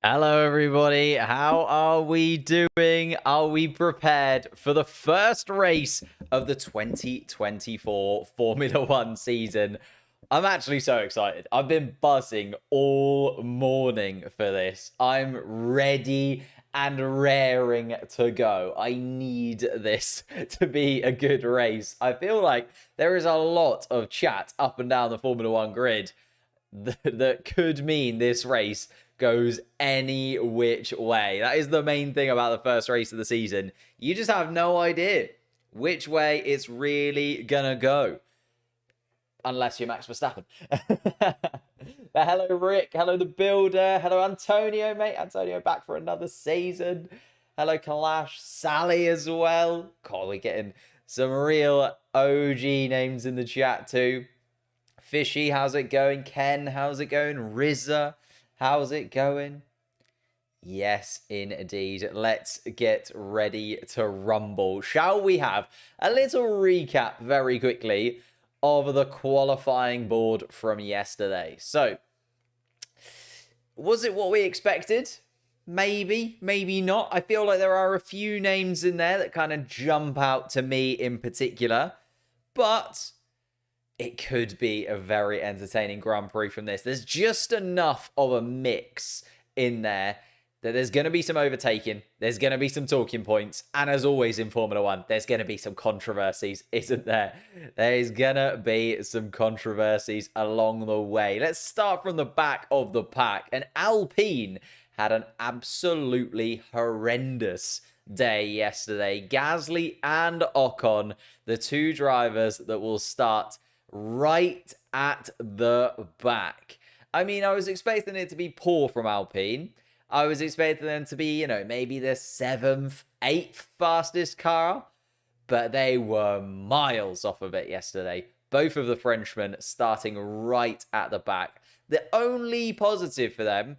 Hello, everybody. How are we doing? Are we prepared for the first race of the 2024 Formula One season? I'm actually so excited. I've been buzzing all morning for this. I'm ready and raring to go. I need this to be a good race. I feel like there is a lot of chat up and down the Formula One grid that could mean this race goes any which way. That is the main thing about the first race of the season. You just have no idea which way it's really gonna go. Unless you're Max Verstappen. But hello, Rick. Hello, the builder. Hello, Antonio, mate. Antonio back for another season. Hello, Kalash. Sally as well. God, we're getting some real OG names in the chat too. Fishy, how's it going? Ken, how's it going? Rizza, how's it going? Yes, indeed. Let's get ready to rumble. Shall we have a little recap very quickly of the qualifying board from yesterday? So, was it what we expected? Maybe, maybe not. I feel like there are a few names in there that kind of jump out to me in particular, but it could be a very entertaining Grand Prix from this. There's just enough of a mix in there that there's going to be some overtaking, there's going to be some talking points, and as always in Formula One, there's going to be some controversies, isn't there? There's going to be some controversies along the way. Let's start from the back of the pack. And Alpine had an absolutely horrendous day yesterday. Gasly and Ocon, the two drivers that will start right at the back. I mean, I was expecting it to be poor from Alpine. I was expecting them to be, maybe the 7th, 8th fastest car, but they were miles off of it yesterday. Both of the Frenchmen starting right at the back. The only positive for them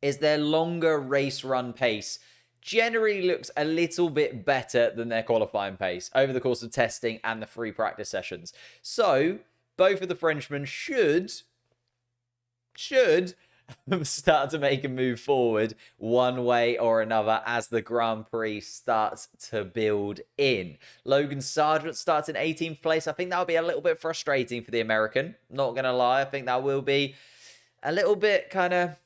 is their longer race run pace generally looks a little bit better than their qualifying pace over the course of testing and the free practice sessions. So, both of the Frenchmen should start to make a move forward one way or another as the Grand Prix starts to build in. Logan Sargent starts in 18th place. I think that'll be a little bit frustrating for the American. Not going to lie. I think that will be a little bit kind of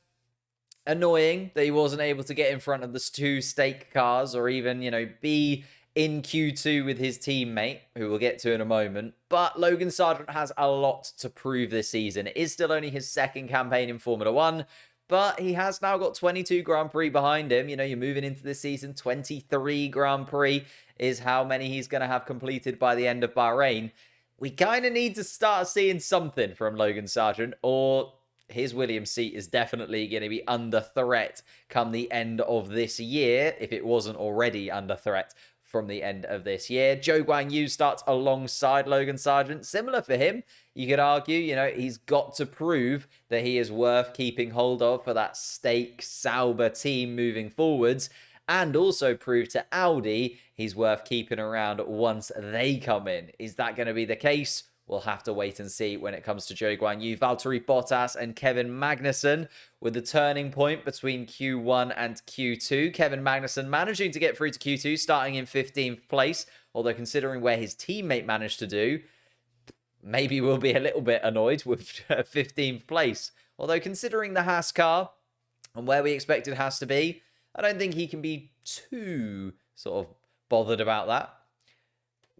annoying that he wasn't able to get in front of the two stake cars or even, be in Q2 with his teammate, who we'll get to in a moment. But Logan Sargent has a lot to prove this season. It is still only his second campaign in Formula One, but he has now got 22 Grand Prix behind him. You're moving into this season, 23 Grand Prix is how many he's going to have completed by the end of Bahrain. We kind of need to start seeing something from Logan Sargent, or his Williams seat is definitely going to be under threat come the end of this year, if it wasn't already under threat from the end of this year. Zhou Guanyu starts alongside Logan Sargent. Similar for him. You could argue, he's got to prove that he is worth keeping hold of for that stake Sauber team moving forwards, and also prove to Audi he's worth keeping around once they come in. Is that going to be the case? We'll have to wait and see when it comes to Zhou Guanyu. Valtteri Bottas and Kevin Magnussen with the turning point between Q1 and Q2. Kevin Magnussen managing to get through to Q2, starting in 15th place. Although considering where his teammate managed to do, maybe we'll be a little bit annoyed with 15th place. Although considering the Haas car and where we expected Haas to be, I don't think he can be too sort of bothered about that.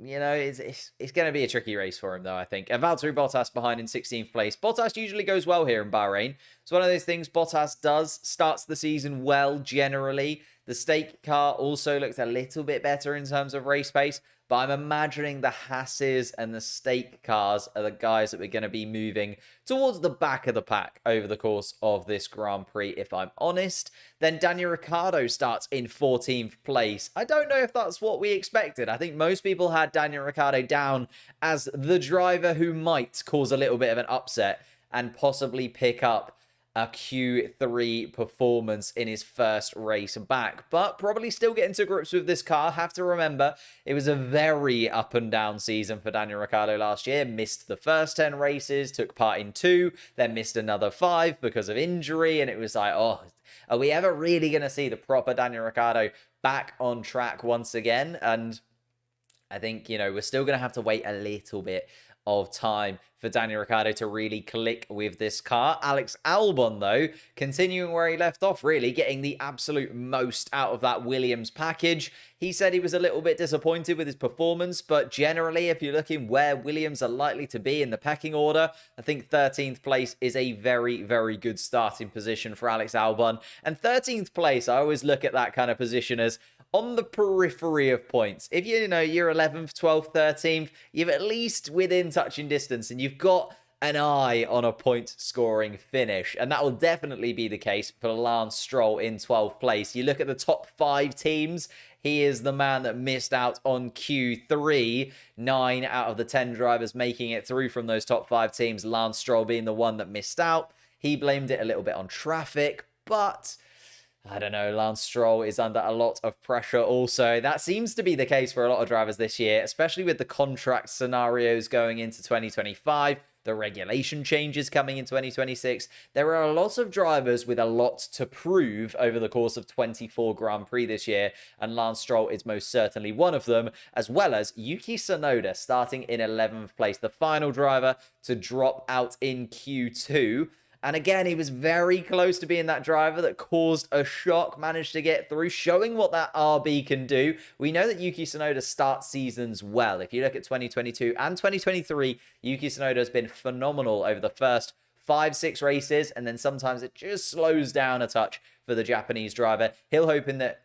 It's going to be a tricky race for him, though, I think. And Valtteri Bottas behind in 16th place. Bottas usually goes well here in Bahrain. It's one of those things Bottas starts the season well, generally. The stake car also looked a little bit better in terms of race pace, but I'm imagining the Hasses and the stake cars are the guys that we're going to be moving towards the back of the pack over the course of this Grand Prix, if I'm honest. Then Daniel Ricciardo starts in 14th place. I don't know if that's what we expected. I think most people had Daniel Ricciardo down as the driver who might cause a little bit of an upset and possibly pick up a Q3 performance in his first race back, but probably still getting to grips with this car. Have to remember, it was a very up and down season for Daniel Ricciardo last year. Missed the first 10 races, took part in 2, then missed another 5 because of injury, and it was like, oh, are we ever really going to see the proper Daniel Ricciardo back on track once again? And I think, we're still going to have to wait a little bit of time for Daniel Ricciardo to really click with this car. Alex Albon, though, continuing where he left off, really getting the absolute most out of that Williams package. He said he was a little bit disappointed with his performance, but generally, if you're looking where Williams are likely to be in the pecking order, I think 13th place is a very, very good starting position for Alex Albon. And 13th place, I always look at that kind of position as on the periphery of points. If you're 11th, 12th, 13th, you're at least within touching distance and you've got an eye on a point scoring finish. And that will definitely be the case for Lance Stroll in 12th place. You look at the top 5 teams, he is the man that missed out on Q3. 9 out of the 10 drivers making it through from those top 5 teams. Lance Stroll being the one that missed out. He blamed it a little bit on traffic, but I don't know, Lance Stroll is under a lot of pressure also. That seems to be the case for a lot of drivers this year, especially with the contract scenarios going into 2025, the regulation changes coming in 2026. There are a lot of drivers with a lot to prove over the course of 24 Grand Prix this year, and Lance Stroll is most certainly one of them, as well as Yuki Tsunoda starting in 11th place, the final driver to drop out in Q2. And again, he was very close to being that driver that caused a shock, managed to get through, showing what that RB can do. We know that Yuki Tsunoda starts seasons well. If you look at 2022 and 2023, Yuki Tsunoda has been phenomenal over the first 5-6 races, and then sometimes it just slows down a touch for the Japanese driver. He'll hoping that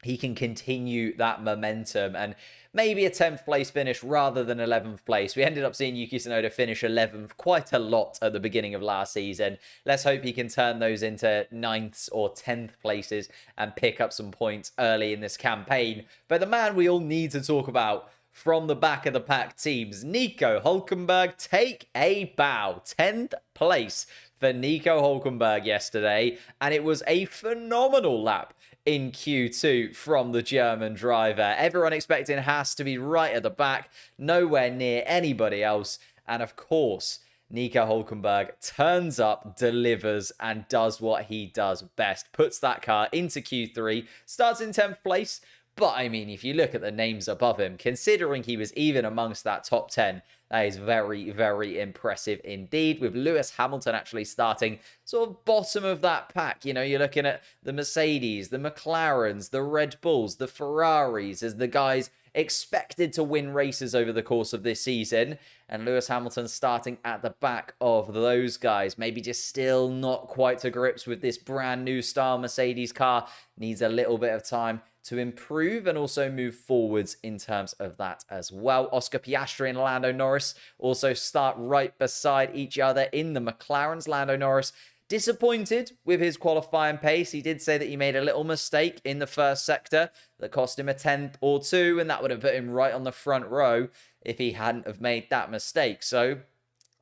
he can continue that momentum and maybe a 10th place finish rather than 11th place. We ended up seeing Yuki Tsunoda finish 11th quite a lot at the beginning of last season. Let's hope he can turn those into 9th or 10th places and pick up some points early in this campaign. But the man we all need to talk about from the back of the pack teams, Nico Hülkenberg, take a bow. 10th place for Nico Hülkenberg yesterday, and it was a phenomenal lap in Q2 from the German driver. Everyone expecting Haas to be right at the back, nowhere near anybody else. And of course, Nico Hülkenberg turns up, delivers, and does what he does best. Puts that car into Q3, starts in 10th place. But I mean, if you look at the names above him, considering he was even amongst that top 10, that is very, very impressive indeed, with Lewis Hamilton actually starting sort of bottom of that pack. You're looking at the Mercedes, the McLarens, the Red Bulls, the Ferraris as the guys expected to win races over the course of this season. And Lewis Hamilton starting at the back of those guys. Maybe just still not quite to grips with this brand new style Mercedes car. Needs a little bit of time to improve and also move forwards in terms of that as well. Oscar Piastri and Lando Norris also start right beside each other in the McLarens. Lando Norris disappointed with his qualifying pace. He did say that he made a little mistake in the first sector that cost him a 10th or 2, and that would have put him right on the front row if he hadn't have made that mistake. So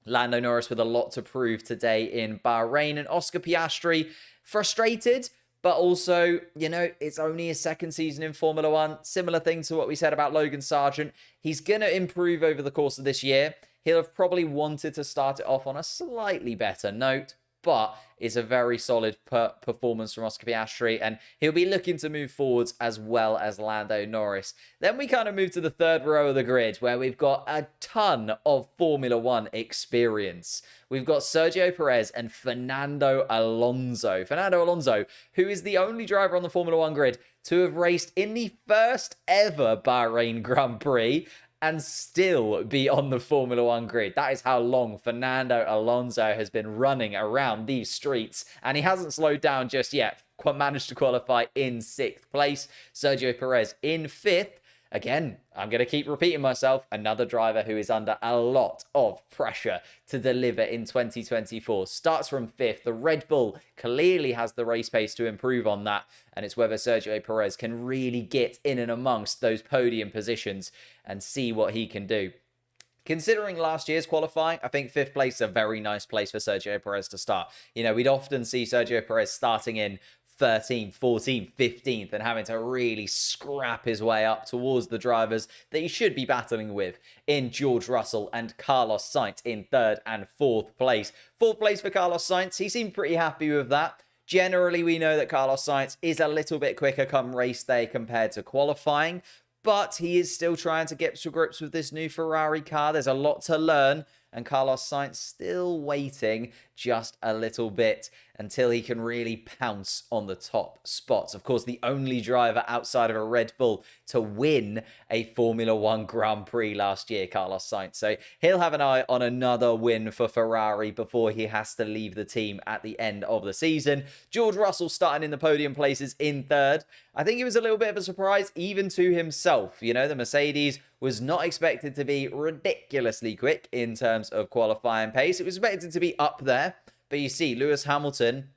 Lando Norris with a lot to prove today in Bahrain, and Oscar Piastri frustrated, but also, it's only his second season in Formula One. Similar thing to what we said about Logan Sargent. He's going to improve over the course of this year. He'll have probably wanted to start it off on a slightly better note, but it's a very solid performance from Oscar Piastri, and he'll be looking to move forwards as well as Lando Norris. Then we kind of move to the third row of the grid, where we've got a ton of Formula One experience. We've got Sergio Perez and Fernando Alonso. Fernando Alonso, who is the only driver on the Formula One grid to have raced in the first ever Bahrain Grand Prix and still be on the Formula One grid. That is how long Fernando Alonso has been running around these streets, and he hasn't slowed down just yet. Managed to qualify in 6th place. Sergio Perez in 5th. Again, I'm going to keep repeating myself. Another driver who is under a lot of pressure to deliver in 2024. Starts from 5th. The Red Bull clearly has the race pace to improve on that. And it's whether Sergio Perez can really get in and amongst those podium positions and see what he can do. Considering last year's qualifying, I think 5th place is a very nice place for Sergio Perez to start. You know, we'd often see Sergio Perez starting in 13th, 14th, 15th and having to really scrap his way up towards the drivers that he should be battling with in George Russell and Carlos Sainz in 3rd and 4th place. 4th place for Carlos Sainz, he seemed pretty happy with that. Generally, we know that Carlos Sainz is a little bit quicker come race day compared to qualifying, but he is still trying to get to grips with this new Ferrari car. There's a lot to learn, and Carlos Sainz still waiting just a little bit until he can really pounce on the top spots. Of course, the only driver outside of a Red Bull to win a Formula One Grand Prix last year, Carlos Sainz. So he'll have an eye on another win for Ferrari before he has to leave the team at the end of the season. George Russell starting in the podium places in 3rd. I think it was a little bit of a surprise even to himself. You know, the Mercedes was not expected to be ridiculously quick in terms of qualifying pace. It was expected to be up there. But you see, Lewis Hamilton,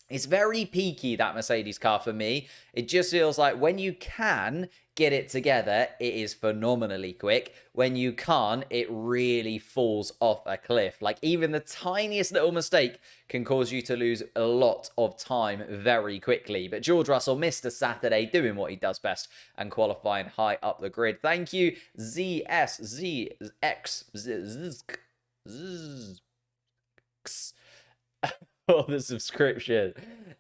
it's very peaky, that Mercedes car for me. It just feels like when you can get it together, it is phenomenally quick. When you can't, it really falls off a cliff. Like even the tiniest little mistake can cause you to lose a lot of time very quickly. But George Russell missed a Saturday doing what he does best and qualifying high up the grid. Thank you, ZSZX. For the subscription.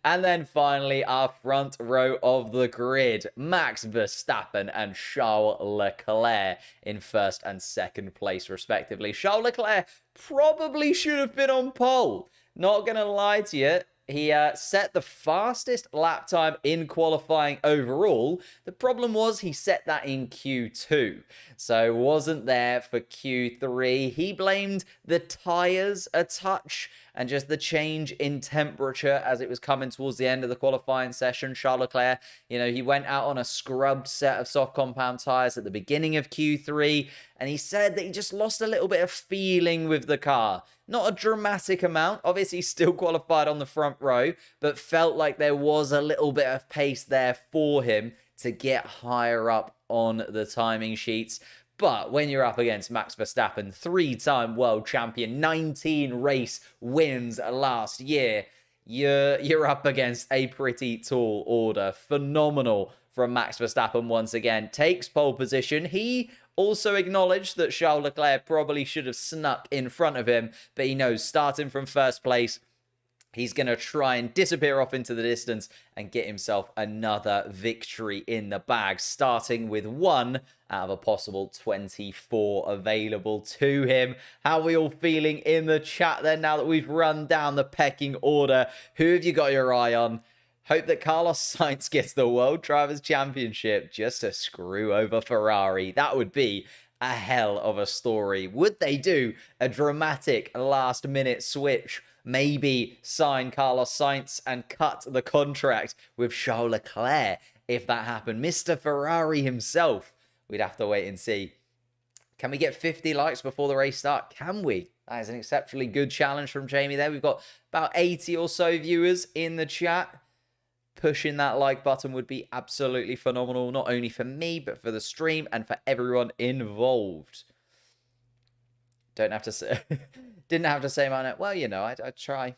And then finally, our front row of the grid, Max Verstappen and Charles Leclerc in 1st and 2nd place, respectively. Charles Leclerc probably should have been on pole. Not going to lie to you. He set the fastest lap time in qualifying overall. The problem was he set that in Q2, so wasn't there for Q3. He blamed the tyres a touch and just the change in temperature as it was coming towards the end of the qualifying session. Charles Leclerc, you know, he went out on a scrubbed set of soft compound tyres at the beginning of Q3, and he said that he just lost a little bit of feeling with the car. Not a dramatic amount. Obviously, still qualified on the front row, but felt like there was a little bit of pace there for him to get higher up on the timing sheets. But when you're up against Max Verstappen, 3-time world champion, 19 race wins last year, you're up against a pretty tall order. Phenomenal from Max Verstappen once again. Takes pole position. He also acknowledged that Charles Leclerc probably should have snuck in front of him, but he knows starting from 1st place, he's going to try and disappear off into the distance and get himself another victory in the bag, starting with 1 out of a possible 24 available to him. How are we all feeling in the chat then now that we've run down the pecking order? Who have you got your eye on? Hope that Carlos Sainz gets the World Drivers' Championship just to screw over Ferrari. That would be a hell of a story. Would they do a dramatic last-minute switch? Maybe sign Carlos Sainz and cut the contract with Charles Leclerc if that happened. Mr. Ferrari himself. We'd have to wait and see. Can we get 50 likes before the race start? Can we? That is an exceptionally good challenge from Jamie there. We've got about 80 or so viewers in the chat. Pushing that like button would be absolutely phenomenal, not only for me, but for the stream and for everyone involved. Don't have to say, didn't have to say my name. Well, you know, I try.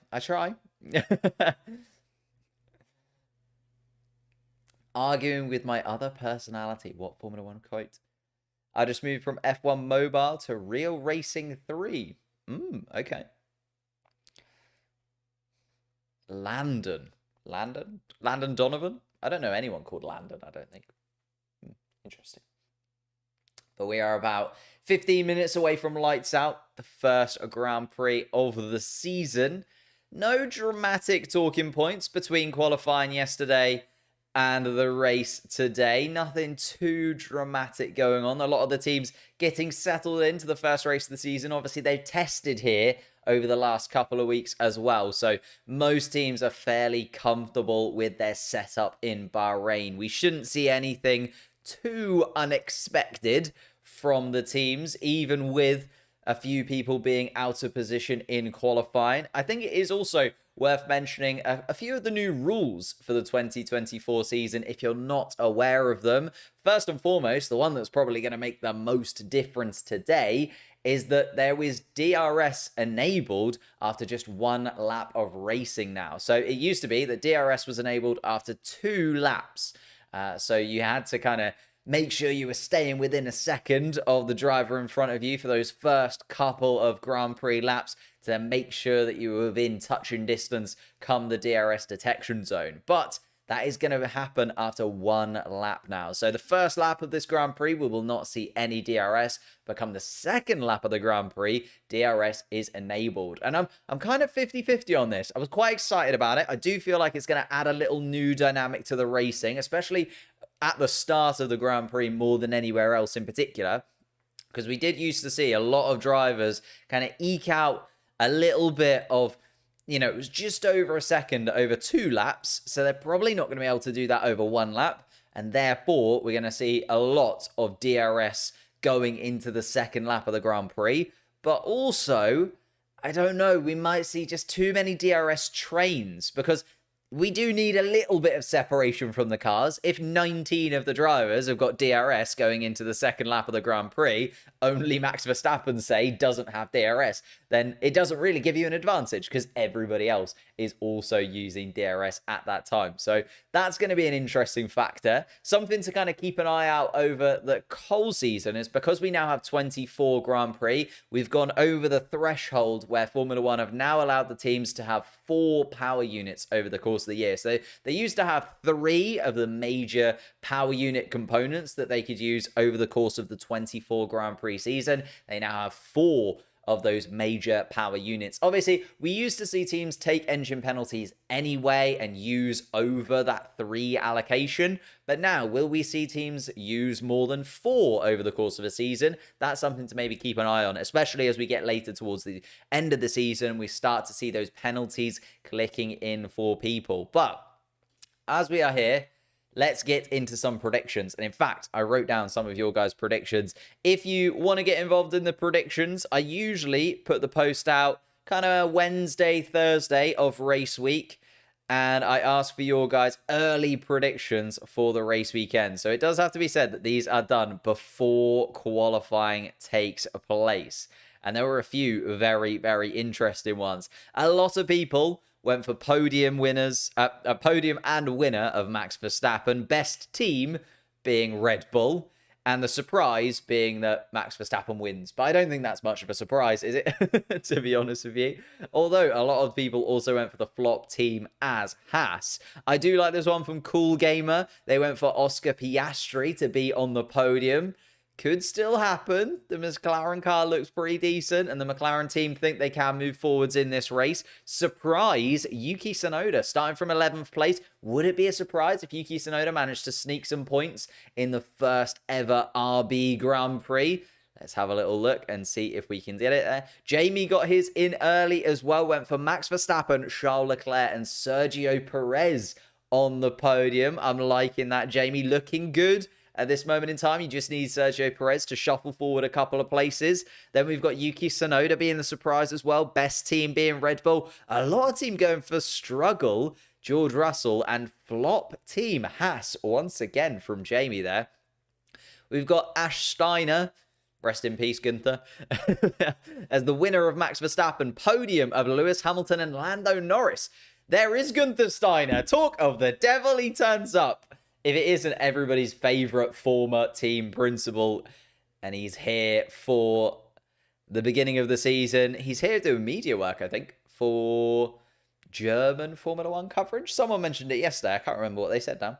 Arguing with my other personality. What Formula One quote? I just moved from F1 Mobile to Real Racing 3. Okay. Landon Donovan? I don't know anyone called Landon, I don't think. Interesting. But we are about 15 minutes away from lights out, the first Grand Prix of the season. No dramatic talking points between qualifying yesterday and the race today. Nothing too dramatic going on. A lot of the teams getting settled into the first race of the season. Obviously, they've tested here over the last couple of weeks as well. So most teams are fairly comfortable with their setup in Bahrain. We shouldn't see anything too unexpected from the teams, even with a few people being out of position in qualifying. I think it is also worth mentioning a few of the new rules for the 2024 season if you're not aware of them. First and foremost, the one that's probably going to make the most difference today is that there is DRS enabled after just one lap of racing now. So it used to be that DRS was enabled after 2 laps. So you had to kind of make sure you were staying within a second of the driver in front of you for those first couple of Grand Prix laps to make sure that you were within touching distance come the DRS detection zone. But that is going to happen after 1 lap now. So the first lap of this Grand Prix, we will not see any DRS. But come the second lap of the Grand Prix, DRS is enabled. And I'm kind of 50-50 on this. I was quite excited about it. I do feel like it's going to add a little new dynamic to the racing, especially at the start of the Grand Prix more than anywhere else in particular. Because we did used to see a lot of drivers kind of eke out a little bit of, it was just over a second over 2 laps. So they're probably not going to be able to do that over 1 lap. And therefore, we're going to see a lot of DRS going into the second lap of the Grand Prix. But also, I don't know, we might see just too many DRS trains because we do need a little bit of separation from the cars. If 19 of the drivers have got DRS going into the second lap of the Grand Prix, only Max Verstappen, say, doesn't have DRS, then it doesn't really give you an advantage because everybody else is also using DRS at that time. So that's going to be an interesting factor. Something to kind of keep an eye out over the whole season is because we now have 24 Grand Prix, we've gone over the threshold where Formula One have now allowed the teams to have 4 power units over the course of the year. So they used to have 3 of the major power unit components that they could use over the course of the 24 Grand Prix season. They now have 4 of those major power units. Obviously, we used to see teams take engine penalties anyway and use over that 3 allocation. But now, will we see teams use more than 4 over the course of a season? That's something to maybe keep an eye on, especially as we get later towards the end of the season. We start to see those penalties clicking in for people. But as we are here, let's get into some predictions. And in fact, I wrote down some of your guys' predictions. If you want to get involved in the predictions, I usually put the post out kind of Wednesday, Thursday of race week. And I ask for your guys' early predictions for the race weekend. So it does have to be said that these are done before qualifying takes place. And there were a few very, very interesting ones. A lot of people went for podium winners, a podium and winner of Max Verstappen, best team being Red Bull, and the surprise being that Max Verstappen wins. But I don't think that's much of a surprise, is it? To be honest with you. Although a lot of people also went for the flop team as Haas. I do like this one from Cool Gamer. They went for Oscar Piastri to be on the podium. Could still happen. The McLaren car looks pretty decent, and the McLaren team think they can move forwards in this race. Surprise, Yuki Tsunoda starting from 11th place. Would it be a surprise if Yuki Tsunoda managed to sneak some points in the first ever RB Grand Prix? Let's have a little look and see if we can get it there. Jamie got his in early as well. Went for Max Verstappen, Charles Leclerc, and Sergio Perez on the podium. I'm liking that, Jamie. Looking good. At this moment in time, you just need Sergio Perez to shuffle forward a couple of places. Then we've got Yuki Tsunoda being the surprise as well. Best team being Red Bull. A lot of team going for struggle, George Russell, and flop team Haas once again from Jamie there. We've got Ash Steiner, rest in peace, Gunther, as the winner of Max Verstappen. Podium of Lewis Hamilton and Lando Norris. There is Gunther Steiner. Talk of the devil, he turns up. If it isn't everybody's favourite former team principal, and he's here for the beginning of the season. He's here doing media work, I think, for German Formula One coverage. Someone mentioned it yesterday. I can't remember what they said now.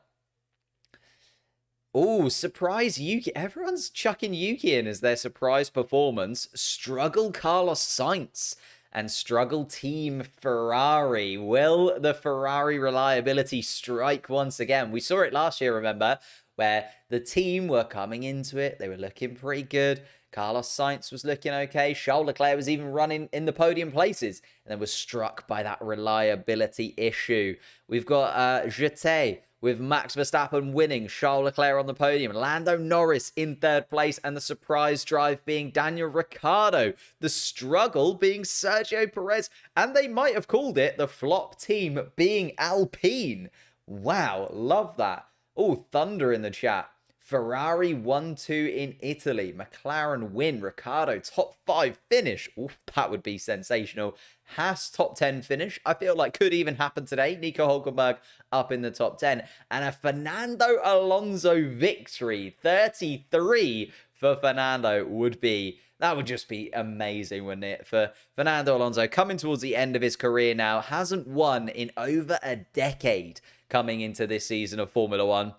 Oh, surprise Yuki. Everyone's chucking Yuki in as their surprise performance. Struggle Carlos Sainz. And struggle Team Ferrari. Will the Ferrari reliability strike once again? We saw it last year, remember, where the team were coming into it. They were looking pretty good. Carlos Sainz was looking okay. Charles Leclerc was even running in the podium places and then was struck by that reliability issue. We've got Jeté with Max Verstappen winning, Charles Leclerc on the podium, Lando Norris in third place, and the surprise drive being Daniel Ricciardo. The struggle being Sergio Perez, and they might have called it the flop team being Alpine. Wow, love that. Oh, thunder in the chat. Ferrari 1-2 in Italy. McLaren win. Ricciardo top 5 finish. Oof, that would be sensational. Haas top 10 finish. I feel like could even happen today. Nico Hulkenberg up in the top 10. And a Fernando Alonso victory. 33 for Fernando would be... That would just be amazing, wouldn't it? For Fernando Alonso coming towards the end of his career now. Hasn't won in over a decade coming into this season of Formula One.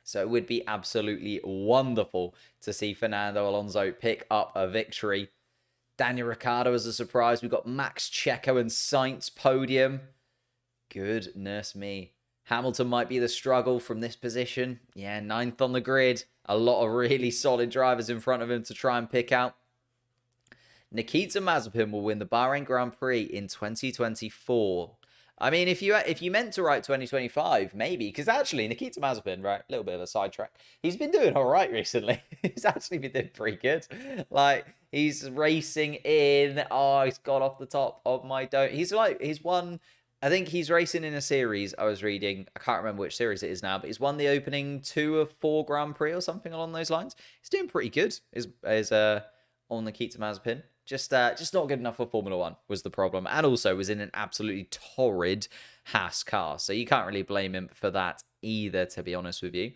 So it would be absolutely wonderful to see Fernando Alonso pick up a victory. Daniel Ricciardo as a surprise. We've got Max Checo and Sainz podium. Goodness me. Hamilton might be the struggle from this position. Yeah, 9th on the grid. A lot of really solid drivers in front of him to try and pick out. Nikita Mazepin will win the Bahrain Grand Prix in 2024. I mean, if you meant to write 2025, maybe, because actually Nikita Mazepin, right, a little bit of a sidetrack, he's been doing all right recently. He's actually been doing pretty good. Like, he's racing in, oh, he's got off the top of my dome. He's won, I think he's racing in a series I was reading. I can't remember which series it is now, but he's won the opening 2 of 4 Grand Prix or something along those lines. He's doing pretty good, is on Nikita Mazepin. Just not good enough for Formula One was the problem. And also was in an absolutely torrid Haas car. So you can't really blame him for that either, to be honest with you.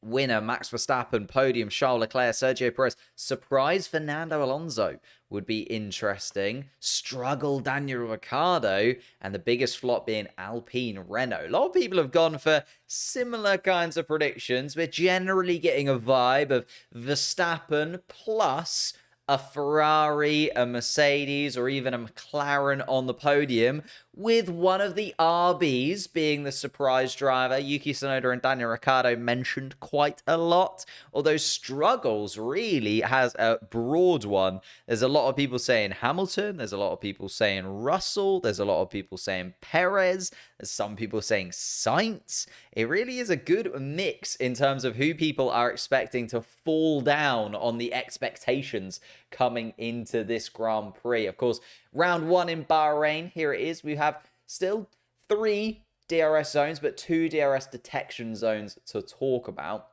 Winner, Max Verstappen, podium, Charles Leclerc, Sergio Perez. Surprise, Fernando Alonso would be interesting. Struggle, Daniel Ricciardo. And the biggest flop being Alpine Renault. A lot of people have gone for similar kinds of predictions. We're generally getting a vibe of Verstappen plus a Ferrari, a Mercedes, or even a McLaren on the podium, with one of the RBs being the surprise driver. Yuki Tsunoda and Daniel Ricciardo mentioned quite a lot, although struggles really has a broad one. There's a lot of people saying Hamilton, there's a lot of people saying Russell, there's a lot of people saying Perez, there's some people saying Sainz. It really is a good mix in terms of who people are expecting to fall down on the expectations coming into this Grand Prix. Of course, round 1 in Bahrain, here it is. We have still 3 DRS zones, but 2 DRS detection zones to talk about.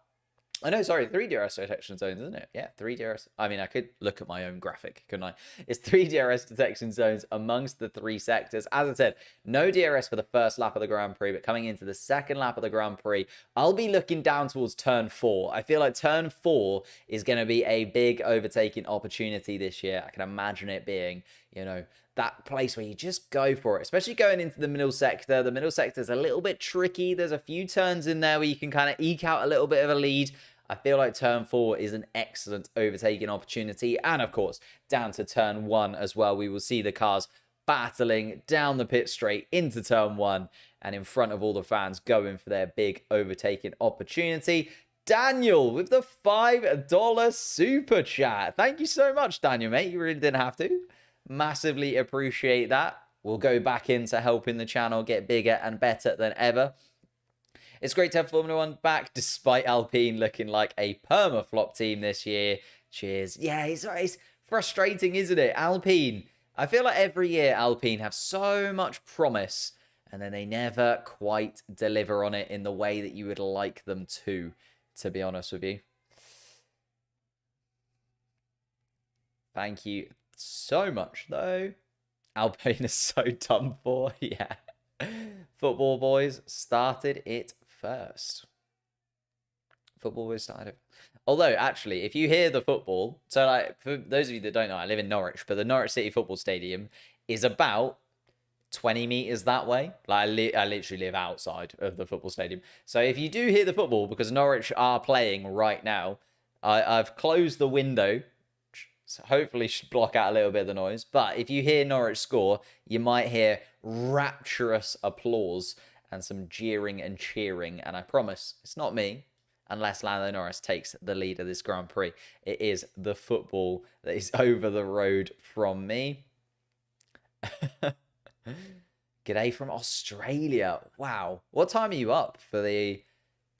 Oh, no, sorry, 3 DRS detection zones, isn't it? Yeah, 3 DRS. I mean, I could look at my own graphic, couldn't I? It's 3 DRS detection zones amongst the 3 sectors. As I said, no DRS for the first lap of the Grand Prix, but coming into the second lap of the Grand Prix, I'll be looking down towards turn 4. I feel like turn 4 is going to be a big overtaking opportunity this year. I can imagine it being, you know, that place where you just go for it, especially going into the middle sector. The middle sector is a little bit tricky. There's a few turns in there where you can kind of eke out a little bit of a lead. I feel like turn 4 is an excellent overtaking opportunity. And of course, down to turn 1 as well, we will see the cars battling down the pit straight into turn 1 and in front of all the fans going for their big overtaking opportunity. Daniel with the $5 super chat. Thank you so much, Daniel, mate. You really didn't have to. Massively appreciate that. We'll go back into helping the channel get bigger and better than ever. It's great to have Formula One back, despite Alpine looking like a perma-flop team this year. Cheers. Yeah, it's frustrating, isn't it? Alpine. I feel like every year Alpine have so much promise, and then they never quite deliver on it in the way that you would like them to be honest with you. Thank you so much, though. Alpine is so done for. Yeah. Football boys started it first. Football boys started it. Although, actually, if you hear the football, so like for those of you that don't know, I live in Norwich, but the Norwich City Football Stadium is about 20 meters that way. Like I literally live outside of the football stadium. So if you do hear the football, because Norwich are playing right now, I've closed the window. So hopefully should block out a little bit of the noise. But if you hear Norwich score, you might hear rapturous applause and some jeering and cheering. And I promise, it's not me, unless Lando Norris takes the lead of this Grand Prix. It is the football that is over the road from me. G'day from Australia. Wow. What time are you up for the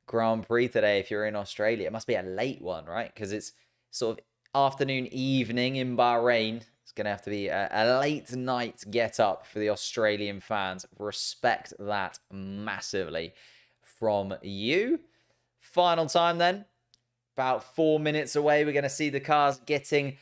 Grand Prix today if you're in Australia? It must be a late one, right? Because it's sort of afternoon, evening in Bahrain. It's going to have to be a late night get up for the Australian fans. Respect that massively from you. Final time then. About 4 minutes away. We're going to see the cars getting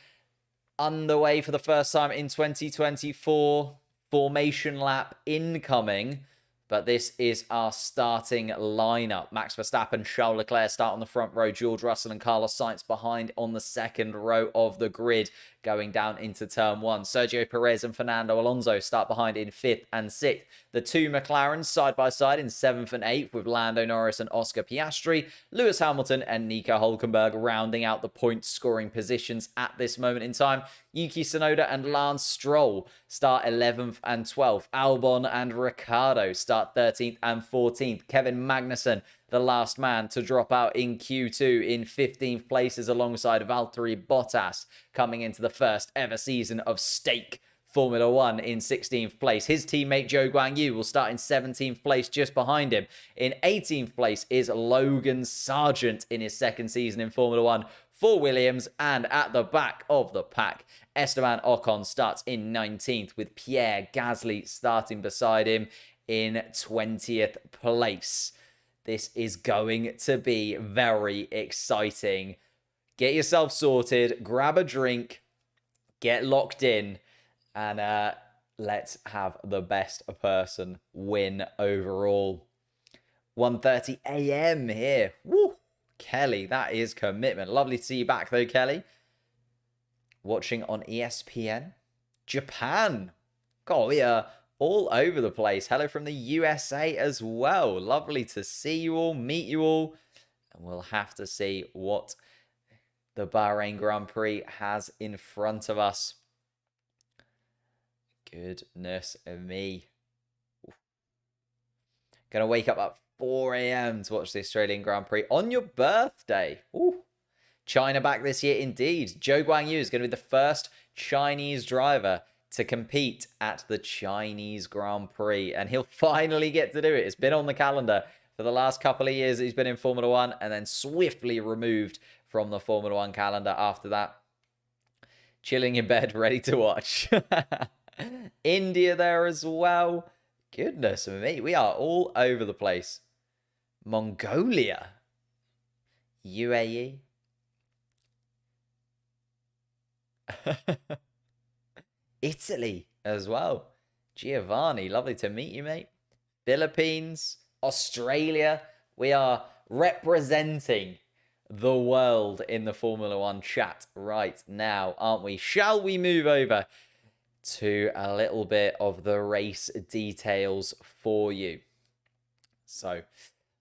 underway for the first time in 2024. Formation lap incoming. But this is our starting lineup. Max Verstappen, Charles Leclerc start on the front row. George Russell and Carlos Sainz behind on the second row of the grid, going down into turn one. Sergio Perez and Fernando Alonso start behind in 5th and 6th. The two McLarens side by side in 7th and 8th, with Lando Norris and Oscar Piastri. Lewis Hamilton and Nico Hülkenberg rounding out the point-scoring positions at this moment in time. Yuki Tsunoda and Lance Stroll start 11th and 12th. Albon and Ricciardo start 13th and 14th. Kevin Magnussen, the last man to drop out in Q2, in 15th places alongside Valtteri Bottas, coming into the first ever season of Stake Formula 1 in 16th place. His teammate Zhou Guanyu will start in 17th place just behind him. In 18th place is Logan Sargent in his second season in Formula 1 for Williams. And at the back of the pack, Esteban Ocon starts in 19th, with Pierre Gasly starting beside him in 20th place. This is going to be very exciting. Get yourself sorted, grab a drink, get locked in, and let's have the best person win overall. 1:30 a.m. here. Woo! Kelly, that is commitment. Lovely to see you back though, Kelly. Watching on ESPN. Japan. God, we are all over the place. Hello from the USA as well. Lovely to see you all, meet you all. And we'll have to see what the Bahrain Grand Prix has in front of us. Goodness me. Gonna wake up at 4 a.m. to watch the Australian Grand Prix on your birthday. Ooh. China back this year indeed. Zhou Guanyu is going to be the first Chinese driver to compete at the Chinese Grand Prix, and he'll finally get to do it. It's been on the calendar for the last couple of years. He's been in Formula 1 and then swiftly removed from the Formula 1 calendar after that. Chilling in bed, ready to watch. India there as well. Goodness me, we are all over the place. Mongolia. UAE. Italy as well. Giovanni, lovely to meet you, mate. Philippines, Australia. We are representing the world in the Formula 1 chat right now, aren't we? Shall we move over to a little bit of the race details for you? So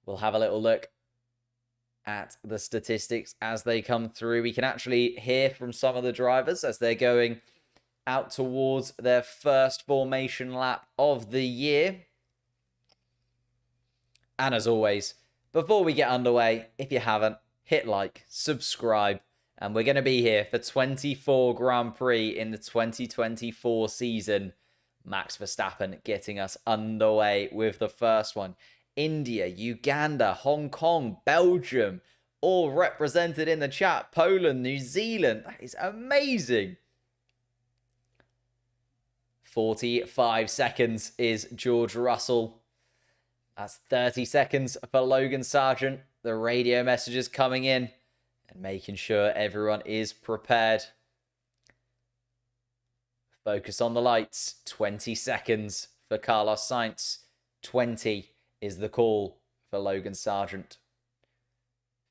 we'll have a little look at the statistics as they come through. We can actually hear from some of the drivers as they're going out towards their first formation lap of the year. And as always, before we get underway, if you haven't, hit like, subscribe, and we're going to be here for 24 Grand Prix in the 2024 season. Max Verstappen getting us underway with the first one. India, Uganda, Hong Kong, Belgium, all represented in the chat. Poland, New Zealand. That is amazing. 45 seconds is George Russell. That's 30 seconds for Logan Sargent. The radio messages coming in and making sure everyone is prepared. Focus on the lights. 20 seconds for Carlos Sainz. 20 is the call for Logan Sargent.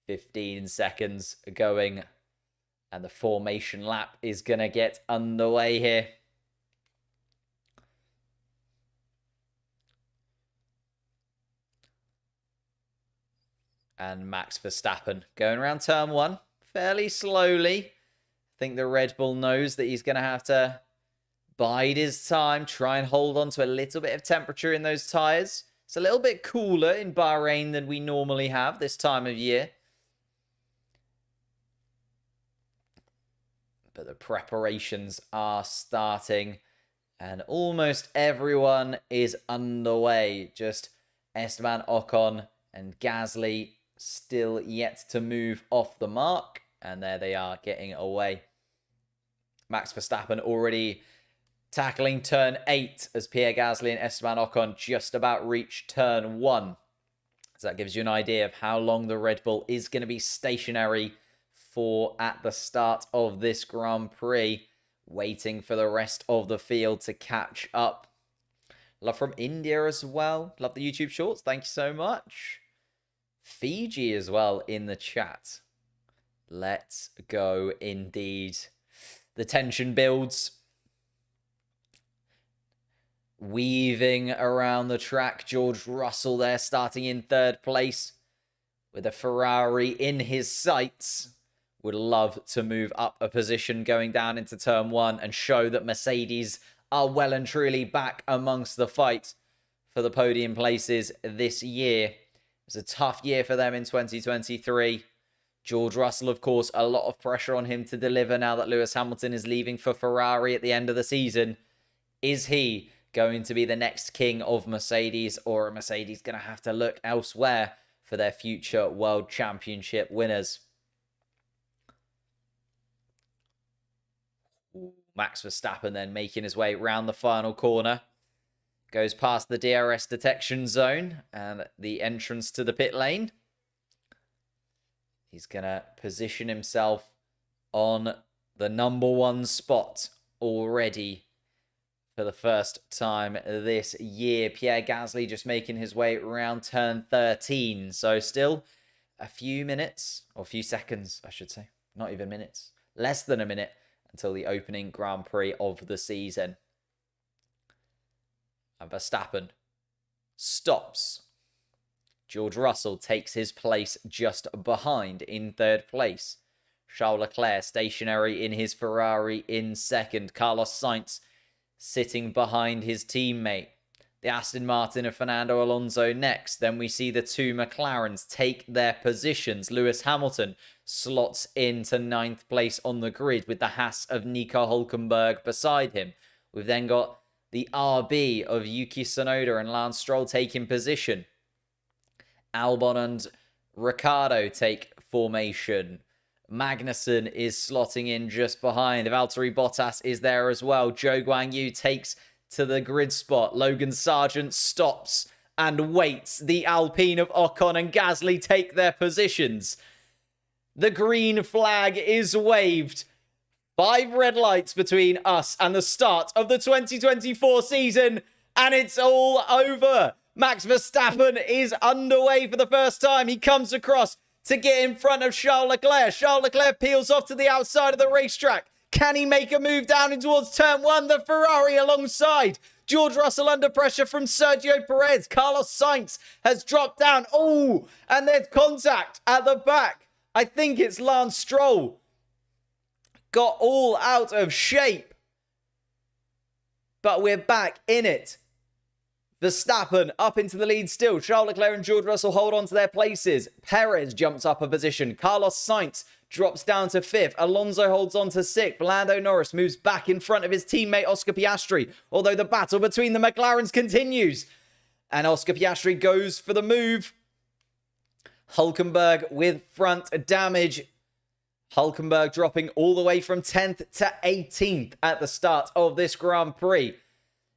15 seconds going, and the formation lap is going to get underway here. And Max Verstappen going around turn one fairly slowly. I think the Red Bull knows that he's going to have to bide his time, try and hold on to a little bit of temperature in those tyres. It's a little bit cooler in Bahrain than we normally have this time of year. But the preparations are starting And almost everyone is underway. Just Esteban Ocon and Gasly still yet to move off the mark. And there they are, getting away. Max Verstappen already tackling turn 8 as Pierre Gasly and Esteban Ocon just about reach turn 1. So that gives you an idea of how long the Red Bull is going to be stationary for at the start of this Grand Prix, waiting for the rest of the field to catch up. Love from India as well. Love the YouTube shorts. Thank you so much. Fiji as well in the chat. Let's go indeed. The tension builds. Weaving around the track. George Russell there starting in 3rd place with a Ferrari in his sights. Would love to move up a position going down into turn 1 and show that Mercedes are well and truly back amongst the fight for the podium places this year. It was a tough year for them in 2023. George Russell, of course, a lot of pressure on him to deliver now that Lewis Hamilton is leaving for Ferrari at the end of the season. Is he going to be the next king of Mercedes, or are Mercedes going to have to look elsewhere for their future World Championship winners? Max Verstappen then making his way round the final corner. Goes past the DRS detection zone and the entrance to the pit lane. He's going to position himself on the number 1 spot already for the first time this year. Pierre Gasly just making his way around turn 13. So still a few minutes, or a few seconds, I should say. Not even minutes. Less than a minute until the opening Grand Prix of the season. And Verstappen stops. George Russell takes his place just behind in 3rd place. Charles Leclerc stationary in his Ferrari in 2nd. Carlos Sainz sitting behind his teammate. The Aston Martin of Fernando Alonso next. Then we see the 2 McLarens take their positions. Lewis Hamilton slots into 9th place on the grid with the Haas of Nico Hülkenberg beside him. We've then got the RB of Yuki Tsunoda and Lance Stroll taking position. Albon and Ricciardo take formation. Magnussen is slotting in just behind. Valtteri Bottas is there as well. Zhou Guanyu takes to the grid spot. Logan Sargent stops and waits. The Alpine of Ocon and Gasly take their positions. The green flag is waved. 5 red lights between us and the start of the 2024 season, and it's all over. Max Verstappen is underway for the first time. He comes across to get in front of Charles Leclerc. Charles Leclerc peels off to the outside of the racetrack. Can he make a move down in towards turn 1? The Ferrari alongside. George Russell under pressure from Sergio Perez. Carlos Sainz has dropped down. Oh, and there's contact at the back. I think it's Lance Stroll. Got all out of shape. But we're back in it. Verstappen up into the lead still. Charles Leclerc and George Russell hold on to their places. Perez jumps up a position. Carlos Sainz drops down to 5th. Alonso holds on to 6th. Lando Norris moves back in front of his teammate Oscar Piastri, although the battle between the McLarens continues. And Oscar Piastri goes for the move. Hülkenberg with front damage. Hülkenberg dropping all the way from 10th to 18th at the start of this Grand Prix.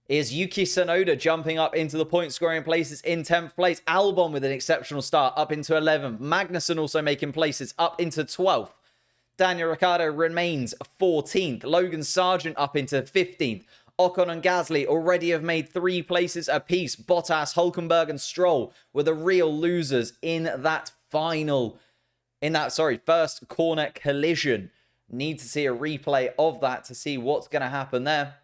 Is Yuki Tsunoda jumping up into the point scoring places in 10th place. Albon with an exceptional start up into 11th. Magnussen also making places up into 12th. Daniel Ricciardo remains 14th. Logan Sargent up into 15th. Ocon and Gasly already have made 3 places apiece. Bottas, Hülkenberg and Stroll were the real losers in that first corner collision. Need to see a replay of that to see what's going to happen there.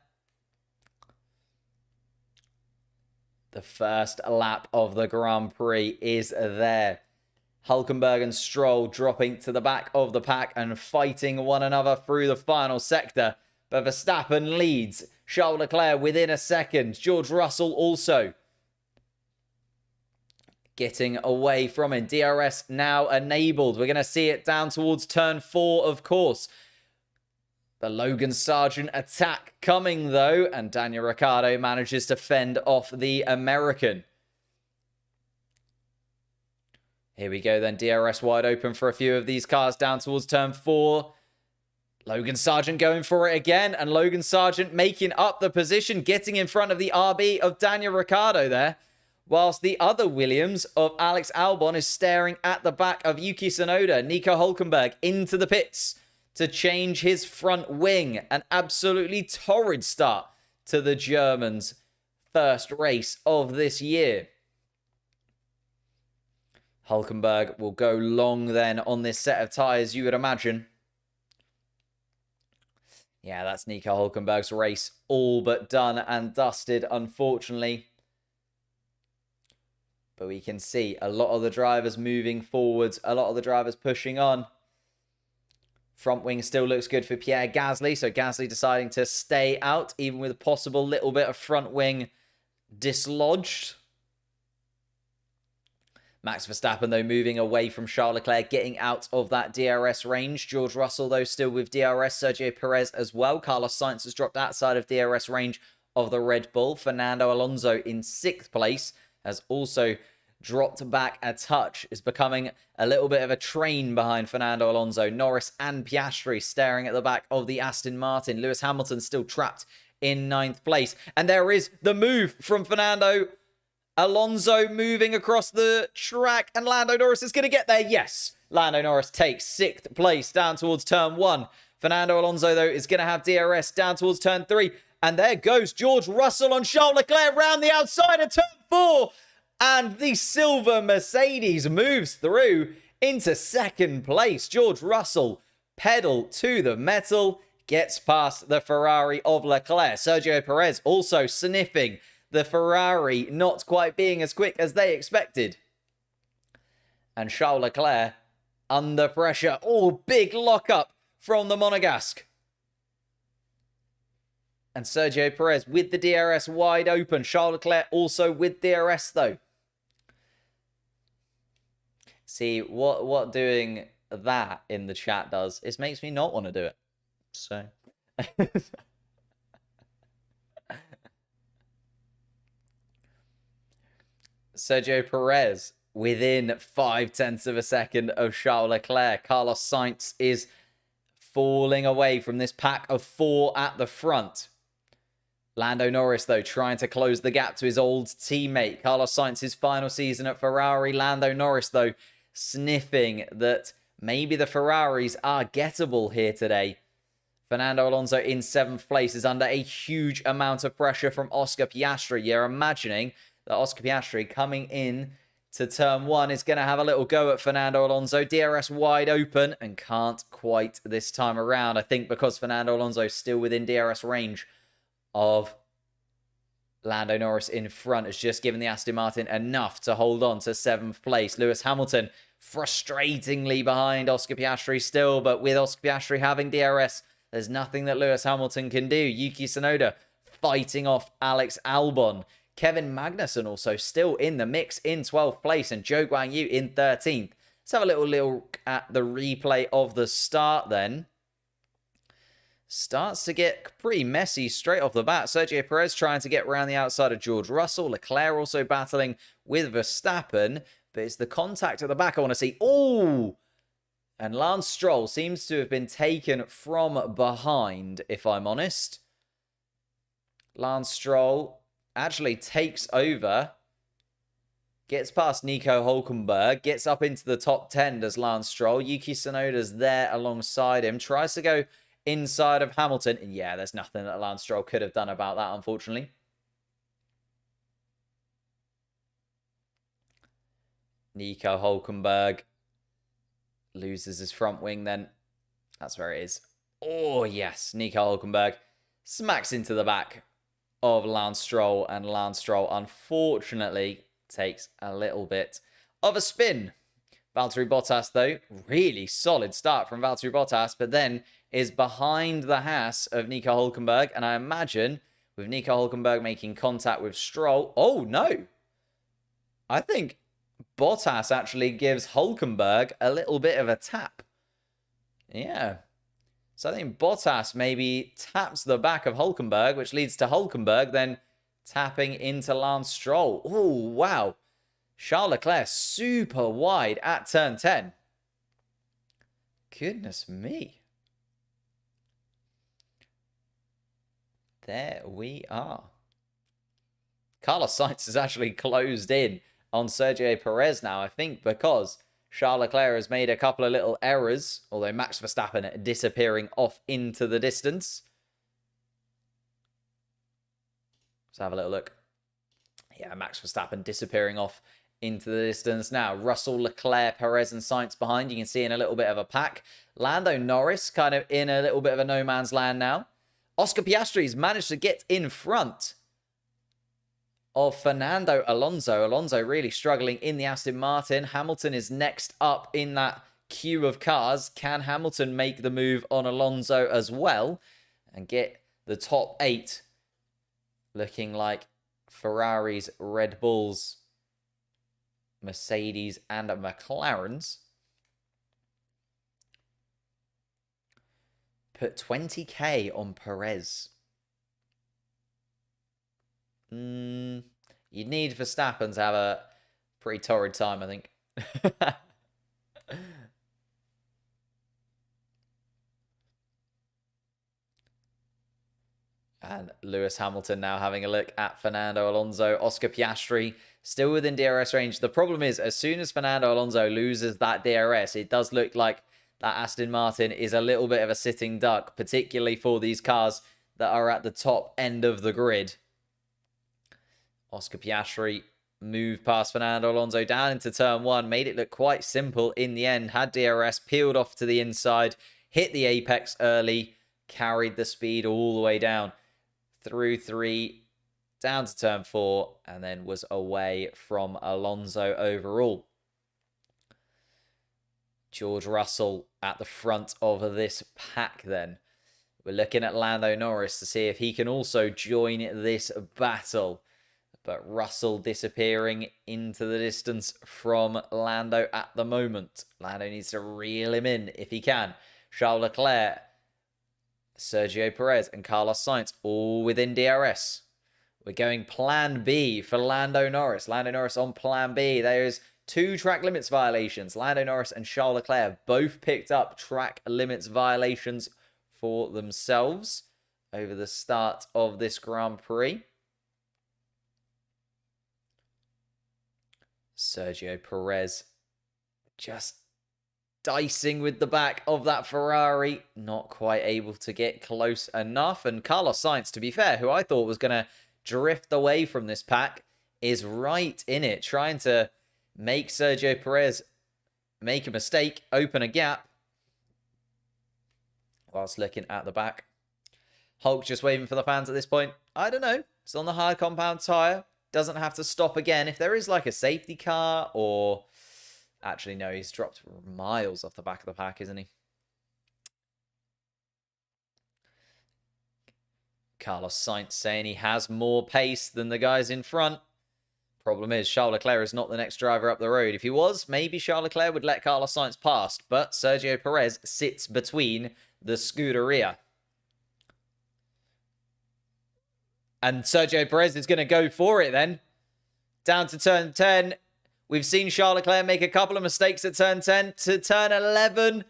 The first lap of the Grand Prix is there. Hülkenberg and Stroll dropping to the back of the pack and fighting one another through the final sector. But Verstappen leads. Charles Leclerc within a second. George Russell also getting away from him. DRS now enabled. We're going to see it down towards turn 4, of course. The Logan Sargent attack coming, though, and Daniel Ricciardo manages to fend off the American. Here we go then, DRS wide open for a few of these cars down towards turn 4. Logan Sargent going for it again, and Logan Sargent making up the position, getting in front of the RB of Daniel Ricciardo there, whilst the other Williams of Alex Albon is staring at the back of Yuki Tsunoda. Nico Hülkenberg into the pits to change his front wing. An absolutely torrid start to the Germans' first race of this year. Hülkenberg will go long then on this set of tyres, you would imagine. Yeah, that's Nico Hülkenberg's race all but done and dusted, unfortunately. But we can see a lot of the drivers moving forwards, a lot of the drivers pushing on. Front wing still looks good for Pierre Gasly, so Gasly deciding to stay out, even with a possible little bit of front wing dislodged. Max Verstappen, though, moving away from Charles Leclerc, getting out of that DRS range. George Russell, though, still with DRS. Sergio Perez as well. Carlos Sainz has dropped outside of DRS range of the Red Bull. Fernando Alonso in 6th place has also dropped back a touch, is becoming a little bit of a train behind Fernando Alonso. Norris and Piastri staring at the back of the Aston Martin. Lewis Hamilton still trapped in 9th place. And there is the move from Fernando Alonso moving across the track, and Lando Norris is going to get there. Yes, Lando Norris takes 6th place down towards turn 1. Fernando Alonso, though, is going to have DRS down towards turn 3. And there goes George Russell on Charles Leclerc round the outside of turn 4. And the silver Mercedes moves through into 2nd place. George Russell, pedal to the metal, gets past the Ferrari of Leclerc. Sergio Perez also sniffing the Ferrari not quite being as quick as they expected. And Charles Leclerc under pressure. Oh, big lockup from the Monegasque. And Sergio Perez with the DRS wide open. Charles Leclerc also with DRS, though. See, what doing that in the chat does is makes me not want to do it. So... Sergio Perez within 0.5 of a second of Charles Leclerc. Carlos Sainz is falling away from this pack of 4 at the front. Lando Norris, though, trying to close the gap to his old teammate. Carlos Sainz's final season at Ferrari. Lando Norris, though, sniffing that maybe the Ferraris are gettable here today. Fernando Alonso in 7th place is under a huge amount of pressure from Oscar Piastri. You're imagining that Oscar Piastri coming in to turn 1 is going to have a little go at Fernando Alonso. DRS wide open and can't quite this time around. I think because Fernando Alonso is still within DRS range of Lando Norris in front, has just given the Aston Martin enough to hold on to 7th place. Lewis Hamilton frustratingly behind Oscar Piastri still, but with Oscar Piastri having DRS, there's nothing that Lewis Hamilton can do. Yuki Tsunoda fighting off Alex Albon. Kevin Magnussen also still in the mix in 12th place, and Zhou Guanyu in 13th. Let's have a little look at the replay of the start then. Starts to get pretty messy straight off the bat. Sergio Perez trying to get around the outside of George Russell. Leclerc also battling with Verstappen, but it's the contact at the back I want to see. Oh! And Lance Stroll seems to have been taken from behind, if I'm honest. Lance Stroll actually takes over, gets past Nico Hülkenberg, gets up into the top 10 does Lance Stroll. Yuki Tsunoda's there alongside him, tries to go inside of Hamilton. And yeah, there's nothing that Lance Stroll could have done about that, unfortunately. Nico Hülkenberg loses his front wing then. That's where it is. Oh, yes. Nico Hülkenberg smacks into the back of Lance Stroll, and Lance Stroll unfortunately takes a little bit of a spin. Valtteri Bottas, though, really solid start from Valtteri Bottas, but then is behind the Haas of Nico Hülkenberg, and I imagine with Nico Hülkenberg making contact with Stroll... Oh, no! I think Bottas actually gives Hülkenberg a little bit of a tap. Yeah. So I think Bottas maybe taps the back of Hulkenberg, which leads to Hulkenberg then tapping into Lance Stroll. Oh, wow. Charles Leclerc super wide at turn 10. Goodness me. There we are. Carlos Sainz has actually closed in on Sergio Perez now, I think, because Charles Leclerc has made a couple of little errors, although Max Verstappen disappearing off into the distance. Let's have a little look. Yeah, Max Verstappen disappearing off into the distance. Now, Russell, Leclerc, Perez and Sainz behind. You can see in a little bit of a pack. Lando Norris kind of in a little bit of a no man's land now. Oscar Piastri's managed to get in front of Fernando Alonso. Alonso really struggling in the Aston Martin. Hamilton is next up in that queue of cars. Can Hamilton make the move on Alonso as well and get the top 8 looking like Ferraris, Red Bulls, Mercedes and McLarens? Put 20k on Perez. You'd need Verstappen to have a pretty torrid time, I think. And Lewis Hamilton now having a look at Fernando Alonso. Oscar Piastri still within DRS range. The problem is, as soon as Fernando Alonso loses that DRS, it does look like that Aston Martin is a little bit of a sitting duck, particularly for these cars that are at the top end of the grid. Oscar Piastri moved past Fernando Alonso down into turn 1, made it look quite simple in the end, had DRS, peeled off to the inside, hit the apex early, carried the speed all the way down through 3, down to turn 4, and then was away from Alonso overall. George Russell at the front of this pack then. We're looking at Lando Norris to see if he can also join this battle. But Russell disappearing into the distance from Lando at the moment. Lando needs to reel him in if he can. Charles Leclerc, Sergio Perez and Carlos Sainz all within DRS. We're going plan B for Lando Norris. Lando Norris on plan B. There's 2 track limits violations. Lando Norris and Charles Leclerc have both picked up track limits violations for themselves over the start of this Grand Prix. Sergio Perez just dicing with the back of that Ferrari. Not quite able to get close enough. And Carlos Sainz, to be fair, who I thought was going to drift away from this pack, is right in it, trying to make Sergio Perez make a mistake, open a gap, whilst looking at the back. Hulk just waving for the fans at this point. I don't know. It's on the hard compound tyre. Doesn't have to stop again. If there is like a safety car or... Actually, no, he's dropped miles off the back of the pack, isn't he? Carlos Sainz saying he has more pace than the guys in front. Problem is, Charles Leclerc is not the next driver up the road. If he was, maybe Charles Leclerc would let Carlos Sainz pass. But Sergio Perez sits between the Scuderia. And Sergio Perez is going to go for it then. Down to turn 10. We've seen Charles Leclerc make a couple of mistakes at turn 10 to turn 11.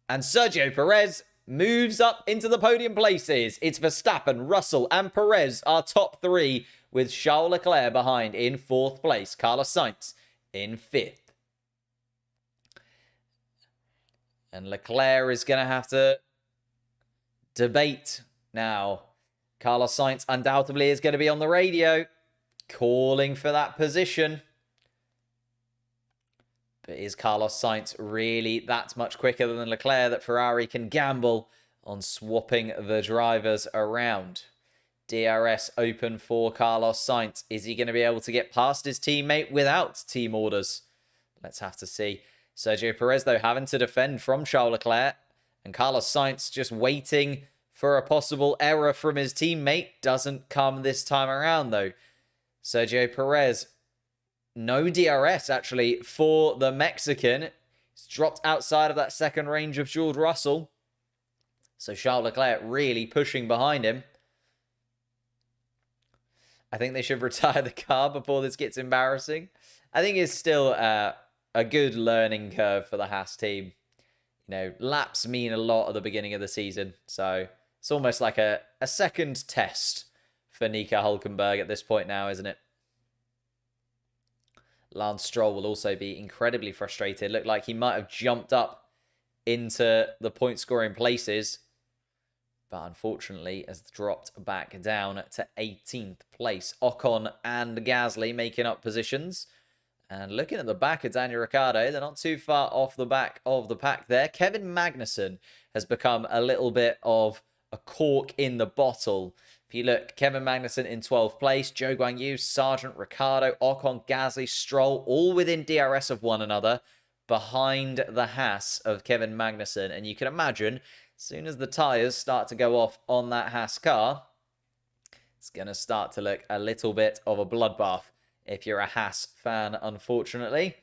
And Sergio Perez moves up into the podium places. It's Verstappen, Russell and Perez, our top 3, with Charles Leclerc behind in 4th place. Carlos Sainz in 5th. And Leclerc is going to have to debate now. Carlos Sainz undoubtedly is going to be on the radio, calling for that position. But is Carlos Sainz really that much quicker than Leclerc that Ferrari can gamble on swapping the drivers around? DRS open for Carlos Sainz. Is he going to be able to get past his teammate without team orders? Let's have to see. Sergio Perez, though, having to defend from Charles Leclerc. And Carlos Sainz just waiting for a possible error from his teammate. Doesn't come this time around, though. Sergio Perez, no DRS, actually, for the Mexican. He's dropped outside of that second range of George Russell. So Charles Leclerc really pushing behind him. I think they should retire the car before this gets embarrassing. I think it's still a good learning curve for the Haas team. You know, laps mean a lot at the beginning of the season. So it's almost like a second test for Nico Hülkenberg at this point now, isn't it? Lance Stroll will also be incredibly frustrated. Looked like he might have jumped up into the point scoring places, but unfortunately has dropped back down to 18th place. Ocon and Gasly making up positions. And looking at the back of Daniel Ricciardo, they're not too far off the back of the pack there. Kevin Magnussen has become a little bit of a cork in the bottle. If you look, Kevin Magnussen in 12th place, Zhou Guanyu, Sargent, Ricciardo, Ocon, Gasly, Stroll, all within DRS of one another, behind the Haas of Kevin Magnussen. And you can imagine, as soon as the tyres start to go off on that Haas car, it's going to start to look a little bit of a bloodbath if you're a Haas fan, unfortunately.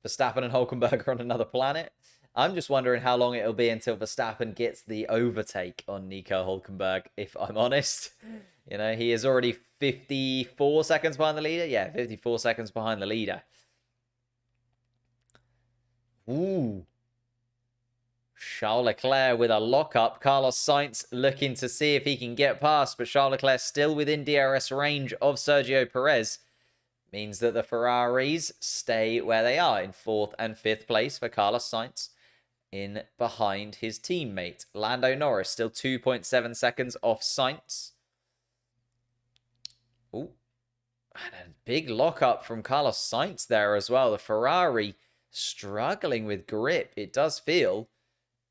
Verstappen and Hülkenberg are on another planet. I'm just wondering how long it'll be until Verstappen gets the overtake on Nico Hülkenberg, if I'm honest. You know, he is already 54 seconds behind the leader. Yeah, 54 seconds behind the leader. Ooh. Charles Leclerc with a lockup. Carlos Sainz looking to see if he can get past, but Charles Leclerc still within DRS range of Sergio Perez. Means that the Ferraris stay where they are in 4th and 5th place for Carlos Sainz, in behind his teammate. Lando Norris still 2.7 seconds off Sainz. Ooh. And a big lockup from Carlos Sainz there as well. The Ferrari struggling with grip, it does feel.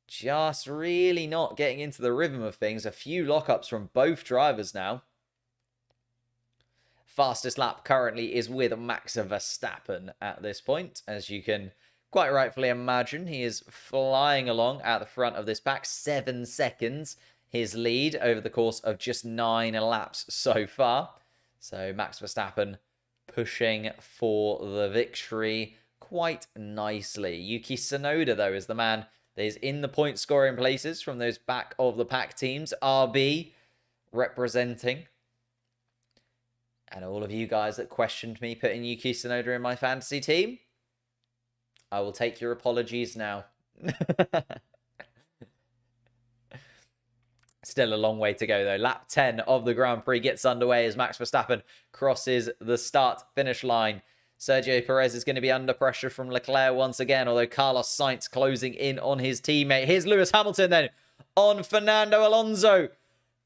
Just really not getting into the rhythm of things. A few lockups from both drivers now. Fastest lap currently is with Max Verstappen at this point. As you can quite rightfully imagine, he is flying along at the front of this pack. 7 seconds his lead over the course of just 9 laps so far. So Max Verstappen pushing for the victory quite nicely. Yuki Tsunoda, though, is the man that is in the point scoring places from those back of the pack teams. RB representing. And all of you guys that questioned me putting Yuki Tsunoda in my fantasy team, I will take your apologies now. Still a long way to go, though. Lap 10 of the Grand Prix gets underway as Max Verstappen crosses the start-finish line. Sergio Perez is going to be under pressure from Leclerc once again, although Carlos Sainz closing in on his teammate. Here's Lewis Hamilton then on Fernando Alonso.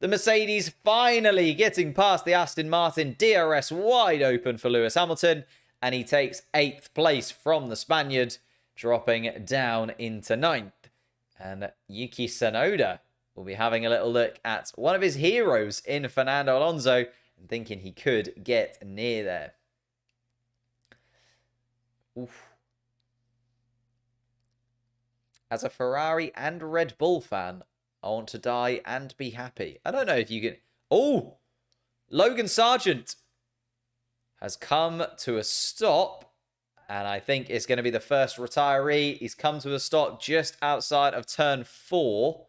The Mercedes finally getting past the Aston Martin. DRS wide open for Lewis Hamilton, and he takes 8th place from the Spaniard, dropping down into 9th. And Yuki Tsunoda will be having a little look at one of his heroes in Fernando Alonso and thinking he could get near there. Oof. As a Ferrari and Red Bull fan, I want to die and be happy. I don't know if you can... Oh! Logan Sargent has come to a stop. And I think it's going to be the first retiree. He's come to a stop just outside of turn 4.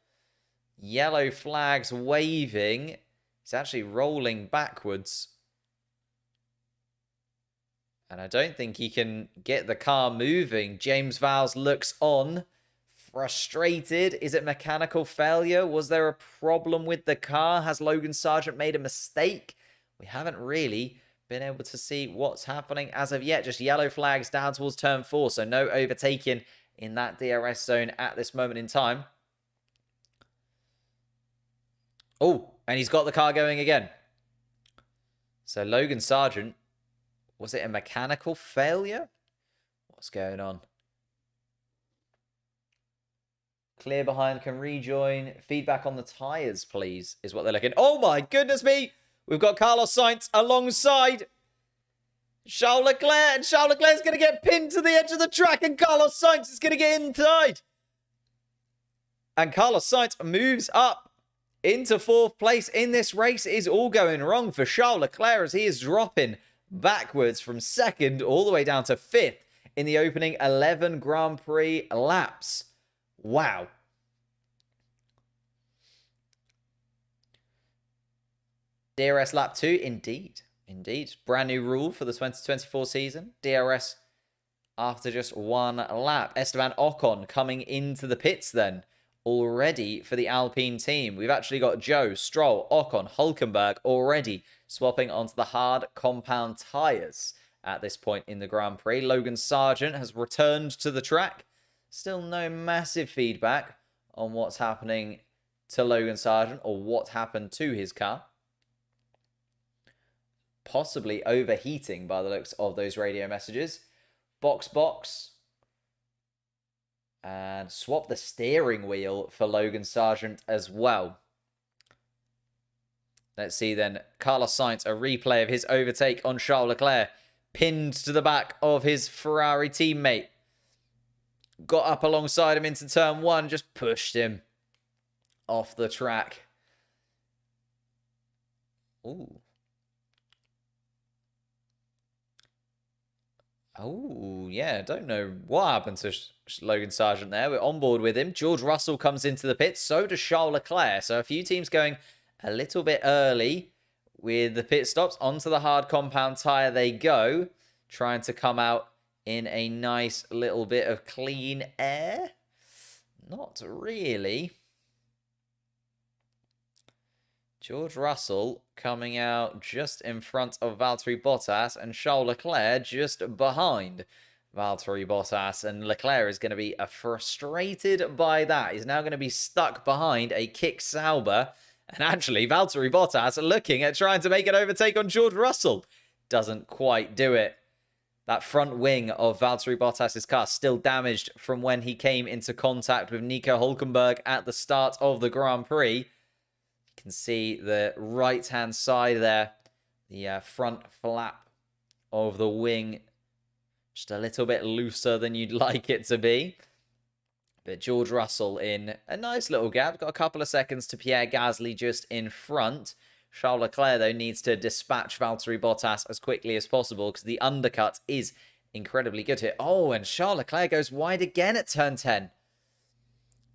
Yellow flags waving. He's actually rolling backwards. And I don't think he can get the car moving. James Vowles looks on. Frustrated. Is it mechanical failure? Was there a problem with the car? Has Logan Sargent made a mistake? We haven't really been able to see what's happening as of yet. Just yellow flags down towards turn 4. So no overtaking in that DRS zone at this moment in time. Oh, and he's got the car going again. So Logan Sargent, was it a mechanical failure? What's going on? Clear behind, can rejoin. Feedback on the tyres, please, is what they're looking. Oh my goodness me! We've got Carlos Sainz alongside Charles Leclerc. And Charles Leclerc's going to get pinned to the edge of the track. And Carlos Sainz is going to get inside. And Carlos Sainz moves up into 4th place in this race. It is all going wrong for Charles Leclerc as he is dropping backwards from 2nd all the way down to 5th in the opening 11 Grand Prix laps. Wow. DRS lap 2, indeed. Indeed. Brand new rule for the 2024 season. DRS after just one lap. Esteban Ocon coming into the pits then. Already for the Alpine team. We've actually got Joe, Stroll, Ocon, Hülkenberg already swapping onto the hard compound tyres at this point in the Grand Prix. Logan Sargent has returned to the track. Still no massive feedback on what's happening to Logan Sargent or what happened to his car. Possibly overheating by the looks of those radio messages. Box. And swap the steering wheel for Logan Sargent as well. Let's see then. Carlos Sainz, a replay of his overtake on Charles Leclerc. Pinned to the back of his Ferrari teammate. Got up alongside him into turn 1. Just pushed him off the track. Ooh. Oh, yeah, don't know what happened to Logan Sargent there. We're on board with him. George Russell comes into the pits. So does Charles Leclerc. So a few teams going a little bit early with the pit stops. Onto the hard compound tyre they go. Trying to come out in a nice little bit of clean air. Not really. George Russell coming out just in front of Valtteri Bottas and Charles Leclerc just behind Valtteri Bottas. And Leclerc is going to be frustrated by that. He's now going to be stuck behind a kick Sauber. And actually, Valtteri Bottas looking at trying to make an overtake on George Russell. Doesn't quite do it. That front wing of Valtteri Bottas' car still damaged from when he came into contact with Nico Hülkenberg at the start of the Grand Prix. You can see the right-hand side there, the front flap of the wing, just a little bit looser than you'd like it to be. But George Russell in a nice little gap, got a couple of seconds to Pierre Gasly just in front. Charles Leclerc, though, needs to dispatch Valtteri Bottas as quickly as possible because the undercut is incredibly good here. Oh, and Charles Leclerc goes wide again at turn 10.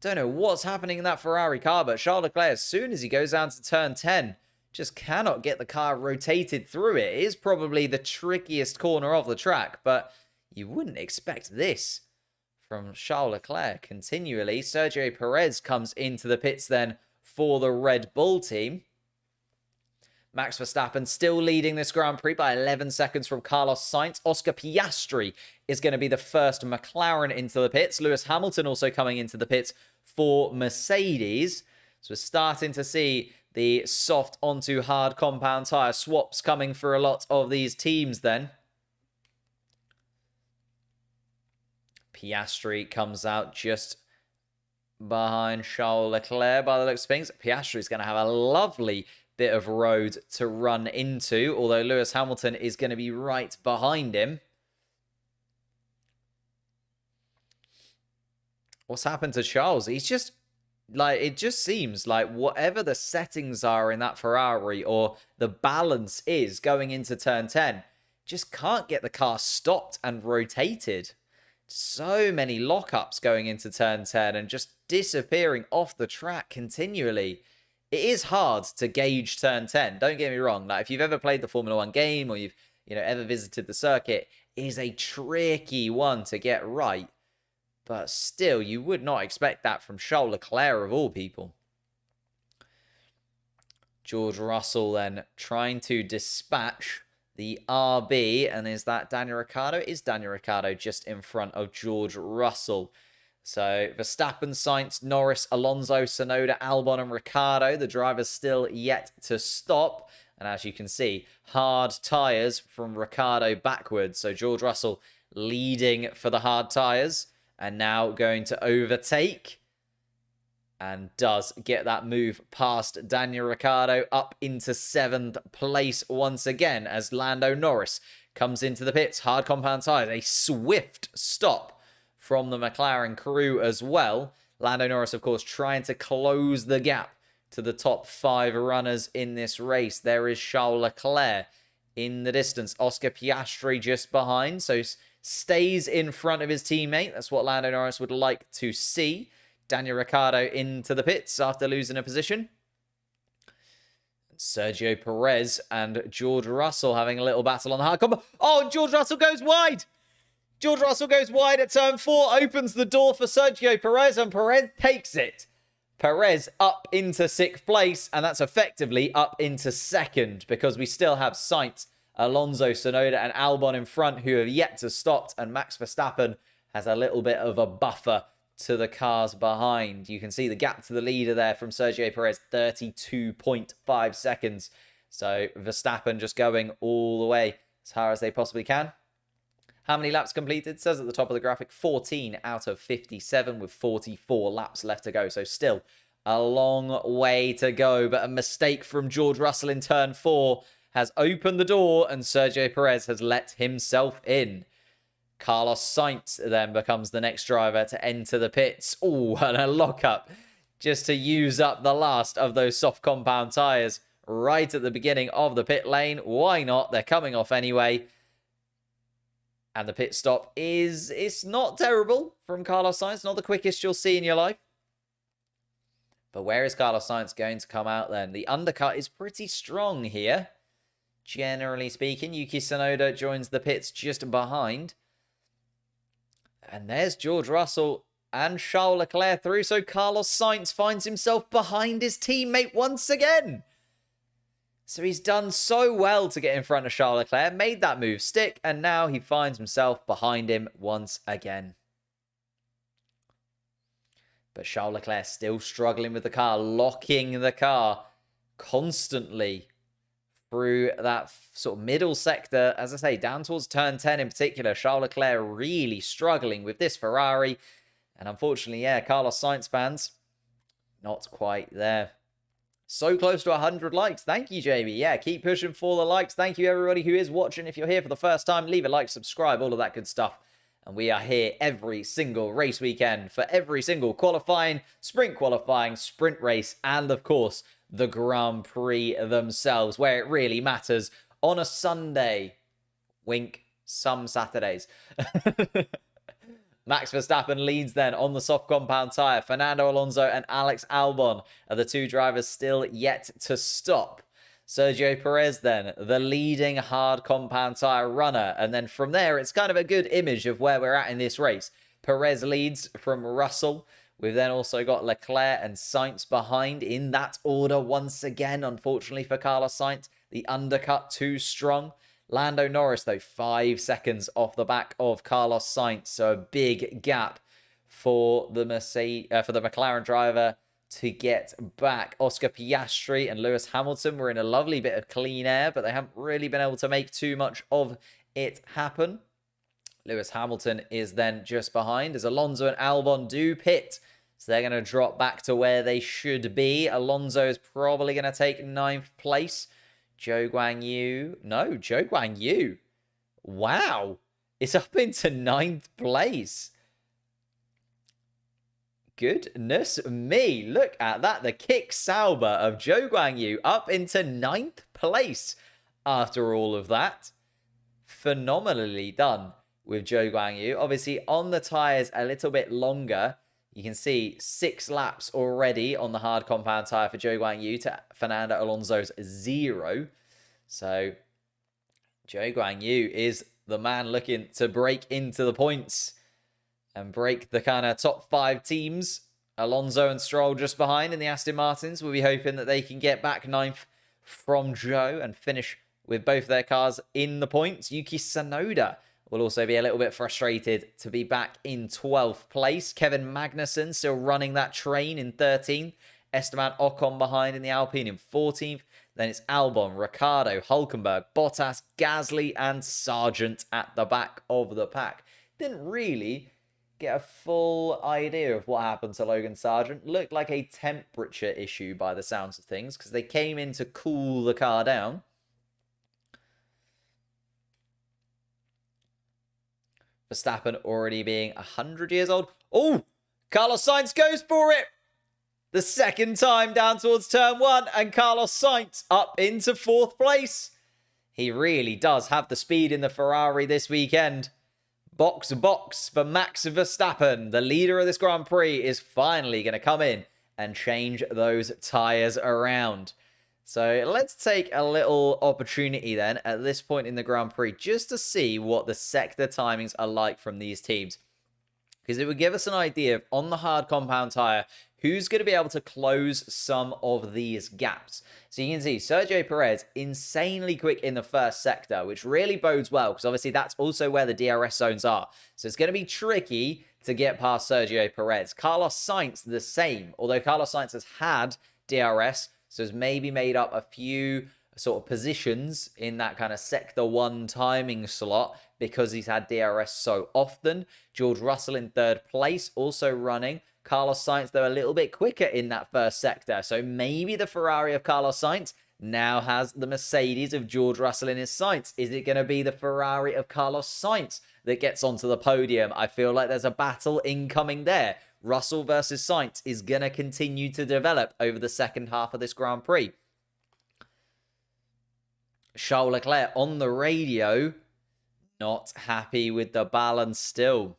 Don't know what's happening in that Ferrari car, but Charles Leclerc, as soon as he goes down to turn 10, just cannot get the car rotated through it. It is probably the trickiest corner of the track, but you wouldn't expect this from Charles Leclerc continually. Sergio Perez comes into the pits then for the Red Bull team. Max Verstappen still leading this Grand Prix by 11 seconds from Carlos Sainz. Oscar Piastri is going to be the first McLaren into the pits. Lewis Hamilton also coming into the pits for Mercedes. So we're starting to see the soft onto hard compound tyre swaps coming for a lot of these teams then. Piastri comes out just behind Charles Leclerc by the looks of things. Piastri is going to have a lovely bit of road to run into, although Lewis Hamilton is going to be right behind him. What's happened to Charles? He's just, like, it just seems like whatever the settings are in that Ferrari or the balance is going into turn 10, just can't get the car stopped and rotated. So many lockups going into turn 10 and just disappearing off the track continually. It is hard to gauge turn 10. Don't get me wrong. Like, if you've ever played the Formula 1 game or you've, ever visited the circuit, it is a tricky one to get right. But still, you would not expect that from Charles Leclerc of all people. George Russell then trying to dispatch the RB. And is that Daniel Ricciardo? Is Daniel Ricciardo just in front of George Russell? So Verstappen, Sainz, Norris, Alonso, Tsunoda, Albon and Ricciardo. The drivers still yet to stop. And as you can see, hard tyres from Ricciardo backwards. So George Russell leading for the hard tyres. And now going to overtake. And does get that move past Daniel Ricciardo up into 7th place once again. As Lando Norris comes into the pits. Hard compound tyres. A swift stop from the McLaren crew as well. Lando Norris, of course, trying to close the gap to the top 5 runners in this race. There is Charles Leclerc in the distance. Oscar Piastri just behind, so stays in front of his teammate. That's what Lando Norris would like to see. Daniel Ricciardo into the pits after losing a position. Sergio Perez and George Russell having a little battle on the hard combo. Oh, George Russell goes wide. George Russell goes wide at turn 4, opens the door for Sergio Perez, and Perez takes it. Perez up into 6th place, and that's effectively up into 2nd because we still have Sainz, Alonso, Tsunoda, and Albon in front who have yet to stop, and Max Verstappen has a little bit of a buffer to the cars behind. You can see the gap to the leader there from Sergio Perez, 32.5 seconds. So Verstappen just going all the way as far as they possibly can. How many laps completed? It says at the top of the graphic, 14 out of 57 with 44 laps left to go. So still a long way to go, but a mistake from George Russell in turn 4 has opened the door and Sergio Perez has let himself in. Carlos Sainz then becomes the next driver to enter the pits. Oh, and a lockup just to use up the last of those soft compound tyres right at the beginning of the pit lane. Why not? They're coming off anyway. And the pit stop it's not terrible from Carlos Sainz. Not the quickest you'll see in your life. But where is Carlos Sainz going to come out then? The undercut is pretty strong here. Generally speaking, Yuki Tsunoda joins the pits just behind. And there's George Russell and Charles Leclerc through. So Carlos Sainz finds himself behind his teammate once again. So he's done so well to get in front of Charles Leclerc, made that move stick, and now he finds himself behind him once again. But Charles Leclerc still struggling with the car, locking the car constantly through that sort of middle sector. As I say, down towards turn 10 in particular, Charles Leclerc really struggling with this Ferrari. And unfortunately, yeah, Carlos Sainz fans, not quite there. So close to 100 likes. Thank you, Jamie. Yeah, keep pushing for the likes. Thank you, everybody who is watching. If you're here for the first time, leave a like, subscribe, all of that good stuff. And we are here every single race weekend for every single qualifying, sprint race, and of course, the Grand Prix themselves, where it really matters on a Sunday. Wink, some Saturdays. Max Verstappen leads then on the soft compound tyre. Fernando Alonso and Alex Albon are the two drivers still yet to stop. Sergio Perez then, the leading hard compound tyre runner. And then from there, it's kind of a good image of where we're at in this race. Perez leads from Russell. We've then also got Leclerc and Sainz behind in that order once again. Unfortunately for Carlos Sainz, the undercut too strong. Lando Norris, though, 5 seconds off the back of Carlos Sainz. So a big gap for the McLaren driver to get back. Oscar Piastri and Lewis Hamilton were in a lovely bit of clean air, but they haven't really been able to make too much of it happen. Lewis Hamilton is then just behind as Alonso and Albon do pit. So they're going to drop back to where they should be. Alonso is probably going to take 9th place. Zhou Guan Yu. Wow. It's up into 9th place. Goodness me. Look at that. The kick Sauber of Zhou Guan Yu up into 9th place after all of that. Phenomenally done with Zhou Guan Yu. Obviously, on the tyres a little bit longer. You can see 6 laps already on the hard compound tyre for Zhou Guan Yu to Fernando Alonso's 0. So, Zhou Guan Yu is the man looking to break into the points and break the kind of top 5 teams. Alonso and Stroll just behind in the Aston Martins. We'll be hoping that they can get back 9th from Zhou and finish with both their cars in the points. Yuki Tsunoda will also be a little bit frustrated to be back in 12th place. Kevin Magnussen still running that train in 13th. Esteban Ocon behind in the Alpine in 14th. Then it's Albon, Ricciardo, Hülkenberg, Bottas, Gasly, and Sargent at the back of the pack. Didn't really get a full idea of what happened to Logan Sargent. Looked like a temperature issue by the sounds of things because they came in to cool the car down. Verstappen already being 100 years old. Oh, Carlos Sainz goes for it. The second time down towards turn 1 and Carlos Sainz up into 4th place. He really does have the speed in the Ferrari this weekend. Box for Max Verstappen. The leader of this Grand Prix is finally going to come in and change those tyres around. So let's take a little opportunity then at this point in the Grand Prix just to see what the sector timings are like from these teams. Because it would give us an idea of, on the hard compound tyre, who's going to be able to close some of these gaps. So you can see Sergio Perez insanely quick in the first sector, which really bodes well, because obviously that's also where the DRS zones are. So it's going to be tricky to get past Sergio Perez. Carlos Sainz, the same, although Carlos Sainz has had DRS, so has maybe made up a few sort of positions in that kind of sector 1 timing slot because he's had DRS so often. George Russell in 3rd place, also running. Carlos Sainz, though, a little bit quicker in that first sector. So maybe the Ferrari of Carlos Sainz now has the Mercedes of George Russell in his sights. Is it going to be the Ferrari of Carlos Sainz that gets onto the podium? I feel like there's a battle incoming there. Russell versus Sainz is going to continue to develop over the second half of this Grand Prix. Charles Leclerc on the radio, not happy with the balance still.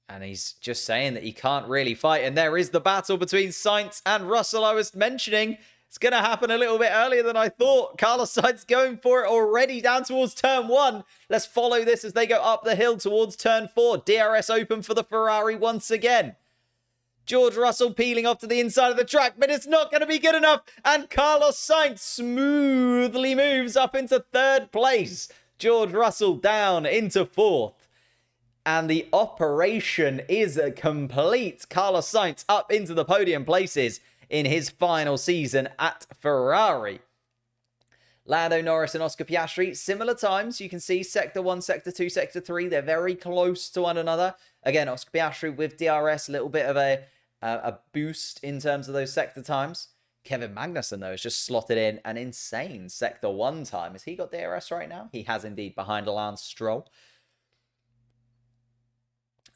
And he's just saying that he can't really fight. And there is the battle between Sainz and Russell I was mentioning. It's going to happen a little bit earlier than I thought. Carlos Sainz going for it already down towards turn 1. Let's follow this as they go up the hill towards turn 4. DRS open for the Ferrari once again. George Russell peeling off to the inside of the track, but it's not going to be good enough. And Carlos Sainz smoothly moves up into 3rd place. George Russell down into 4th. And the operation is complete. Carlos Sainz up into the podium places in his final season at Ferrari. Lando Norris and Oscar Piastri, similar times. You can see Sector 1, Sector 2, Sector 3. They're very close to one another. Again, Oscar Piastri with DRS, a little bit of a boost in terms of those sector times. Kevin Magnussen, though, has just slotted in an insane Sector 1 time. Has he got DRS right now? He has indeed, behind Lance Stroll.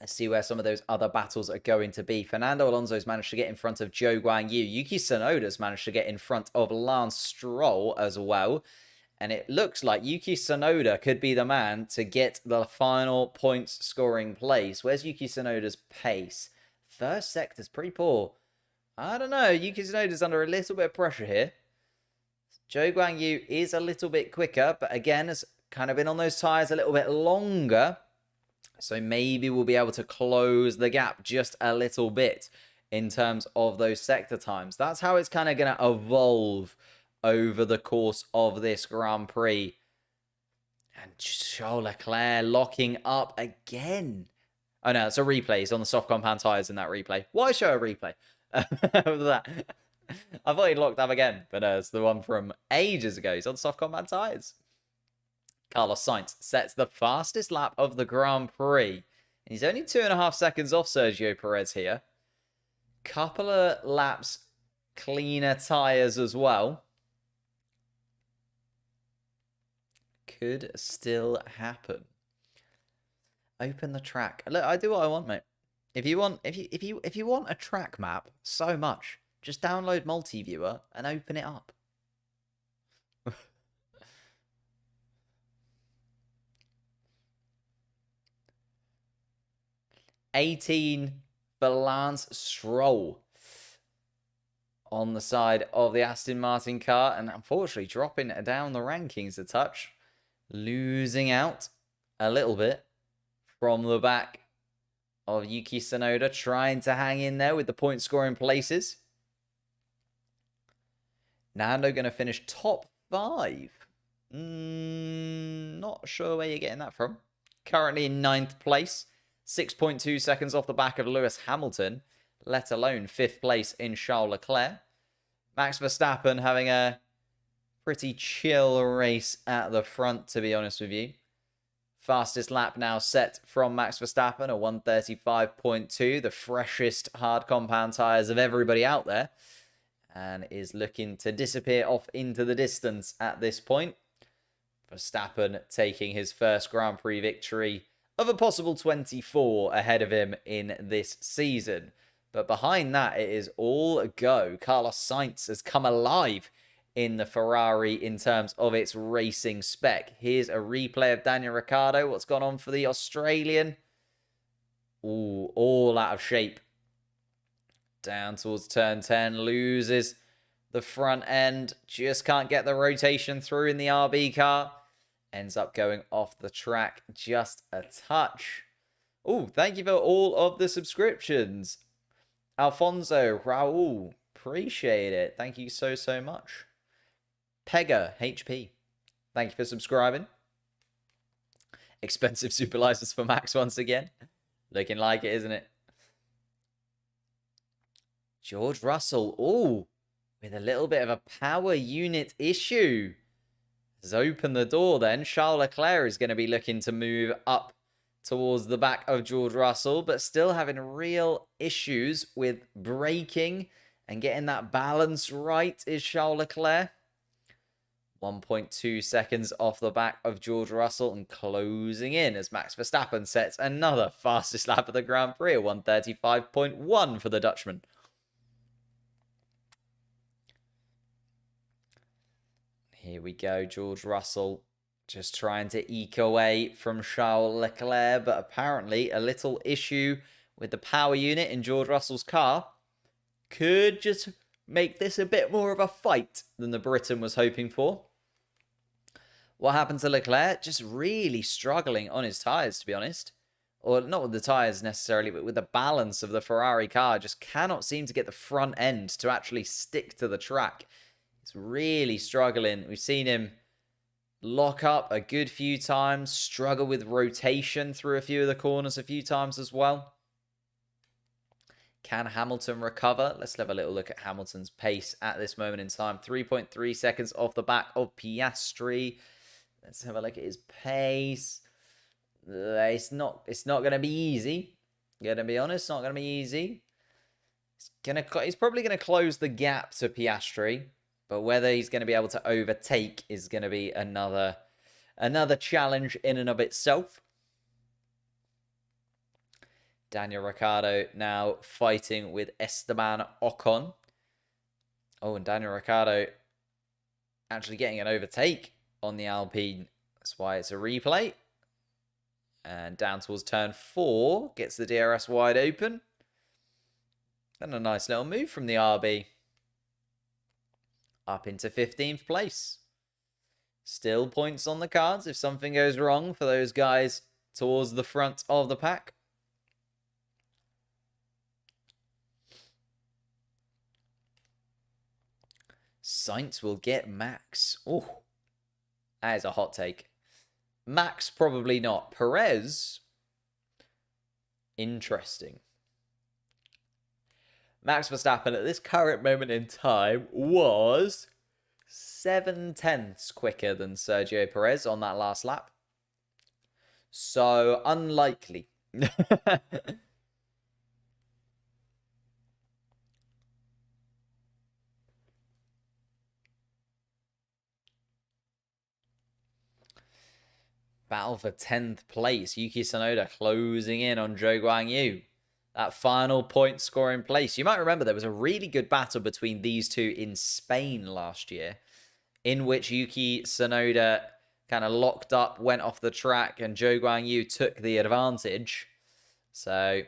Let's see where some of those other battles are going to be. Fernando Alonso's managed to get in front of Zhou Guanyu. Yuki Tsunoda's managed to get in front of Lance Stroll as well. And it looks like Yuki Tsunoda could be the man to get the final points scoring place. Where's Yuki Tsunoda's pace? First sector's pretty poor. I don't know. Yuki Tsunoda's under a little bit of pressure here. Zhou Guanyu is a little bit quicker, but again, has kind of been on those tyres a little bit longer. So maybe we'll be able to close the gap just a little bit in terms of those sector times. That's how it's kind of going to evolve over the course of this Grand Prix. And Charles Leclerc locking up again. Oh no, it's a replay. He's on the soft compound tyres in that replay. Why show a replay of that? I thought he'd locked up again, but it's the one from ages ago. He's on soft compound tyres. Carlos Sainz sets the fastest lap of the Grand Prix. And he's only 2.5 seconds off Sergio Perez here. Couple of laps cleaner tyres as well. Could still happen. Open the track. Look, I do what I want, mate. If you want a track map so much, just download Multiviewer and open it up. 18 for Lance Stroll on the side of the Aston Martin car, and unfortunately dropping down the rankings a touch, losing out a little bit from the back of Yuki Tsunoda, trying to hang in there with the point scoring places. Nando going to finish top 5. Not sure where you're getting that from. Currently in 9th place. 6.2 seconds off the back of Lewis Hamilton, let alone 5th place in Charles Leclerc. Max Verstappen having a pretty chill race at the front, to be honest with you. Fastest lap now set from Max Verstappen, a 1:35.2, the freshest hard compound tyres of everybody out there, and is looking to disappear off into the distance at this point. Verstappen taking his first Grand Prix victory of a possible 24 ahead of him in this season. But behind that, it is all a go. Carlos Sainz has come alive in the Ferrari in terms of its racing spec. Here's a replay of Daniel Ricciardo. What's gone on for the Australian? All out of shape. Down towards turn 10. Loses The front end just can't get the rotation through in the RB car. Ends up going off the track just a touch. Oh, thank you for all of the subscriptions. Alfonso, Raul, appreciate it. Thank you so, so much. Pega, HP, thank you for subscribing. Expensive super license for Max once again. Looking like it, isn't it? George Russell, oh, with a little bit of a power unit issue. Has opened the door then. Charles Leclerc is going to be looking to move up towards the back of George Russell, but still having real issues with braking and getting that balance right is Charles Leclerc. 1.2 seconds off the back of George Russell and closing in as Max Verstappen sets another fastest lap of the Grand Prix, 1:35.1 for the Dutchman. Here we go, George Russell just trying to eke away from Charles Leclerc, but apparently a little issue with the power unit in George Russell's car could just make this a bit more of a fight than the Briton was hoping for. What happened to Leclerc? Just really struggling on his tyres, to be honest. Or not with the tyres necessarily, but with the balance of the Ferrari car. Just cannot seem to get the front end to actually stick to the track. It's really struggling. We've seen him lock up a good few times, struggle with rotation through a few of the corners a few times as well. Can Hamilton recover? Let's have a little look at Hamilton's pace at this moment in time. 3.3 seconds off the back of Piastri. Let's have a look at his pace. It's not going to be easy. Gonna be honest, it's not going to be easy. He's probably going to close the gap to Piastri. But whether he's going to be able to overtake is going to be another challenge in and of itself. Daniel Ricciardo now fighting with Esteban Ocon. Oh, and Daniel Ricciardo actually getting an overtake on the Alpine. That's why it's a replay. And down towards turn 4. Gets the DRS wide open. And a nice little move from the RB. Up into 15th place. Still points on the cards if something goes wrong for those guys towards the front of the pack. Sainz will get Max. Oh, that is a hot take. Max probably not. Perez, interesting. Max Verstappen at this current moment in time was 7/10 quicker than Sergio Perez on that last lap. So unlikely. Battle for 10th place. Yuki Tsunoda closing in on Zhou Guanyu. That final point scoring place. You might remember there was a really good battle between these two in Spain last year, in which Yuki Tsunoda kind of locked up, went off the track, and Zhou Guanyu took the advantage. So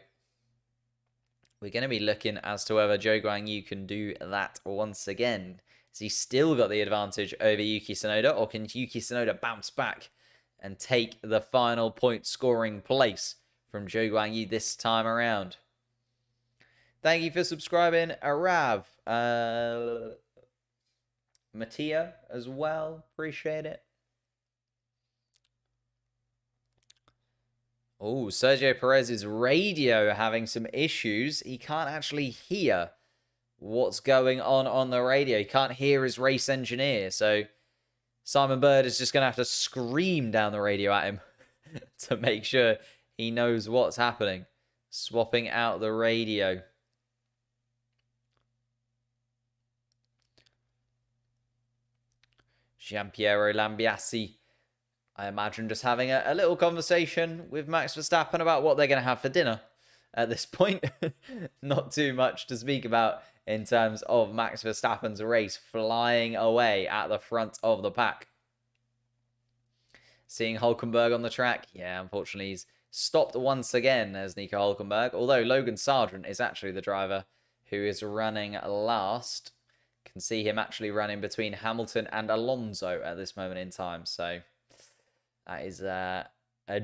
we're going to be looking as to whether Zhou Guanyu can do that once again. Has he still got the advantage over Yuki Tsunoda, or can Yuki Tsunoda bounce back and take the final point scoring place from Zhou Guanyu this time around? Thank you for subscribing, Arav. Mattia as well. Appreciate it. Oh, Sergio Perez's radio having some issues. He can't actually hear what's going on the radio. He can't hear his race engineer. So Simon Bird is just going to have to scream down the radio at him to make sure he knows what's happening. Swapping out the radio. Giampiero Lambiasi, I imagine, just having a little conversation with Max Verstappen about what they're going to have for dinner at this point. Not too much to speak about in terms of Max Verstappen's race flying away at the front of the pack. Seeing Hülkenberg on the track. Yeah, unfortunately, he's stopped once again as Nico Hülkenberg, although Logan Sargent is actually the driver who is running last. Can see him actually running between Hamilton and Alonso at this moment in time. So that is a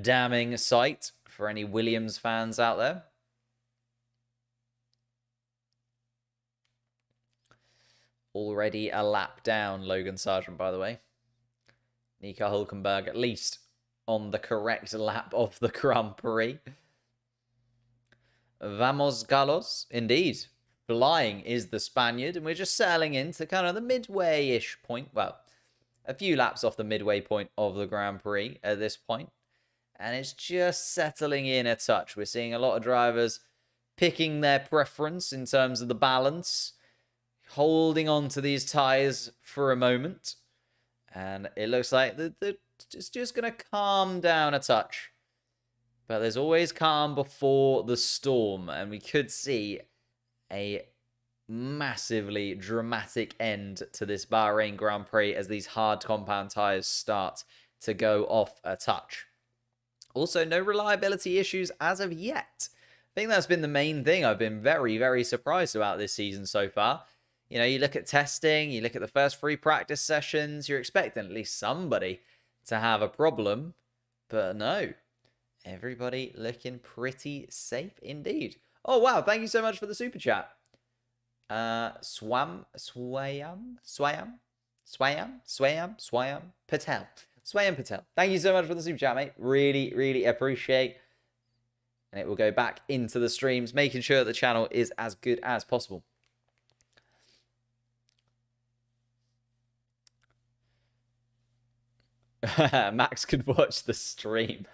damning sight for any Williams fans out there. Already a lap down, Logan Sargent, by the way. Nico Hülkenberg at least on the correct lap of the Grand Prix. Vamos Galos, indeed. Flying is the Spaniard, and we're just settling into kind of the midway-ish point. Well, a few laps off the midway point of the Grand Prix at this point. And it's just settling in a touch. We're seeing a lot of drivers picking their preference in terms of the balance, holding on to these tyres for a moment. And it looks like it's just going to calm down a touch. But there's always calm before the storm. And we could see a massively dramatic end to this Bahrain Grand Prix as these hard compound tyres start to go off a touch. Also, no reliability issues as of yet. I think that's been the main thing I've been very, very surprised about this season so far. You know, you look at testing, you look at the first 3 practice sessions, you're expecting at least somebody to have a problem. But no, everybody looking pretty safe indeed. Oh, wow. Thank you so much for the super chat. Swayam Patel. Swayam Patel. Thank you so much for the super chat, mate. Really, really appreciate. And it will go back into the streams, making sure the channel is as good as possible. Max could watch the stream.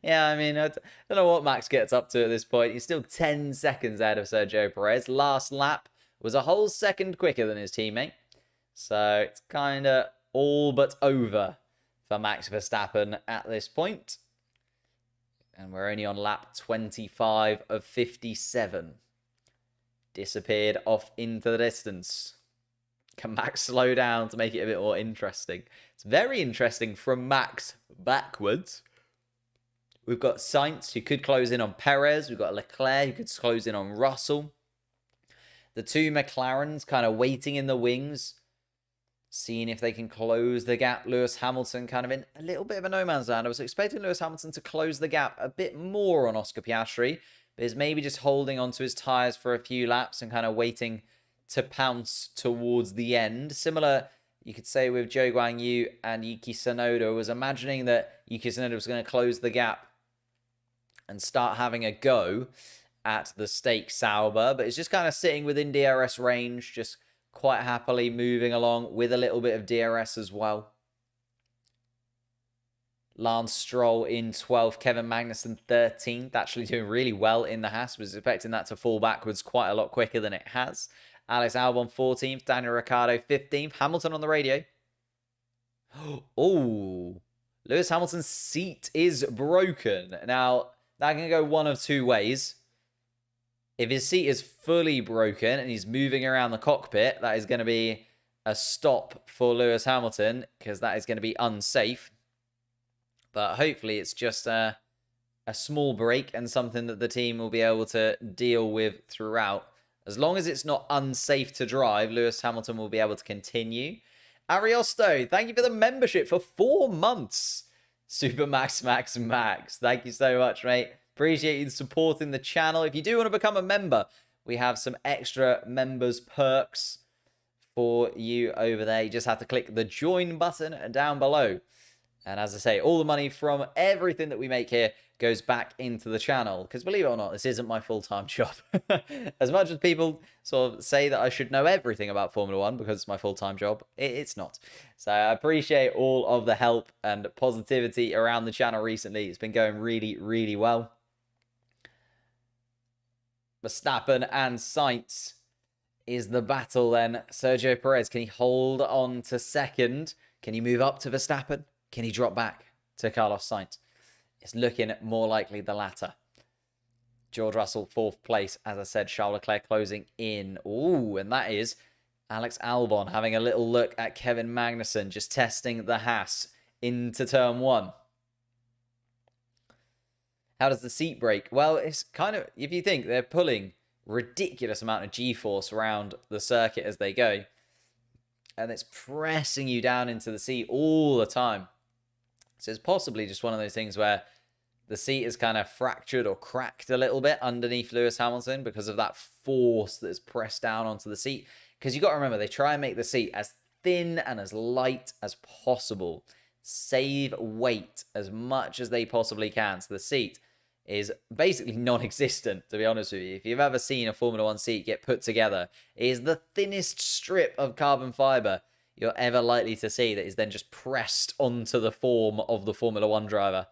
Yeah, I mean, I don't know what Max gets up to at this point. He's still 10 seconds ahead of Sergio Perez. Last lap was a whole second quicker than his teammate. So it's kind of all but over for Max Verstappen at this point. And we're only on lap 25 of 57. Disappeared off into the distance. Can Max slow down to make it a bit more interesting? It's very interesting from Max backwards. We've got Sainz, who could close in on Perez. We've got Leclerc, who could close in on Russell. The 2 McLarens kind of waiting in the wings, seeing if they can close the gap. Lewis Hamilton kind of in a little bit of a no man's land. I was expecting Lewis Hamilton to close the gap a bit more on Oscar Piastri, but he's maybe just holding onto his tyres for a few laps and kind of waiting to pounce towards the end. Similar, you could say, with Zhou Guanyu and Yuki Tsunoda. I was imagining that Yuki Tsunoda was going to close the gap and start having a go at the stake Sauber, but it's just kind of sitting within DRS range, just quite happily moving along with a little bit of DRS as well. Lance Stroll in 12th, Kevin Magnussen 13th, actually doing really well in the Haas. Was expecting that to fall backwards quite a lot quicker than it has. Alex Albon 14th, Daniel Ricciardo 15th, Hamilton on the radio. Oh, Lewis Hamilton's seat is broken. Now, that can go one of 2 ways. If his seat is fully broken and he's moving around the cockpit, that is going to be a stop for Lewis Hamilton because that is going to be unsafe. But hopefully it's just a small break and something that the team will be able to deal with throughout. As long as it's not unsafe to drive, Lewis Hamilton will be able to continue. Ariosto, thank you for the membership for 4 months. Super Max. Thank you so much, mate. Appreciate you supporting the channel. If you do want to become a member, we have some extra members perks for you over there. You just have to click the join button down below. And as I say, all the money from everything that we make here goes back into the channel. Because believe it or not, this isn't my full-time job. As much as people sort of say that I should know everything about Formula 1 because it's my full-time job, it's not. So I appreciate all of the help and positivity around the channel recently. It's been going really, really well. Verstappen and Sainz is the battle then. Sergio Perez, can he hold on to second? Can he move up to Verstappen? Can he drop back to Carlos Sainz? It's looking more likely the latter. George Russell, 4th place. As I said, Charles Leclerc closing in. Ooh, and that is Alex Albon having a little look at Kevin Magnussen, just testing the Haas into turn 1. How does the seat break? Well, it's kind of, if you think they're pulling ridiculous amount of G-force around the circuit as they go. And it's pressing you down into the seat all the time. So it's possibly just one of those things where the seat is kind of fractured or cracked a little bit underneath Lewis Hamilton because of that force that's pressed down onto the seat. Because you've got to remember, they try and make the seat as thin and as light as possible. Save weight as much as they possibly can. So the seat is basically non-existent, to be honest with you. If you've ever seen a Formula 1 seat get put together, it is the thinnest strip of carbon fiber you're ever likely to see that is then just pressed onto the form of the Formula 1 driver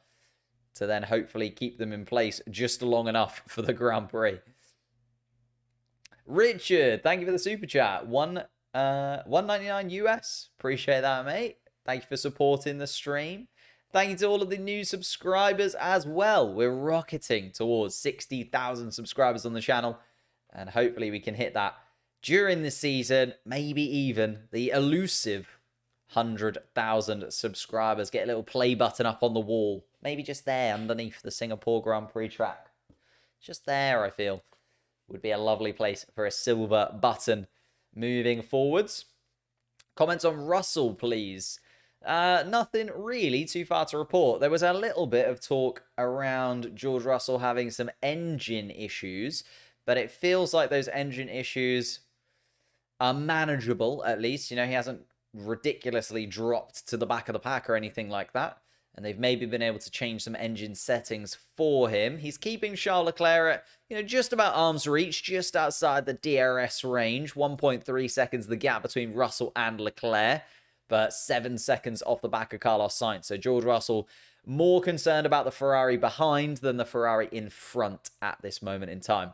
to then hopefully keep them in place just long enough for the Grand Prix. Richard, thank you for the super chat. $1.99 US. Appreciate that, mate. Thank you for supporting the stream. Thank you to all of the new subscribers as well. We're rocketing towards 60,000 subscribers on the channel. And hopefully we can hit that during the season. Maybe even the elusive 100,000 subscribers. Get a little play button up on the wall. Maybe just there underneath the Singapore Grand Prix track. Just there, I feel, would be a lovely place for a silver button moving forwards. Comments on Russell, please. Nothing really too far to report. There was a little bit of talk around George Russell having some engine issues, but it feels like those engine issues are manageable, at least. You know, he hasn't ridiculously dropped to the back of the pack or anything like that. And they've maybe been able to change some engine settings for him. He's keeping Charles Leclerc at, just about arm's reach, just outside the DRS range. 1.3 seconds the gap between Russell and Leclerc, but 7 seconds off the back of Carlos Sainz. So George Russell more concerned about the Ferrari behind than the Ferrari in front at this moment in time.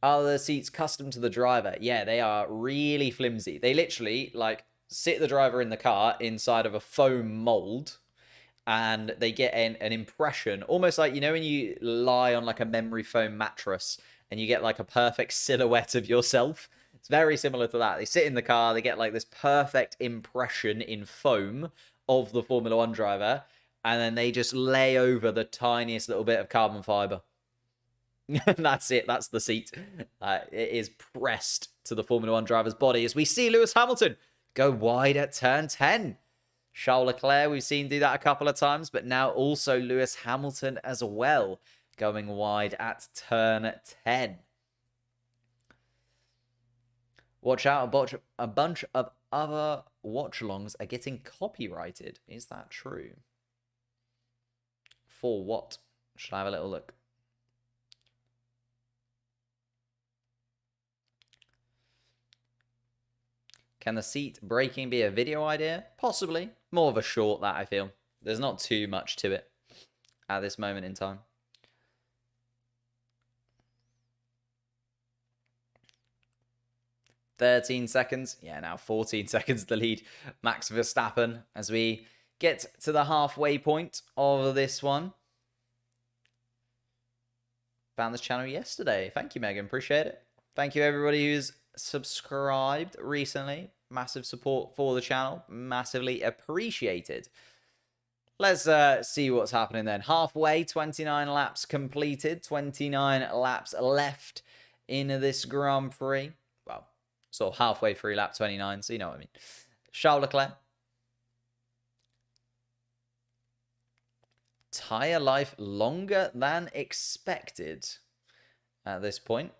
Are the seats custom to the driver? Yeah, they are really flimsy. They literally, sit the driver in the car inside of a foam mold, and they get an impression, almost like, when you lie on a memory foam mattress and you get a perfect silhouette of yourself. It's very similar to that. They sit in the car, they get this perfect impression in foam of the Formula 1 driver, and then they just lay over the tiniest little bit of carbon fiber. That's it. That's the seat. It is pressed to the Formula 1 driver's body as we see Lewis Hamilton go wide at turn 10. Charles Leclerc, we've seen do that a couple of times, but now also Lewis Hamilton as well, going wide at turn 10. Watch out, a bunch of other watch-alongs are getting copyrighted. Is that true? For what? Should I have a little look? Can the seat braking be a video idea? Possibly. More of a short, that I feel. There's not too much to it at this moment in time. "13 seconds. Yeah, now 14 seconds the lead. Max Verstappen as we get to the halfway point of this one. Found this channel yesterday. Thank you, Megan. Appreciate it. Thank you, everybody who's subscribed recently. Massive support for the channel. Massively appreciated. Let's see what's happening then. Halfway, 29 laps completed. 29 laps left in this Grand Prix. Well, sort of halfway through lap 29, so you know what I mean. Charles Leclerc. Tyre life longer than expected at this point.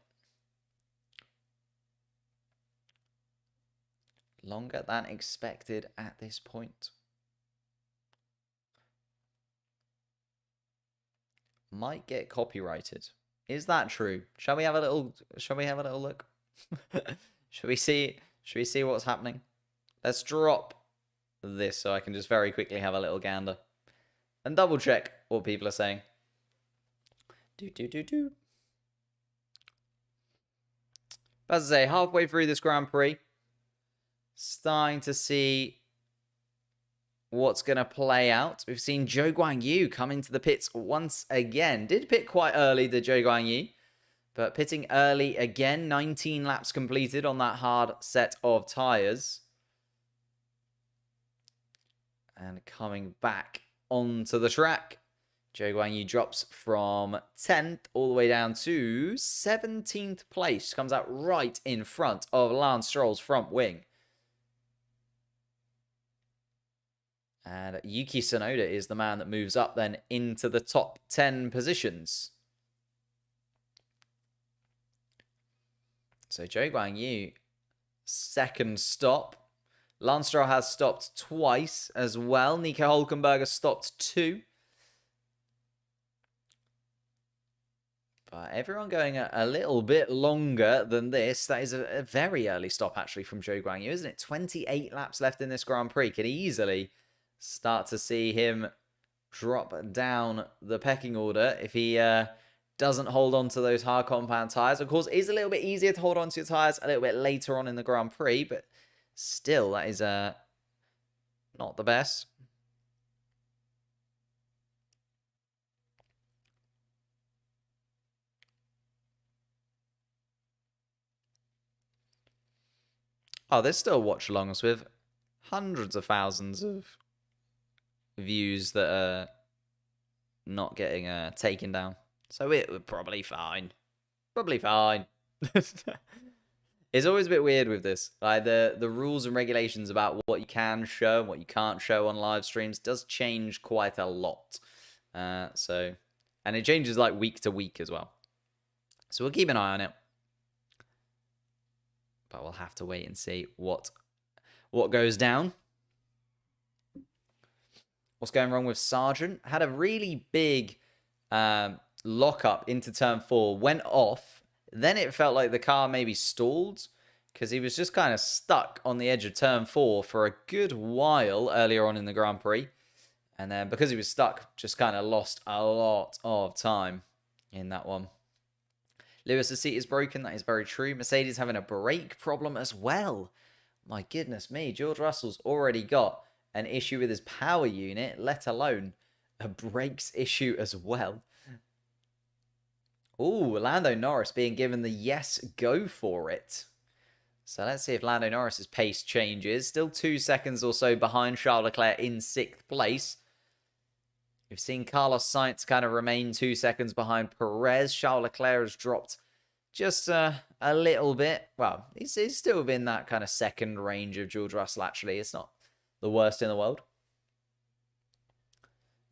Longer than expected at this point. Might get copyrighted. Is that true? Shall we have a little look? Should we see what's happening? Let's drop this so I can just very quickly have a little gander and double check what people are saying. As I say, halfway through this Grand Prix, starting to see what's going to play out. We've seen Zhou Guanyu come into the pits once again. Did pit quite early, the Zhou Guanyu, but pitting early again. 19 laps completed on that hard set of tyres. And coming back onto the track. Zhou Guanyu drops from 10th all the way down to 17th place. Comes out right in front of Lance Stroll's front wing. And Yuki Tsunoda is the man that moves up then into the top 10 positions. So Zhou Guanyu, second stop. Lance Stroll has stopped twice as well. Nico Hülkenberg has stopped 2. But everyone going a little bit longer than this. That is a very early stop, actually, from Zhou Guanyu, isn't it? 28 laps left in this Grand Prix. Could easily start to see him drop down the pecking order if he doesn't hold on to those hard compound tyres. Of course, it is a little bit easier to hold on to your tyres a little bit later on in the Grand Prix, but still, that is not the best. Oh, there's still watch-alongs with hundreds of thousands of views that are not getting taken down. So it would probably fine. Probably fine. It's always a bit weird with this. Like the rules and regulations about what you can show and what you can't show on live streams does change quite a lot. And it changes like week to week as well. So we'll keep an eye on it. But we'll have to wait and see what goes down. What's going wrong with Sargent? Had a really big lockup into turn 4. Went off. Then it felt like the car maybe stalled because he was just kind of stuck on the edge of turn 4 for a good while earlier on in the Grand Prix. And then because he was stuck, just kind of lost a lot of time in that one. Lewis' seat is broken. That is very true. Mercedes having a brake problem as well. My goodness me. George Russell's already got an issue with his power unit, let alone a brakes issue as well. Ooh, Lando Norris being given the yes, go for it. So let's see if Lando Norris's pace changes. Still 2 seconds or so behind Charles Leclerc in 6th place. We've seen Carlos Sainz kind of remain 2 seconds behind Perez. Charles Leclerc has dropped just a little bit. Well, he's still within that kind of second range of George Russell, actually. It's not the worst in the world.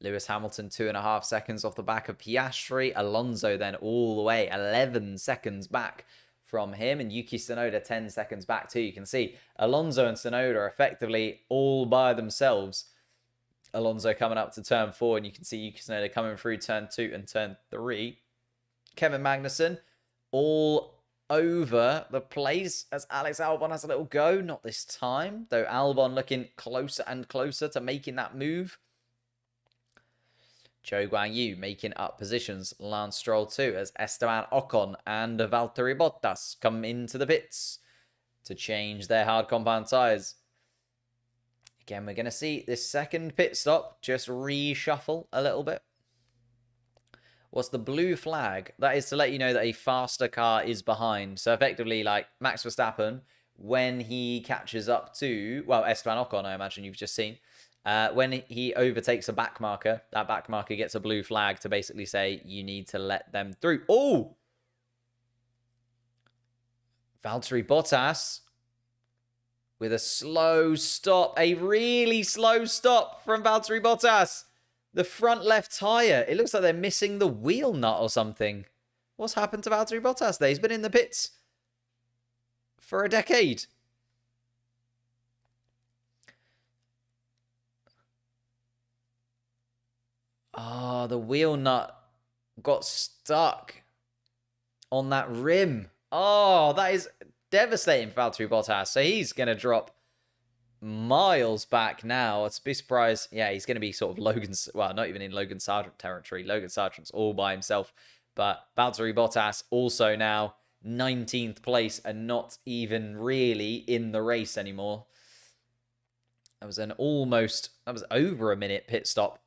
Lewis Hamilton 2.5 seconds off the back of Piastri. Alonso then all the way 11 seconds back from him. And Yuki Tsunoda 10 seconds back too. You can see Alonso and Tsunoda are effectively all by themselves. Alonso coming up to turn 4, and you can see Yuki Tsunoda coming through turn 2 and turn 3. Kevin Magnussen all over the place as Alex Albon has a little go. Not this time, though Albon looking closer and closer to making that move. Zhou Guanyu making up positions. Lance Stroll too, as Esteban Ocon and Valtteri Bottas come into the pits to change their hard compound tyres. Again, we're going to see this second pit stop just reshuffle a little bit. What's the blue flag? That is to let you know that a faster car is behind. So effectively, like Max Verstappen, when he catches up to, well, Esteban Ocon, I imagine you've just seen, when he overtakes a back marker, that back marker gets a blue flag to basically say you need to let them through. Oh! Valtteri Bottas with a slow stop, a really slow stop from Valtteri Bottas. The front left tyre, it looks like they're missing the wheel nut or something. What's happened to Valtteri Bottas there? He's been in the pits for a decade. Oh, the wheel nut got stuck on that rim. Oh, that is devastating for Valtteri Bottas. So he's going to drop miles back now. I'd be surprised. Yeah, he's going to be sort of Logan's, well, not even in Logan Sargent territory. Logan Sargent's all by himself. But Valtteri Bottas also now 19th place and not even really in the race anymore. That was over a minute pit stop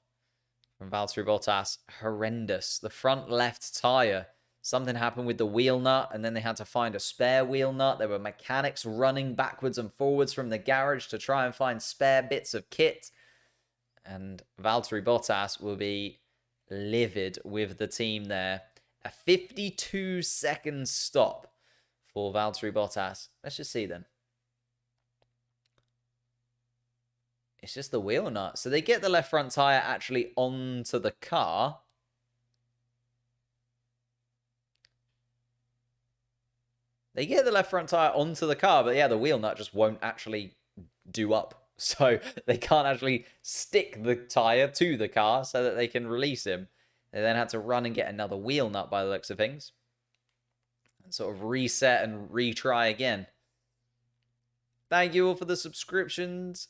from Valtteri Bottas. Horrendous. The front left tyre. Something happened with the wheel nut, and then they had to find a spare wheel nut. There were mechanics running backwards and forwards from the garage to try and find spare bits of kit. And Valtteri Bottas will be livid with the team there. A 52-second stop for Valtteri Bottas. Let's just see then. It's just the wheel nut. So they get the left front tyre actually onto the car. They get the left front tyre onto the car, but yeah, the wheel nut just won't actually do up. So they can't actually stick the tyre to the car so that they can release him. They then had to run and get another wheel nut by the looks of things. And sort of reset and retry again. Thank you all for the subscriptions.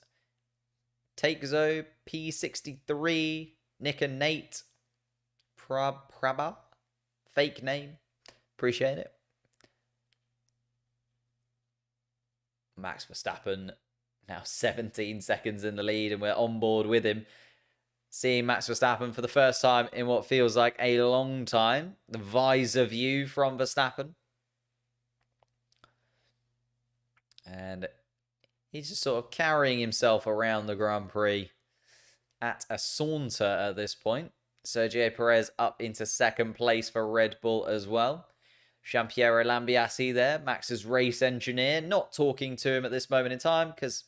TakeZo, P63, Nick and Nate, Prabha, fake name. Appreciate it. Max Verstappen now 17 seconds in the lead, and we're on board with him. Seeing Max Verstappen for the first time in what feels like a long time. The visor view from Verstappen. And he's just sort of carrying himself around the Grand Prix at a saunter at this point. Sergio Perez up into second place for Red Bull as well. Giampiero Lambiase there, Max's race engineer, not talking to him at this moment in time because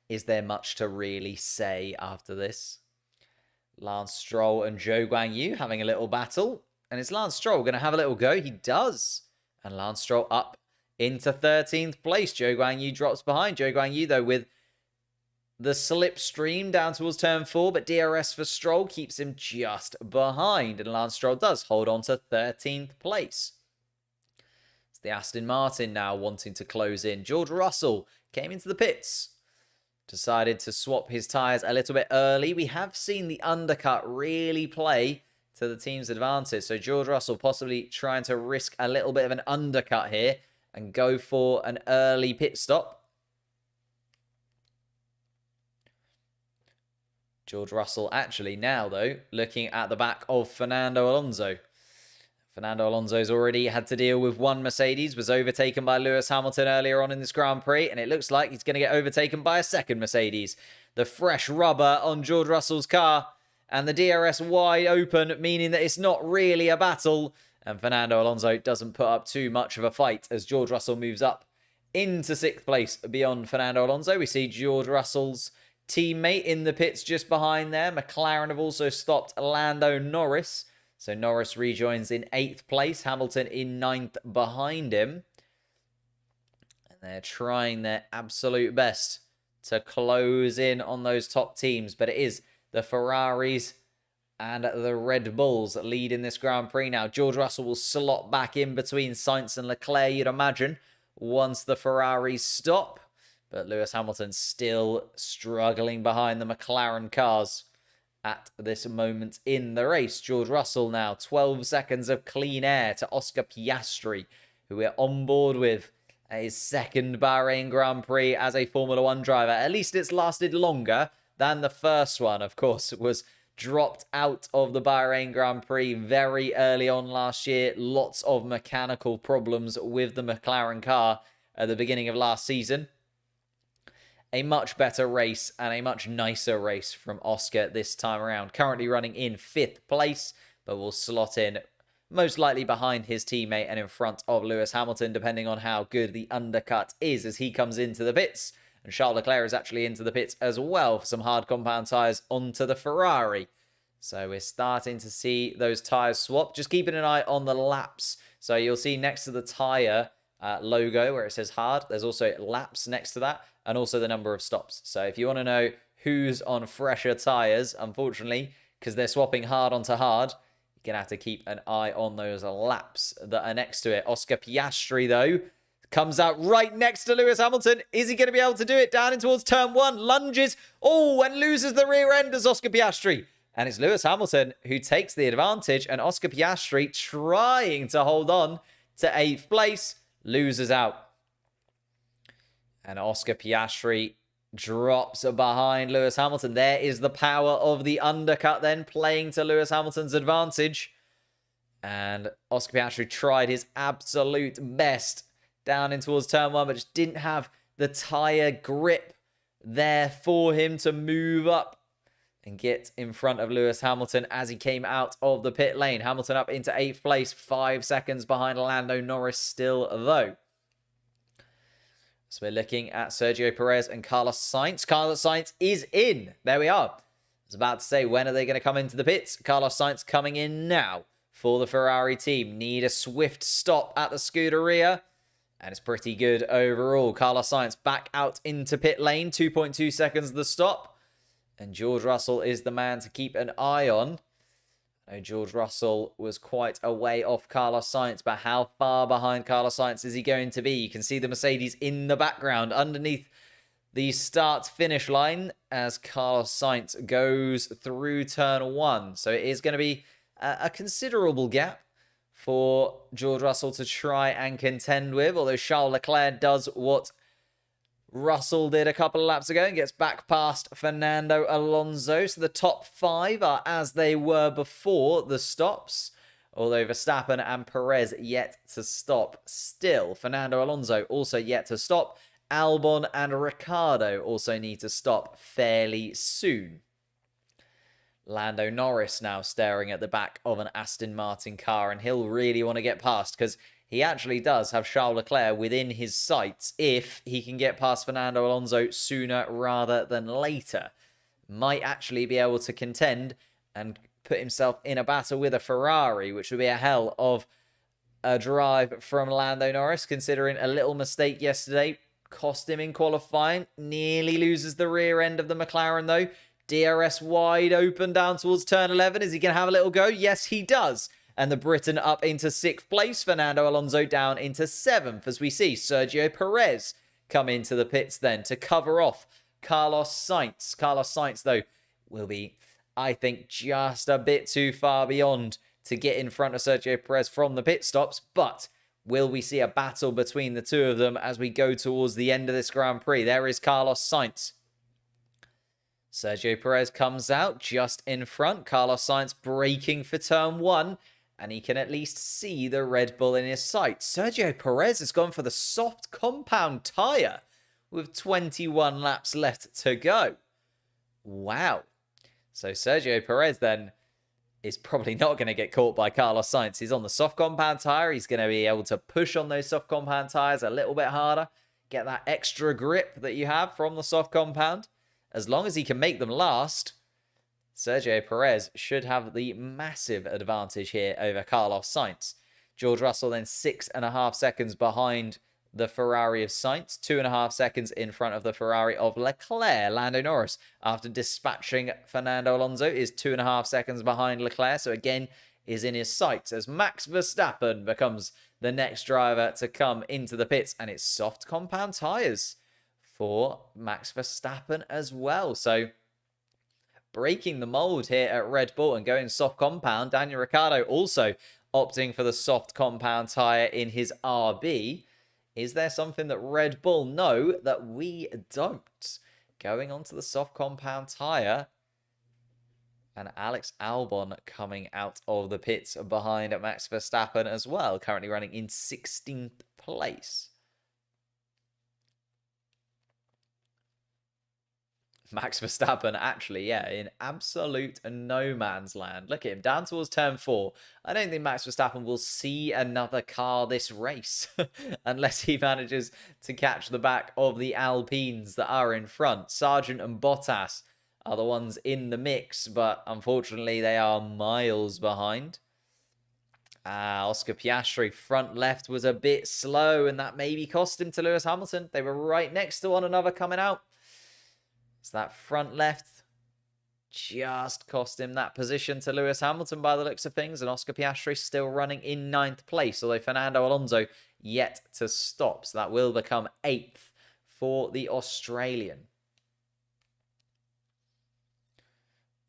is there much to really say after this? Lance Stroll and Zhou Guanyu having a little battle. And is Lance Stroll going to have a little go? He does. And Lance Stroll up into 13th place. Zhou Guanyu drops behind. Zhou Guanyu, though, with the slipstream down towards turn 4. But DRS for Stroll keeps him just behind. And Lance Stroll does hold on to 13th place. It's the Aston Martin now wanting to close in. George Russell came into the pits. Decided to swap his tyres a little bit early. We have seen the undercut really play to the team's advantage. So George Russell possibly trying to risk a little bit of an undercut here and go for an early pit stop. George Russell actually now, though, looking at the back of Fernando Alonso. Fernando Alonso's already had to deal with one Mercedes, was overtaken by Lewis Hamilton earlier on in this Grand Prix, and it looks like he's going to get overtaken by a second Mercedes. The fresh rubber on George Russell's car, and the DRS wide open, meaning that it's not really a battle, and Fernando Alonso doesn't put up too much of a fight as George Russell moves up into 6th place beyond Fernando Alonso. We see George Russell's teammate in the pits just behind there. McLaren have also stopped Lando Norris. So Norris rejoins in 8th place. Hamilton in 9th behind him. And they're trying their absolute best to close in on those top teams. But it is the Ferraris and the Red Bulls leading this Grand Prix now. George Russell will slot back in between Sainz and Leclerc, you'd imagine, once the Ferraris stop. But Lewis Hamilton still struggling behind the McLaren cars at this moment in the race. George Russell now 12 seconds of clean air to Oscar Piastri, who we're on board with at his second Bahrain Grand Prix as a Formula 1 driver. At least it's lasted longer than the first one. Of course, it was dropped out of the Bahrain Grand Prix very early on last year. Lots of mechanical problems with the McLaren car at the beginning of last season. A much better race and a much nicer race from Oscar this time around. Currently running in 5th place, but will slot in most likely behind his teammate and in front of Lewis Hamilton, depending on how good the undercut is as he comes into the pits. And Charles Leclerc is actually into the pits as well for some hard compound tyres onto the Ferrari. So we're starting to see those tyres swap. Just keeping an eye on the laps. So you'll see next to the tyre logo where it says hard, there's also laps next to that, and also the number of stops. So if you want to know who's on fresher tyres, unfortunately, because they're swapping hard onto hard, you're going to have to keep an eye on those laps that are next to it. Oscar Piastri, though, comes out right next to Lewis Hamilton. Is he going to be able to do it? Down in towards turn 1, lunges, and loses the rear end as Oscar Piastri. And it's Lewis Hamilton who takes the advantage, and Oscar Piastri trying to hold on to 8th place, loses out. And Oscar Piastri drops behind Lewis Hamilton. There is the power of the undercut then playing to Lewis Hamilton's advantage. And Oscar Piastri tried his absolute best down in towards turn 1, but just didn't have the tyre grip there for him to move up and get in front of Lewis Hamilton as he came out of the pit lane. Hamilton up into 8th place, 5 seconds behind Lando Norris still, though. So we're looking at Sergio Perez and Carlos Sainz. Carlos Sainz is in. There we are. I was about to say, when are they going to come into the pits? Carlos Sainz coming in now for the Ferrari team. Need a swift stop at the Scuderia. And it's pretty good overall. Carlos Sainz back out into pit lane. 2.2 seconds of the stop. And George Russell is the man to keep an eye on. George Russell was quite a way off Carlos Sainz, but how far behind Carlos Sainz is he going to be? You can see the Mercedes in the background underneath the start-finish line as Carlos Sainz goes through turn 1. So it is going to be a considerable gap for George Russell to try and contend with, although Charles Leclerc does what Russell did a couple of laps ago and gets back past Fernando Alonso. So the top 5 are as they were before the stops, although Verstappen and Perez yet to stop still. Fernando Alonso also yet to stop. Albon and Ricciardo also need to stop fairly soon. Lando Norris now staring at the back of an Aston Martin car, and he'll really want to get past because he actually does have Charles Leclerc within his sights if he can get past Fernando Alonso sooner rather than later. Might actually be able to contend and put himself in a battle with a Ferrari, which would be a hell of a drive from Lando Norris, considering a little mistake yesterday cost him in qualifying. Nearly loses the rear end of the McLaren though. DRS wide open down towards turn 11. Is he going to have a little go? Yes, he does. And the Briton up into 6th place. Fernando Alonso down into 7th as we see Sergio Perez come into the pits then to cover off Carlos Sainz. Carlos Sainz, though, will be, I think, just a bit too far beyond to get in front of Sergio Perez from the pit stops. But will we see a battle between the two of them as we go towards the end of this Grand Prix? There is Carlos Sainz. Sergio Perez comes out just in front. Carlos Sainz braking for turn 1. And he can at least see the Red Bull in his sight. Sergio Perez has gone for the soft compound tyre with 21 laps left to go. Wow. So Sergio Perez then is probably not going to get caught by Carlos Sainz. He's on the soft compound tyre. He's going to be able to push on those soft compound tyres a little bit harder. Get that extra grip that you have from the soft compound. As long as he can make them last, Sergio Perez should have the massive advantage here over Carlos Sainz. George Russell then 6.5 seconds behind the Ferrari of Sainz, 2.5 seconds in front of the Ferrari of Leclerc. Lando Norris, after dispatching Fernando Alonso, is 2.5 seconds behind Leclerc, so again is in his sights as Max Verstappen becomes the next driver to come into the pits, and it's soft compound tyres for Max Verstappen as well. So breaking the mold here at Red Bull and going soft compound. Daniel Ricciardo also opting for the soft compound tyre in his RB. Is there something that Red Bull know that we don't? Going on to the soft compound tyre. And Alex Albon coming out of the pits behind Max Verstappen as well. Currently running in 16th place. Max Verstappen actually, yeah, in absolute no man's land. Look at him, down towards turn 4. I don't think Max Verstappen will see another car this race unless he manages to catch the back of the Alpines that are in front. Sargent and Bottas are the ones in the mix, but unfortunately they are miles behind. Oscar Piastri, front left, was a bit slow, and that maybe cost him to Lewis Hamilton. They were right next to one another coming out. So that front left just cost him that position to Lewis Hamilton by the looks of things. And Oscar Piastri still running in 9th place, although Fernando Alonso yet to stop. So that will become 8th for the Australian.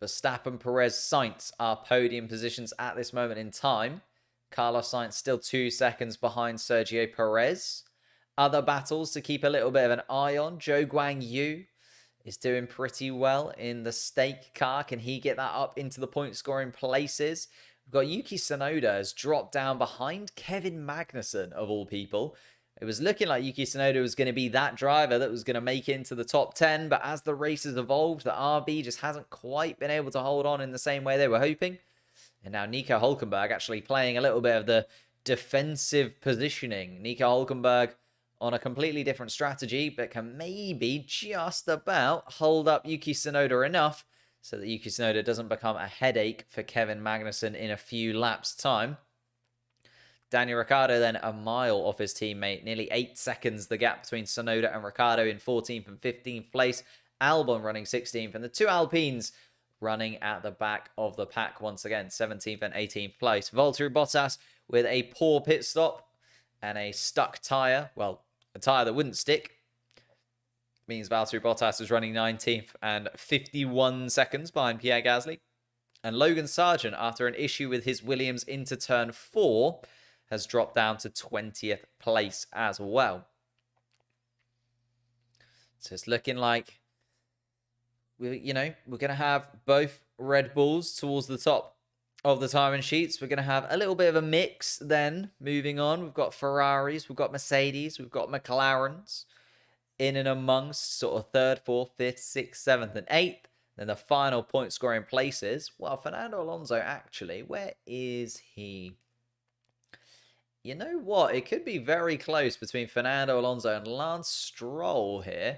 Verstappen, Perez, Sainz are podium positions at this moment in time. Carlos Sainz still 2 seconds behind Sergio Perez. Other battles to keep a little bit of an eye on. Zhou Guanyu is doing pretty well in the stake car. Can he get that up into the point scoring places? We've got Yuki Tsunoda has dropped down behind Kevin Magnussen, of all people. It was looking like Yuki Tsunoda was going to be that driver that was going to make it into the top 10, but as the race has evolved, the RB just hasn't quite been able to hold on in the same way they were hoping. And now Nico Hülkenberg actually playing a little bit of the defensive positioning. Nico Hülkenberg on a completely different strategy, but can maybe just about hold up Yuki Tsunoda enough so that Yuki Tsunoda doesn't become a headache for Kevin Magnussen in a few laps' time. Daniel Ricciardo then a mile off his teammate, nearly 8 seconds the gap between Tsunoda and Ricciardo in 14th and 15th place. Albon running 16th, and the two Alpines running at the back of the pack once again, 17th and 18th place. Valtteri Bottas with a poor pit stop and a stuck tyre. Well, a tyre that wouldn't stick. Means Valtteri Bottas is running 19th and 51 seconds behind Pierre Gasly. And Logan Sargent, after an issue with his Williams into turn 4, has dropped down to 20th place as well. So it's looking like we're going to have both Red Bulls towards the top of the timing sheets. We're going to have a little bit of a mix then. Moving on, we've got Ferraris, we've got Mercedes, we've got McLarens in and amongst sort of 3rd, 4th, 5th, 6th, 7th, and 8th. Then the final point scoring places. Well, Fernando Alonso actually, where is he? You know what? It could be very close between Fernando Alonso and Lance Stroll here.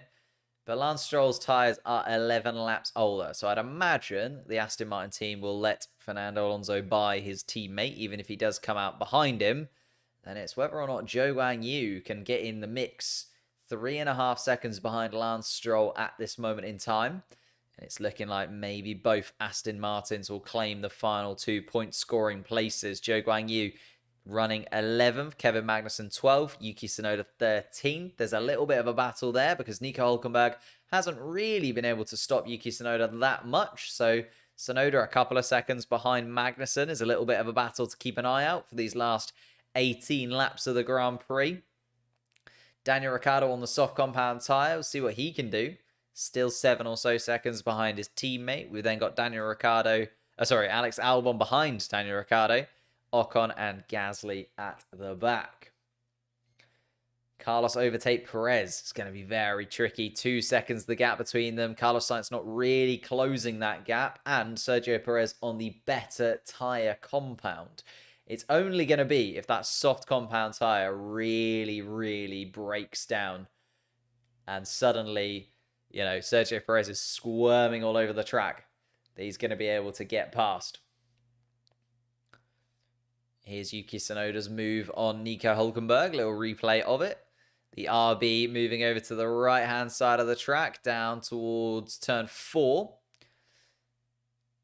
But Lance Stroll's tyres are 11 laps older. So I'd imagine the Aston Martin team will let Fernando Alonso by his teammate, even if he does come out behind him. And it's whether or not Zhou Guanyu can get in the mix. 3.5 seconds behind Lance Stroll at this moment in time. And it's looking like maybe both Aston Martins will claim the final 2 point scoring places. Zhou Guanyu running 11th, Kevin Magnussen 12th, Yuki Tsunoda 13th. There's a little bit of a battle there because Nico Hülkenberg hasn't really been able to stop Yuki Tsunoda that much. So Tsunoda a couple of seconds behind Magnussen is a little bit of a battle to keep an eye out for these last 18 laps of the Grand Prix. Daniel Ricciardo on the soft compound tyre. We'll see what he can do. Still 7 or so seconds behind his teammate. We've then got Alex Albon behind Daniel Ricciardo. Ocon and Gasly at the back. Carlos overtake Perez. It's going to be very tricky. 2 seconds the gap between them. Carlos Sainz not really closing that gap. And Sergio Perez on the better tyre compound. It's only going to be if that soft compound tyre really, really breaks down. And suddenly, Sergio Perez is squirming all over the track, that he's going to be able to get past. Here's Yuki Tsunoda's move on Nico Hülkenberg. Little replay of it. The RB moving over to the right-hand side of the track, down towards turn 4.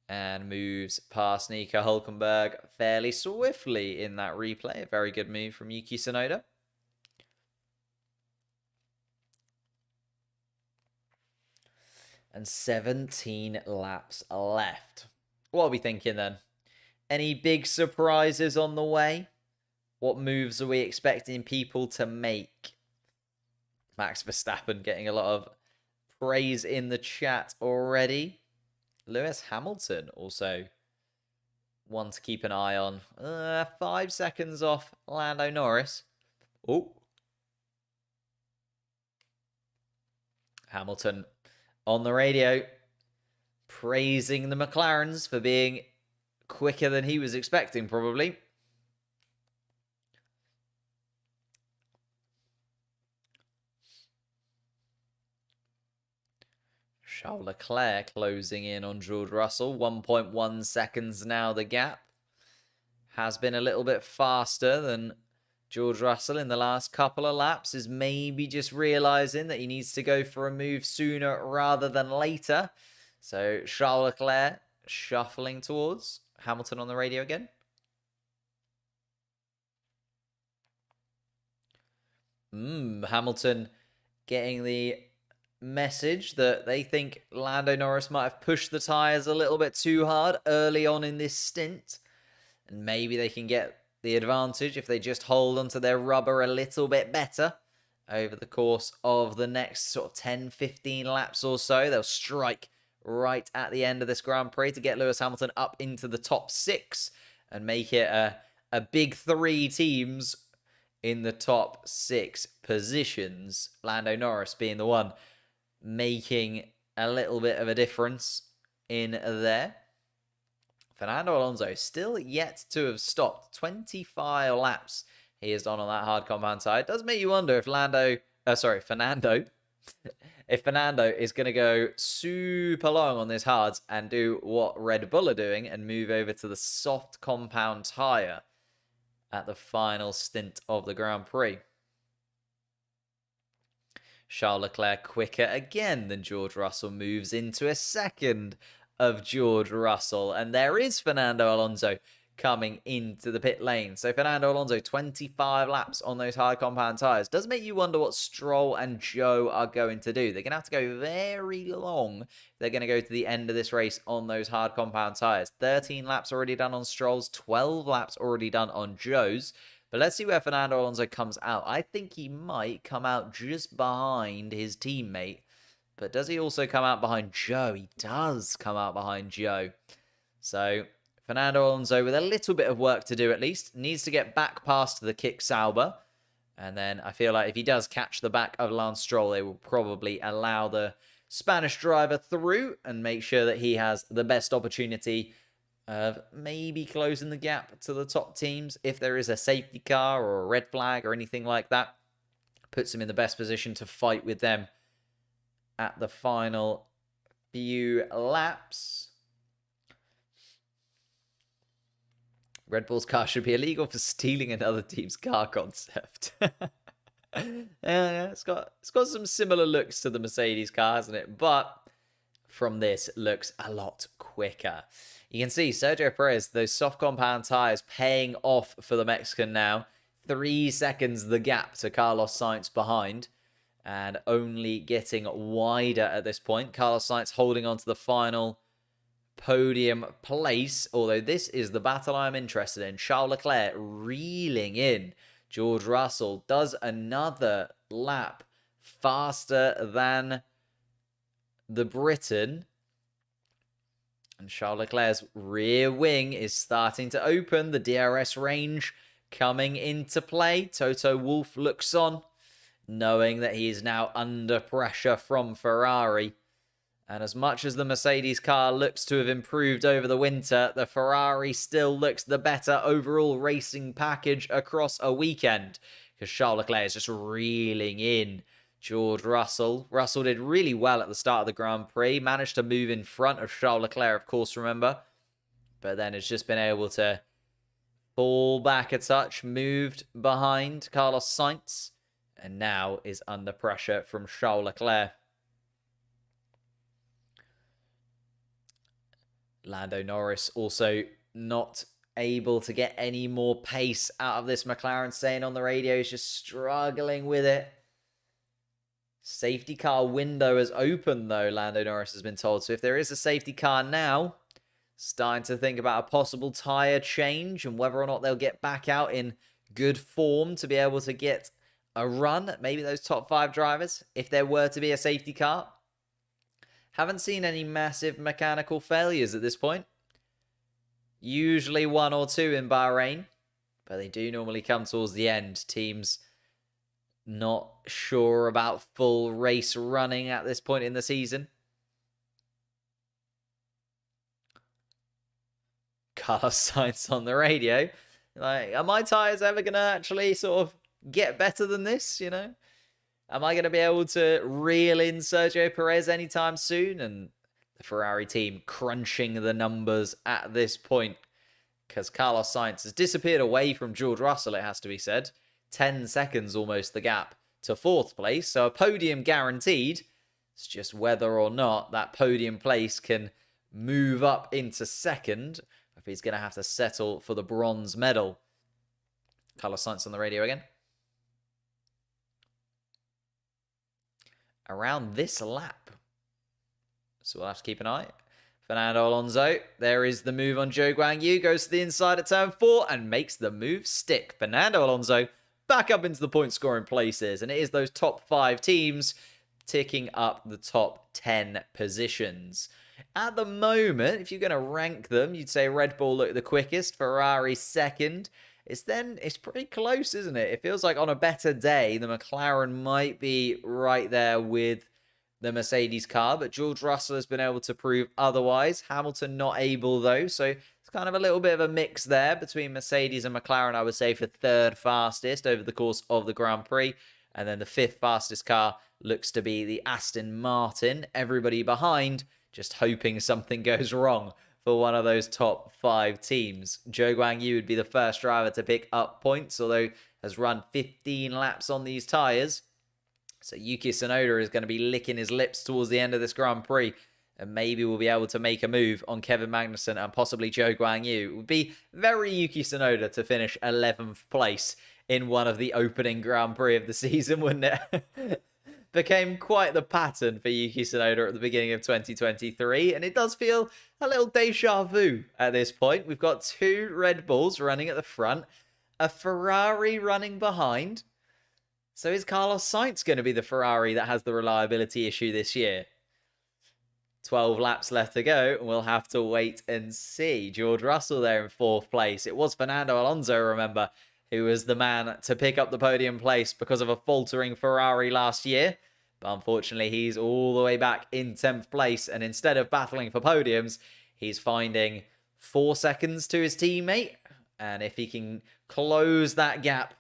And moves past Nico Hülkenberg fairly swiftly in that replay. A very good move from Yuki Tsunoda. And 17 laps left. What are we thinking then? Any big surprises on the way? What moves are we expecting people to make? Max Verstappen getting a lot of praise in the chat already. Lewis Hamilton also one to keep an eye on. 5 seconds off Lando Norris. Oh. Hamilton on the radio praising the McLarens for being quicker than he was expecting, probably. Charles Leclerc closing in on George Russell. 1.1 seconds now the gap. Has been a little bit faster than George Russell in the last couple of laps. Is maybe just realising that he needs to go for a move sooner rather than later. So Charles Leclerc shuffling towards Hamilton on the radio again. Hamilton getting the message that they think Lando Norris might have pushed the tyres a little bit too hard early on in this stint. And maybe they can get the advantage if they just hold onto their rubber a little bit better over the course of the next sort of 10, 15 laps or so. They'll strike right at the end of this Grand Prix to get Lewis Hamilton up into the top 6 and make it a big 3 teams in the top 6 positions. Lando Norris being the one making a little bit of a difference in there. Fernando Alonso still yet to have stopped. 25 laps he has done on that hard compound tire. It does make you wonder if Fernando if Fernando is going to go super long on this hards and do what Red Bull are doing and move over to the soft compound tire at the final stint of the Grand Prix. Charles Leclerc quicker again than George Russell, moves into a second of George Russell. And there is Fernando Alonso coming into the pit lane. So Fernando Alonso, 25 laps on those hard compound tyres. Does make you wonder what Stroll and Zhou are going to do. They're going to have to go very long. They're going to go to the end of this race on those hard compound tyres. 13 laps already done on Stroll's, 12 laps already done on Zhou's. But let's see where Fernando Alonso comes out. I think he might come out just behind his teammate. But does he also come out behind Zhou? He does come out behind Zhou. So Fernando Alonso, with a little bit of work to do at least, needs to get back past the Kick Sauber. And then I feel like if he does catch the back of Lance Stroll, they will probably allow the Spanish driver through and make sure that he has the best opportunity of maybe closing the gap to the top teams. If there is a safety car or a red flag or anything like that, puts him in the best position to fight with them at the final few laps. Red Bull's car should be illegal for stealing another team's car concept. Yeah, it's got some similar looks to the Mercedes car, hasn't it? But from this, it looks a lot quicker. You can see Sergio Perez, those soft compound tyres paying off for the Mexican now. 3 seconds the gap to Carlos Sainz behind, and only getting wider at this point. Carlos Sainz holding on to the final podium place, although this is the battle I'm interested in. Charles Leclerc reeling in. George Russell does another lap faster than the Briton. And Charles Leclerc's rear wing is starting to open. The DRS range coming into play. Toto Wolff looks on, knowing that he is now under pressure from Ferrari. And as much as the Mercedes car looks to have improved over the winter, the Ferrari still looks the better overall racing package across a weekend, because Charles Leclerc is just reeling in George Russell. Russell did really well at the start of the Grand Prix, managed to move in front of Charles Leclerc, of course, remember, but then has just been able to fall back a touch, moved behind Carlos Sainz, and now is under pressure from Charles Leclerc. Lando Norris also not able to get any more pace out of this McLaren, saying on the radio he's just struggling with it. Safety car window is open, though, Lando Norris has been told. So if there is a safety car now, starting to think about a possible tyre change and whether or not they'll get back out in good form to be able to get a run at maybe those top 5 drivers, if there were to be a safety car. Haven't seen any massive mechanical failures at this point. Usually 1 or 2 in Bahrain, but they do normally come towards the end. Teams not sure about full race running at this point in the season. Carlos Sainz on the radio. Like, are my tyres ever going to actually sort of get better than this, you know? Am I going to be able to reel in Sergio Perez anytime soon? And the Ferrari team crunching the numbers at this point, because Carlos Sainz has disappeared away from George Russell, it has to be said. 10 seconds almost the gap to 4th place. So a podium guaranteed. It's just whether or not that podium place can move up into 2nd, if he's going to have to settle for the bronze medal. Carlos Sainz on the radio again. Around this lap. So we'll have to keep an eye. Fernando Alonso, there is the move on Zhou Guanyu, goes to the inside at turn 4 and makes the move stick. Fernando Alonso back up into the point scoring places, and it is those top 5 teams ticking up the top 10 positions. At the moment, if you're going to rank them, you'd say Red Bull look the quickest, Ferrari 2nd. it's pretty close, isn't it? It feels like on a better day, the McLaren might be right there with the Mercedes car, but George Russell has been able to prove otherwise. Hamilton not able, though, so it's kind of a little bit of a mix there between Mercedes and McLaren, I would say, for third fastest over the course of the Grand Prix. And then the fifth fastest car looks to be the Aston Martin. Everybody behind just hoping something goes wrong for one of those top 5 teams. Zhou Guanyu would be the first driver to pick up points, although has run 15 laps on these tyres. So Yuki Tsunoda is going to be licking his lips towards the end of this Grand Prix, and maybe we'll be able to make a move on Kevin Magnussen and possibly Zhou Guanyu. It would be very Yuki Tsunoda to finish 11th place in one of the opening Grand Prix of the season, wouldn't it? Became quite the pattern for Yuki Tsunoda at the beginning of 2023, and it does feel a little deja vu at this point. We've got 2 Red Bulls running at the front, a Ferrari running behind. So is Carlos Sainz going to be the Ferrari that has the reliability issue this year? 12 laps left to go, and we'll have to wait and see. George Russell there in 4th place. It was Fernando Alonso, remember, who was the man to pick up the podium place because of a faltering Ferrari last year. But unfortunately, he's all the way back in 10th place, and instead of battling for podiums, he's finding 4 seconds to his teammate. And if he can close that gap,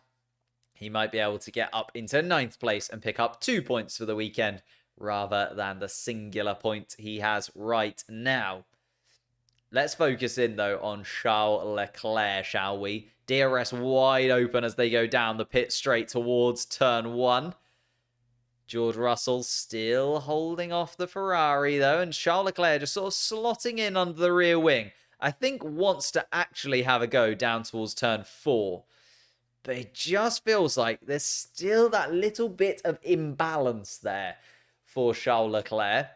he might be able to get up into 9th place and pick up 2 points for the weekend rather than the singular point he has right now. Let's focus in, though, on Charles Leclerc, shall we? DRS wide open as they go down the pit straight towards turn 1. George Russell still holding off the Ferrari, though, and Charles Leclerc just sort of slotting in under the rear wing. I think wants to actually have a go down towards turn 4. But it just feels like there's still that little bit of imbalance there for Charles Leclerc.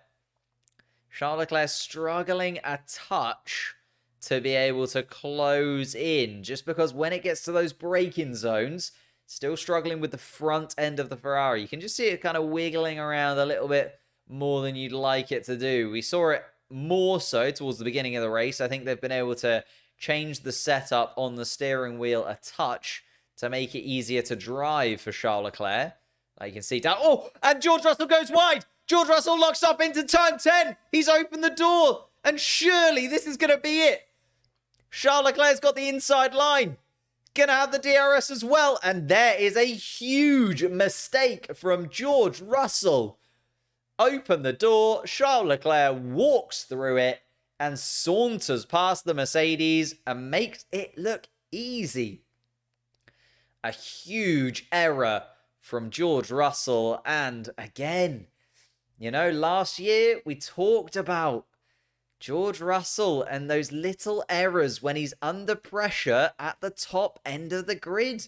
Charles Leclerc struggling a touch to be able to close in, just because when it gets to those braking zones, still struggling with the front end of the Ferrari. You can just see it kind of wiggling around a little bit more than you'd like it to do. We saw it more so towards the beginning of the race. I think they've been able to change the setup on the steering wheel a touch to make it easier to drive for Charles Leclerc. Like you can see down. Oh, and George Russell goes wide. George Russell locks up into turn 10. He's opened the door. And surely this is going to be it. Charles Leclerc's got the inside line. Gonna have the DRS as well. And there is a huge mistake from George Russell. Open the door. Charles Leclerc walks through it and saunters past the Mercedes and makes it look easy. A huge error from George Russell. And again, you know, last year we talked about George Russell and those little errors when he's under pressure at the top end of the grid.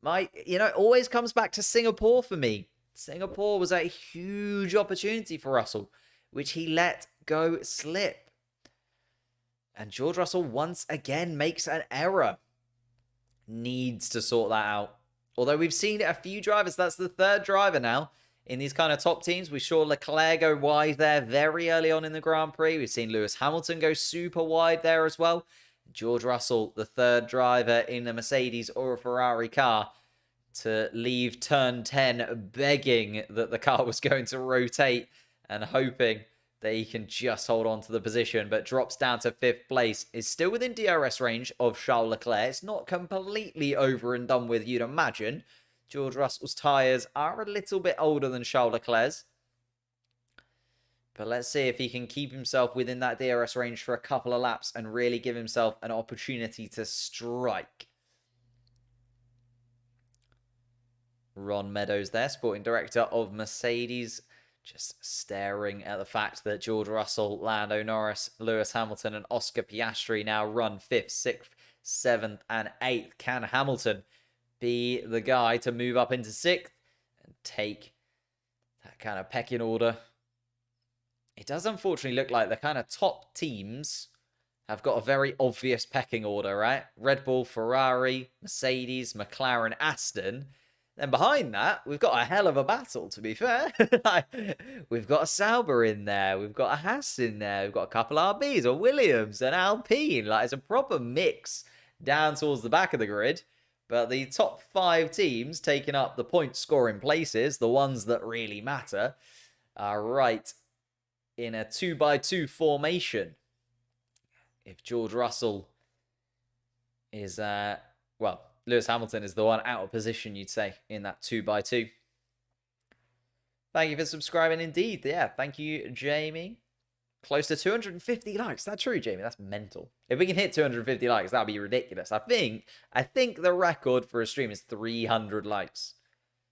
It always comes back to Singapore for me. Singapore was a huge opportunity for Russell, which he let go slip. And George Russell once again makes an error. Needs to sort that out. Although we've seen a few drivers, that's the 3rd driver now in these kind of top teams. We saw Leclerc go wide there very early on in the Grand Prix. We've seen Lewis Hamilton go super wide there as well. George Russell, the 3rd driver in a Mercedes or a Ferrari car, to leave turn 10 begging that the car was going to rotate and hoping that he can just hold on to the position, but drops down to 5th place. Is still within DRS range of Charles Leclerc. It's not completely over and done with, you'd imagine. George Russell's tyres are a little bit older than Charles Leclerc's. But let's see if he can keep himself within that DRS range for a couple of laps and really give himself an opportunity to strike. Ron Meadows there, sporting director of Mercedes, just staring at the fact that George Russell, Lando Norris, Lewis Hamilton and Oscar Piastri now run 5th, 6th, 7th and 8th. Can Hamilton be the guy to move up into 6th and take that kind of pecking order? It does unfortunately look like the kind of top teams have got a very obvious pecking order, right? Red Bull, Ferrari, Mercedes, McLaren, Aston. Then behind that, we've got a hell of a battle, to be fair. We've got a Sauber in there. We've got a Haas in there. We've got a couple RBs, a Williams, an Alpine. It's a proper mix down towards the back of the grid. But the top 5 teams taking up the point scoring places, the ones that really matter, are right in a 2x2 formation. If George Russell is, well, Lewis Hamilton is the one out of position, you'd say, in that 2x2. Thank you for subscribing indeed. Yeah, thank you, Jamie. Close to 250 likes. That's true, Jamie. That's mental. If we can hit 250 likes, that'd be ridiculous. I think the record for a stream is 300 likes.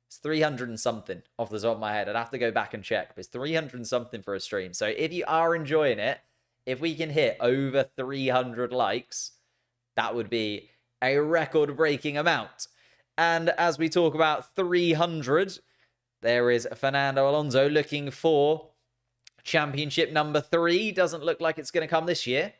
It's 300 and something off the top of my head. I'd have to go back and check, but it's 300 and something for a stream. So if you are enjoying it, if we can hit over 300 likes, that would be a record-breaking amount. And as we talk about 300, there is Fernando Alonso looking for championship number 3. Doesn't look like it's going to come this year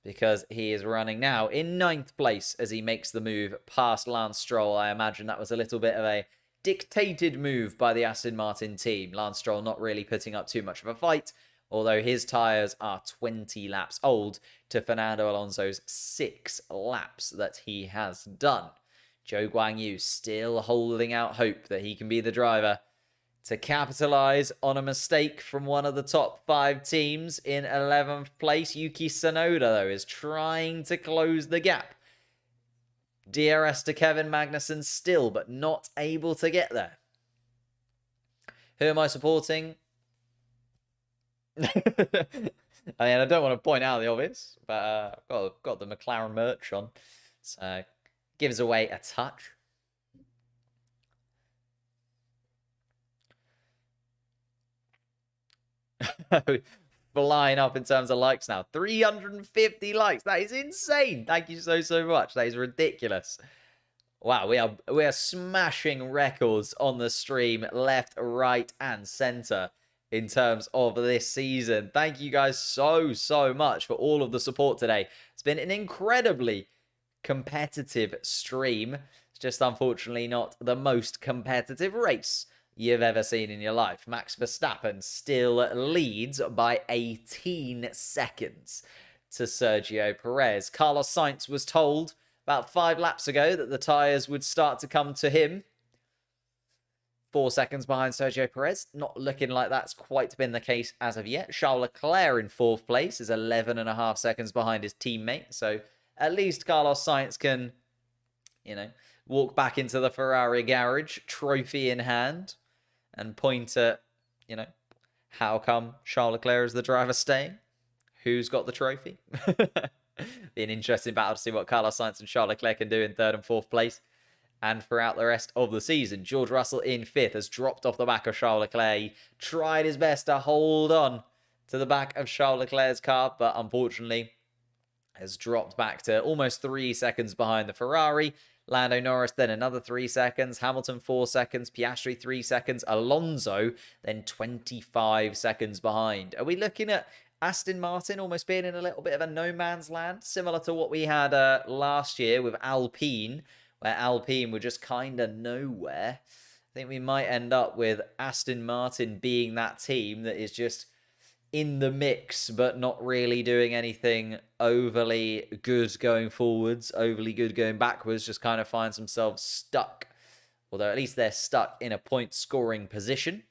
because he is running now in 9th place as he makes the move past Lance Stroll. I imagine that was a little bit of a dictated move by the Aston Martin team. Lance Stroll not really putting up too much of a fight, although his tyres are 20 laps old to Fernando Alonso's 6 laps that he has done. Zhou Guanyu still holding out hope that he can be the driver to capitalise on a mistake from one of the top 5 teams in 11th place. Yuki Tsunoda, though, is trying to close the gap. DRS to Kevin Magnussen still, but not able to get there. Who am I supporting? I mean, I don't want to point out the obvious, but I've got the McLaren merch on. So, gives away a touch. Flying up in terms of likes now. 350 likes. That is insane. Thank you so much. That is ridiculous. Wow, we are smashing records on the stream, left, right, and center in terms of this season. Thank you guys so much for all of the support today. It's been an incredibly competitive stream. It's just unfortunately not the most competitive race you've ever seen in your life. Max Verstappen still leads by 18 seconds to Sergio Perez. Carlos Sainz was told about 5 laps ago that the tyres would start to come to him. 4 seconds behind Sergio Perez. Not looking like that's quite been the case as of yet. Charles Leclerc in 4th place is 11.5 seconds behind his teammate. So at least Carlos Sainz can, walk back into the Ferrari garage, trophy in hand, and point at, how come Charles Leclerc is the driver staying? Who's got the trophy? Be an interesting battle to see what Carlos Sainz and Charles Leclerc can do in 3rd and 4th place and throughout the rest of the season. George Russell in 5th has dropped off the back of Charles Leclerc. He tried his best to hold on to the back of Charles Leclerc's car, but unfortunately has dropped back to almost 3 seconds behind the Ferrari. Lando Norris then another 3 seconds. Hamilton 4 seconds. Piastri 3 seconds. Alonso then 25 seconds behind. Are we looking at Aston Martin almost being in a little bit of a no man's land, similar to what we had last year with Alpine, where Alpine were just kind of nowhere? I think we might end up with Aston Martin being that team that is just in the mix, but not really doing anything overly good going forwards, overly good going backwards, just kind of finds themselves stuck. Although at least they're stuck in a point-scoring position.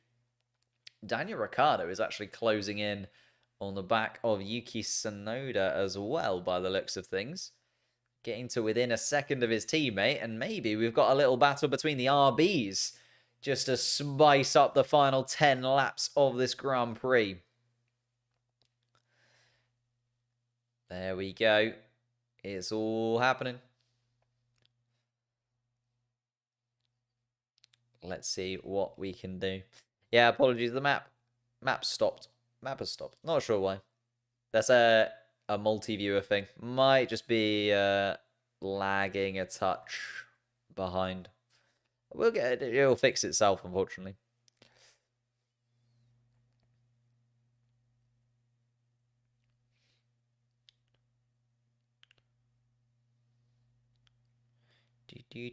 Daniel Ricciardo is actually closing in on the back of Yuki Tsunoda as well, by the looks of things. Getting to within a second of his teammate, and maybe we've got a little battle between the RBs just to spice up the final 10 laps of this Grand Prix. There we go. It's all happening. Let's see what we can do. Yeah, apologies. The map stopped. Map has stopped. Not sure why. That's a multi-viewer thing. Might just be lagging a touch behind. We'll get it. It'll fix itself, unfortunately. I'm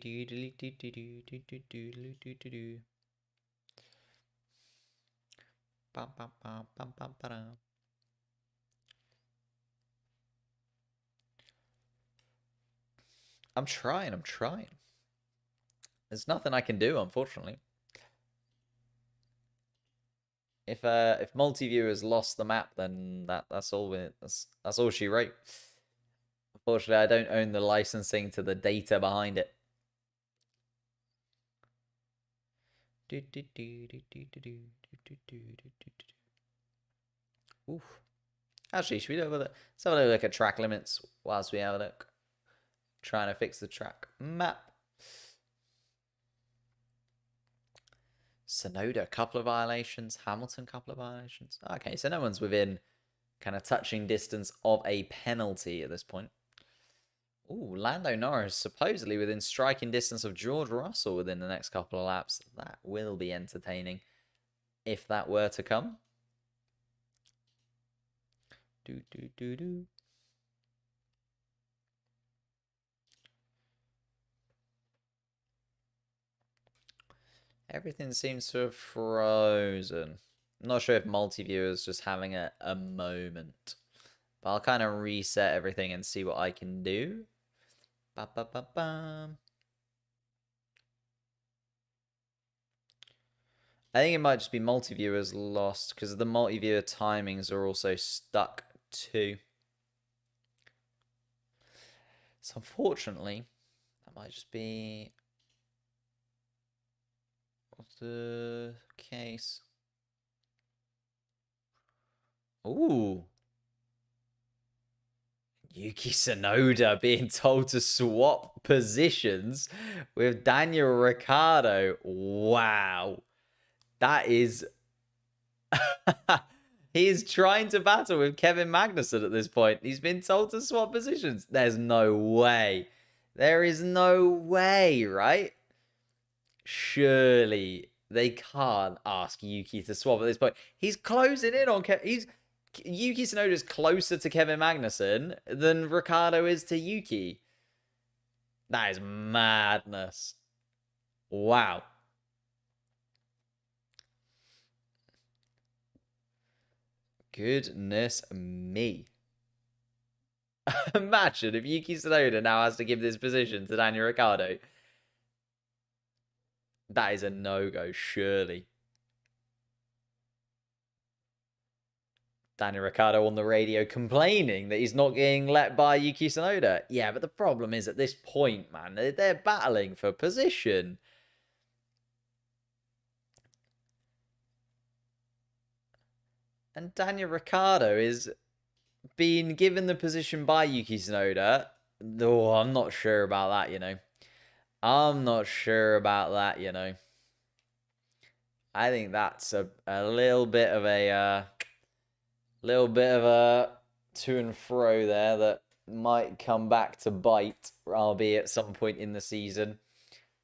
trying. There's nothing I can do, unfortunately. If multi-view has lost the map, then that's all that's all she wrote. Unfortunately, I don't own the licensing to the data behind it. Oof. Actually, should we let's have a look at track limits whilst we have a look. Trying to fix the track map. Sonoda, couple of violations. Hamilton, couple of violations. Okay, so no one's within kind of touching distance of a penalty at this point. Ooh, Lando Norris supposedly within striking distance of George Russell within the next couple of laps. That will be entertaining if that were to come. Everything seems to have frozen. I'm not sure if multi-viewer is just having a moment. But I'll kind of reset everything and see what I can do. Ba-ba-ba-bam. I think it might just be multi-viewers lost because the multi-viewer timings are also stuck too. So unfortunately, that might just be the case. Ooh. Yuki Tsunoda being told to swap positions with Daniel Ricciardo. Wow. That is... He's trying to battle with Kevin Magnussen at this point. He's been told to swap positions. There's no way. There is no way, right? Surely they can't ask Yuki to swap at this point. He's closing in on Kevin. Yuki Tsunoda is closer to Kevin Magnussen than Ricciardo is to Yuki. That is madness. Wow. Goodness me. Imagine if Yuki Tsunoda now has to give this position to Daniel Ricciardo. That is a no-go, surely. Daniel Ricciardo on the radio complaining that he's not getting let by Yuki Tsunoda. Yeah, but the problem is at this point, man, they're battling for position. And Daniel Ricciardo is being given the position by Yuki Tsunoda. Oh, I'm not sure about that, you know. I'm not sure about that, you know. I think that's a little bit of a to and fro there that might come back to bite, albeit at some point in the season.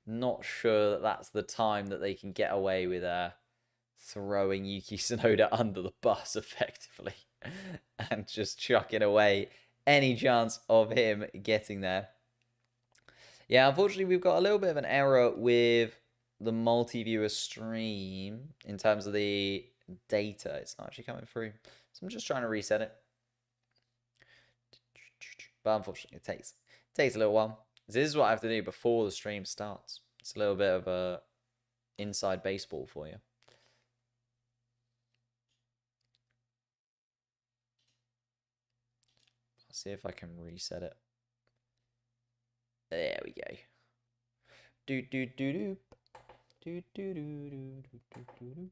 Not sure that that's the time that they can get away with throwing Yuki Tsunoda under the bus effectively and just chucking away any chance of him getting there. Yeah, unfortunately, we've got a little bit of an error with the multi-viewer stream in terms of the data. It's not actually coming through. So I'm just trying to reset it. But unfortunately, it takes a little while. This is what I have to do before the stream starts. It's a little bit of a inside baseball for you. I'll see if I can reset it. There we go. Do do do do. Do do do do do do do.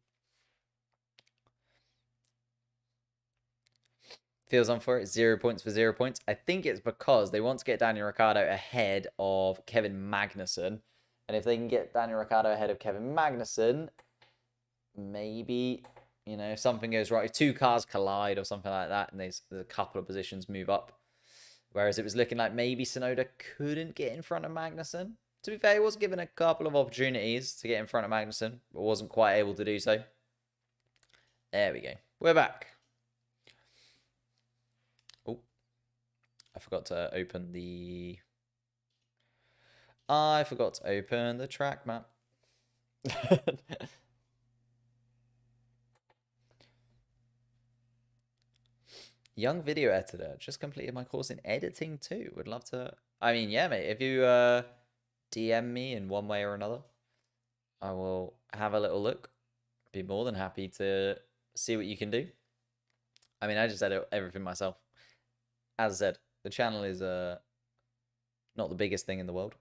Feels on for it. 0 points for 0 points. I think it's because they want to get Daniel Ricciardo ahead of Kevin Magnussen. And if they can get Daniel Ricciardo ahead of Kevin Magnussen, maybe, you know, if something goes right, if two cars collide or something like that, and there's a couple of positions move up. Whereas it was looking like maybe Tsunoda couldn't get in front of Magnussen. To be fair, he was given a couple of opportunities to get in front of Magnussen, but wasn't quite able to do so. There we go. We're back. Oh, I forgot to open the... I forgot to open the track map. Young video editor. Just completed my course in editing too. Would love to... I mean, yeah, mate. If you DM me in one way or another. I will have a little look. Be more than happy to see what you can do. I mean, I just edit everything myself. As I said, the channel is not the biggest thing in the world.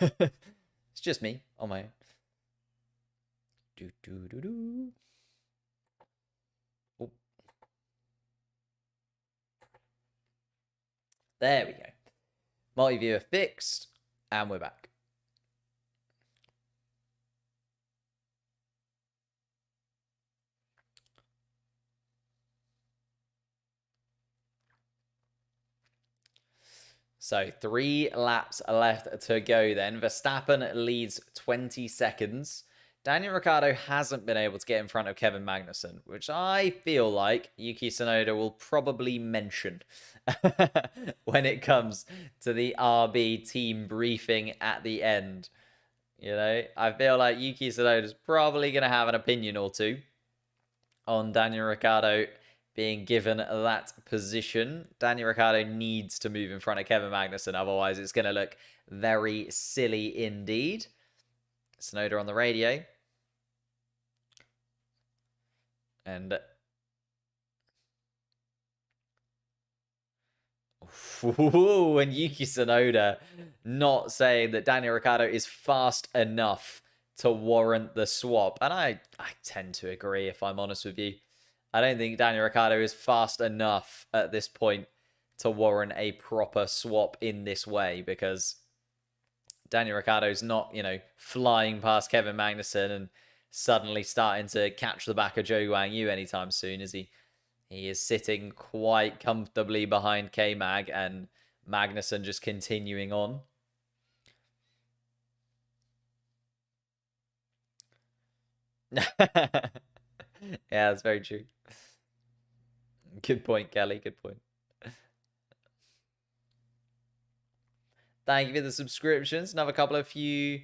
It's just me on my own. Oh. There we go. Multi-viewer fixed, and we're back. So 3 laps left to go then. Verstappen leads 20 seconds. Daniel Ricciardo hasn't been able to get in front of Kevin Magnussen, which I feel like Yuki Tsunoda will probably mention when it comes to the RB team briefing at the end. You know, I feel like Yuki Tsunoda is probably going to have an opinion or two on Daniel Ricciardo being given that position. Daniel Ricciardo needs to move in front of Kevin Magnussen, otherwise it's going to look very silly indeed. Tsunoda on the radio. And and Yuki Tsunoda not saying that Daniel Ricciardo is fast enough to warrant the swap. And I tend to agree, if I'm honest with you. I don't think Daniel Ricciardo is fast enough at this point to warrant a proper swap in this way, because Daniel Ricciardo's not, you know, flying past Kevin Magnussen and suddenly starting to catch the back of Zhou Guanyu anytime soon, is he? He is sitting quite comfortably behind K-Mag, and Magnussen just continuing on. Yeah, that's very true. Good point, Kelly. Good point. Thank you for the subscriptions. Another couple of you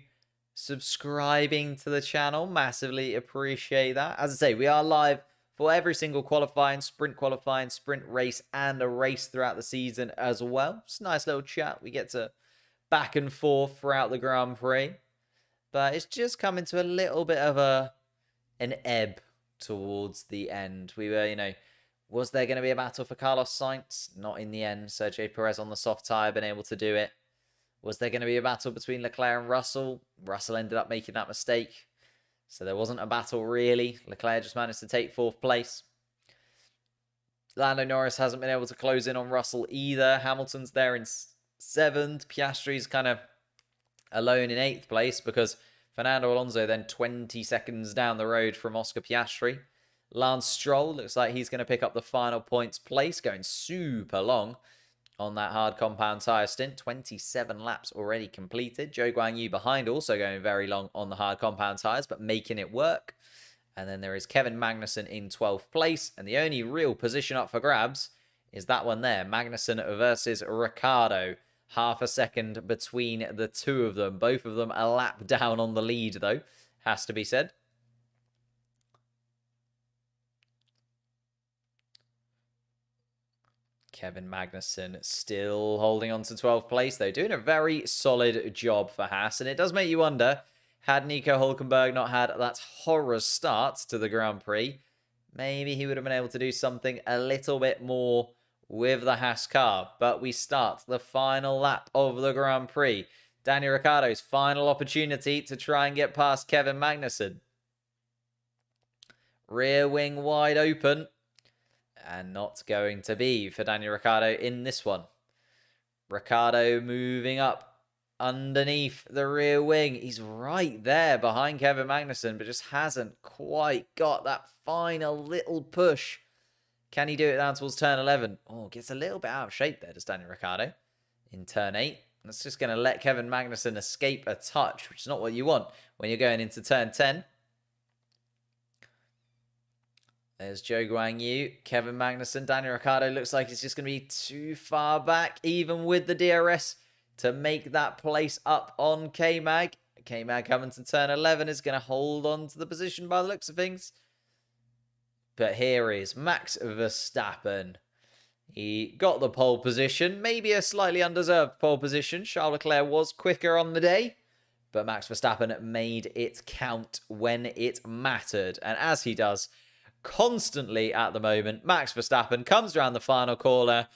subscribing to the channel. Massively appreciate that. As I say, we are live for every single qualifying, sprint race, and a race throughout the season as well. It's a nice little chat. We get to back and forth throughout the Grand Prix. But it's just coming to a little bit of an ebb towards the end. We were, you know, was there going to be a battle for Carlos Sainz? Not in the end. Sergio Perez on the soft tyre, been able to do it. Was there going to be a battle between Leclerc and Russell? Russell ended up making that mistake. So there wasn't a battle really. Leclerc just managed to take 4th place. Lando Norris hasn't been able to close in on Russell either. Hamilton's there in 7th. Piastri's kind of alone in 8th place because Fernando Alonso then 20 seconds down the road from Oscar Piastri. Lance Stroll looks like he's going to pick up the final points place, going super long on that hard compound tyre stint. 27 laps already completed. Zhou Guanyu behind, also going very long on the hard compound tyres, but making it work. And then there is Kevin Magnussen in 12th place. And the only real position up for grabs is that one there. Magnussen versus Ricciardo. Half a second between the two of them. Both of them a lap down on the lead, though, has to be said. Kevin Magnussen still holding on to 12th place, though. Doing a very solid job for Haas. And it does make you wonder, had Nico Hülkenberg not had that horror start to the Grand Prix, maybe he would have been able to do something a little bit more with the Haas car. But we start the final lap of the Grand Prix. Daniel Ricciardo's final opportunity to try and get past Kevin Magnussen. Rear wing wide open. And not going to be for Daniel Ricciardo in this one. Ricciardo moving up underneath the rear wing. He's right there behind Kevin Magnussen, but just hasn't quite got that final little push. Can he do it down towards turn 11? Oh, gets a little bit out of shape there, does Daniel Ricciardo, in turn 8. That's just going to let Kevin Magnussen escape a touch, which is not what you want when you're going into turn 10. There's Zhou Guanyu, Kevin Magnussen. Daniel Ricciardo looks like it's just going to be too far back, even with the DRS, to make that place up on K-Mag. K-Mag coming to turn 11 is going to hold on to the position by the looks of things. But here is Max Verstappen. He got the pole position, maybe a slightly undeserved pole position. Charles Leclerc was quicker on the day, but Max Verstappen made it count when it mattered. And as he does constantly at the moment, Max Verstappen comes around the final corner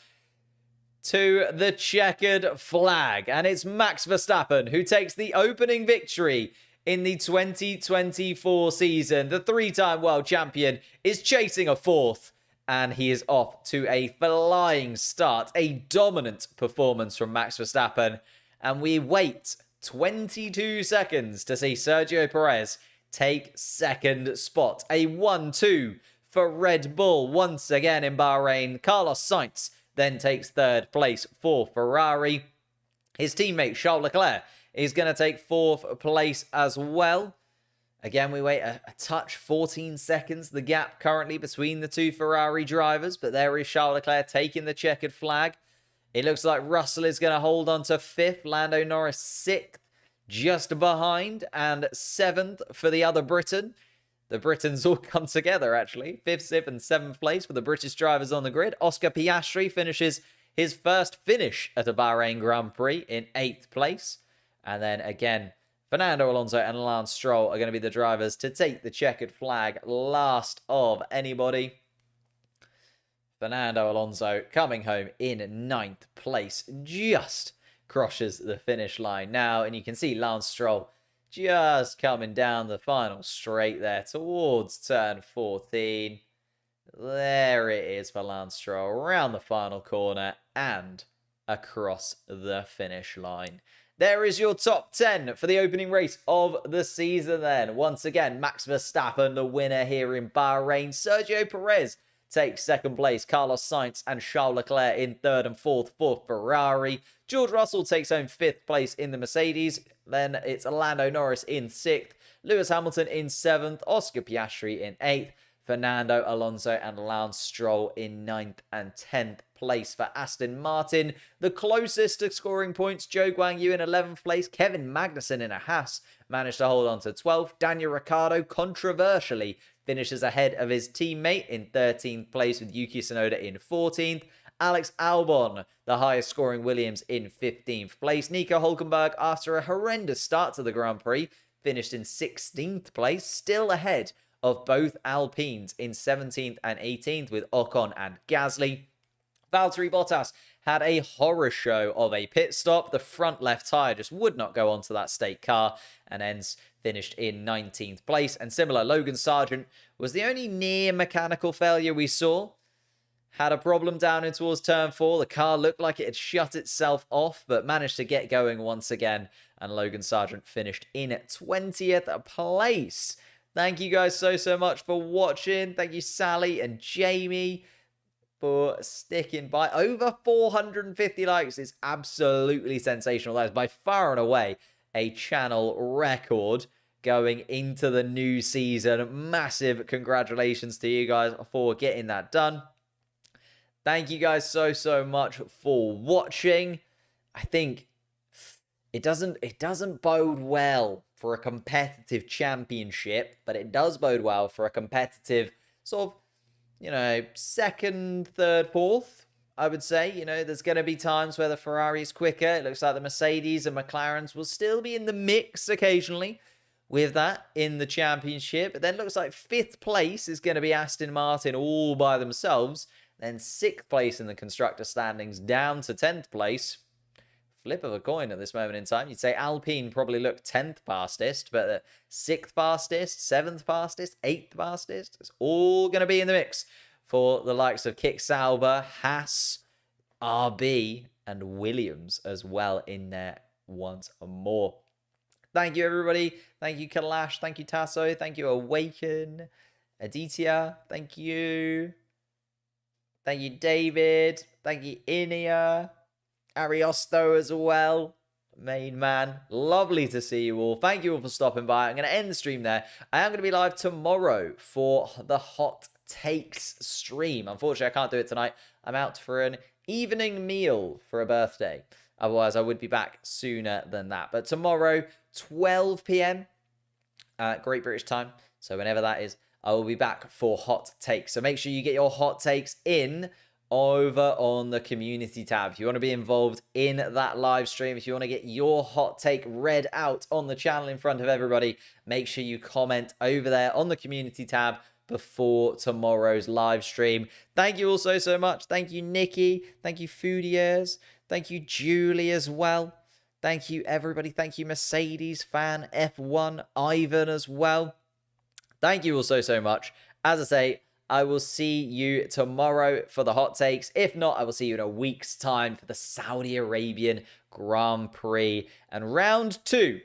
to the checkered flag. And it's Max Verstappen who takes the opening victory in the 2024 season. The three-time world champion is chasing a fourth, and he is off to a flying start. A dominant performance from Max Verstappen. And we wait 22 seconds to see Sergio Perez take second spot. A 1-2 for Red Bull once again in Bahrain. Carlos Sainz then takes third place for Ferrari. His teammate Charles Leclerc is going to take fourth place as well. Again, we wait a touch, 14 seconds, the gap currently between the two Ferrari drivers. But there is Charles Leclerc taking the checkered flag. It looks like Russell is going to hold on to fifth. Lando Norris sixth, just behind. And seventh for the other Briton. The Britons all come together, actually. Fifth, sixth, and seventh place for the British drivers on the grid. Oscar Piastri finishes his first finish at a Bahrain Grand Prix in 8th place. And then again, Fernando Alonso and Lance Stroll are going to be the drivers to take the checkered flag last of anybody. Fernando Alonso coming home in 9th place, just crosses the finish line now. And you can see Lance Stroll just coming down the final straight there towards turn 14. There it is for Lance Stroll around the final corner and across the finish line. There is your top 10 for the opening race of the season then. Once again, Max Verstappen, the winner here in Bahrain. Sergio Perez takes second place. Carlos Sainz and Charles Leclerc in third and fourth for Ferrari. George Russell takes home fifth place in the Mercedes. Then it's Lando Norris in sixth. Lewis Hamilton in seventh. Oscar Piastri in eighth. Fernando Alonso and Lance Stroll in 9th and 10th place for Aston Martin. The closest to scoring points, Zhou Guanyu in 11th place. Kevin Magnussen in a Haas managed to hold on to 12th. Daniel Ricciardo controversially finishes ahead of his teammate in 13th place with Yuki Tsunoda in 14th. Alex Albon, the highest scoring Williams, in 15th place. Nico Hülkenberg, after a horrendous start to the Grand Prix, finished in 16th place, still ahead of both Alpines in 17th and 18th with Ocon and Gasly. Valtteri Bottas had a horror show of a pit stop. The front left tyre just would not go onto that state car and finished in 19th place. And similar, Logan Sargent was the only near mechanical failure we saw. Had a problem down in towards turn 4. The car looked like it had shut itself off, but managed to get going once again. And Logan Sargent finished in 20th place. Thank you guys so much for watching. Thank you, Sally and Jamie, for sticking by. Over 450 likes is absolutely sensational. That is by far and away a channel record going into the new season. Massive congratulations to you guys for getting that done. Thank you guys so much for watching. I think it doesn't bode well for a competitive championship, but it does bode well for a competitive sort of, second, third, fourth, I would say. There's going to be times where the Ferrari is quicker. It looks like the Mercedes and McLarens will still be in the mix occasionally with that in the championship. But then it looks like 5th place is going to be Aston Martin all by themselves. Then 6th place in the constructor standings down to 10th place. Flip of a coin at this moment in time. You'd say Alpine probably looked 10th fastest, but 6th fastest, 7th fastest, 8th fastest, it's all going to be in the mix for the likes of Kick Sauber, Haas, RB, and Williams as well in there once more. Thank you, everybody. Thank you, Kalash. Thank you, Tasso. Thank you, Awaken. Aditya. Thank you. Thank you, David. Thank you, Inia. Ariosto as well. Main man. Lovely to see you all. Thank you all for stopping by. I'm going to end the stream there. I am going to be live tomorrow for the Hot Takes stream. Unfortunately, I can't do it tonight. I'm out for an evening meal for a birthday. Otherwise, I would be back sooner than that. But tomorrow, 12 p.m. Great British time. So whenever that is, I will be back for Hot Takes. So make sure you get your hot takes in over on the community tab. If you want to be involved in that live stream, if you want to get your hot take read out on the channel in front of everybody, make sure you comment over there on the community tab before tomorrow's live stream. Thank you all so much. Thank you, Nikki. Thank you, Foodiers. Thank you, Julie, as well. Thank you, everybody. Thank you, Mercedes fan, F1, Ivan as well. Thank you all so much. As I say, I will see you tomorrow for the hot takes. If not, I will see you in a week's time for the Saudi Arabian Grand Prix and round 2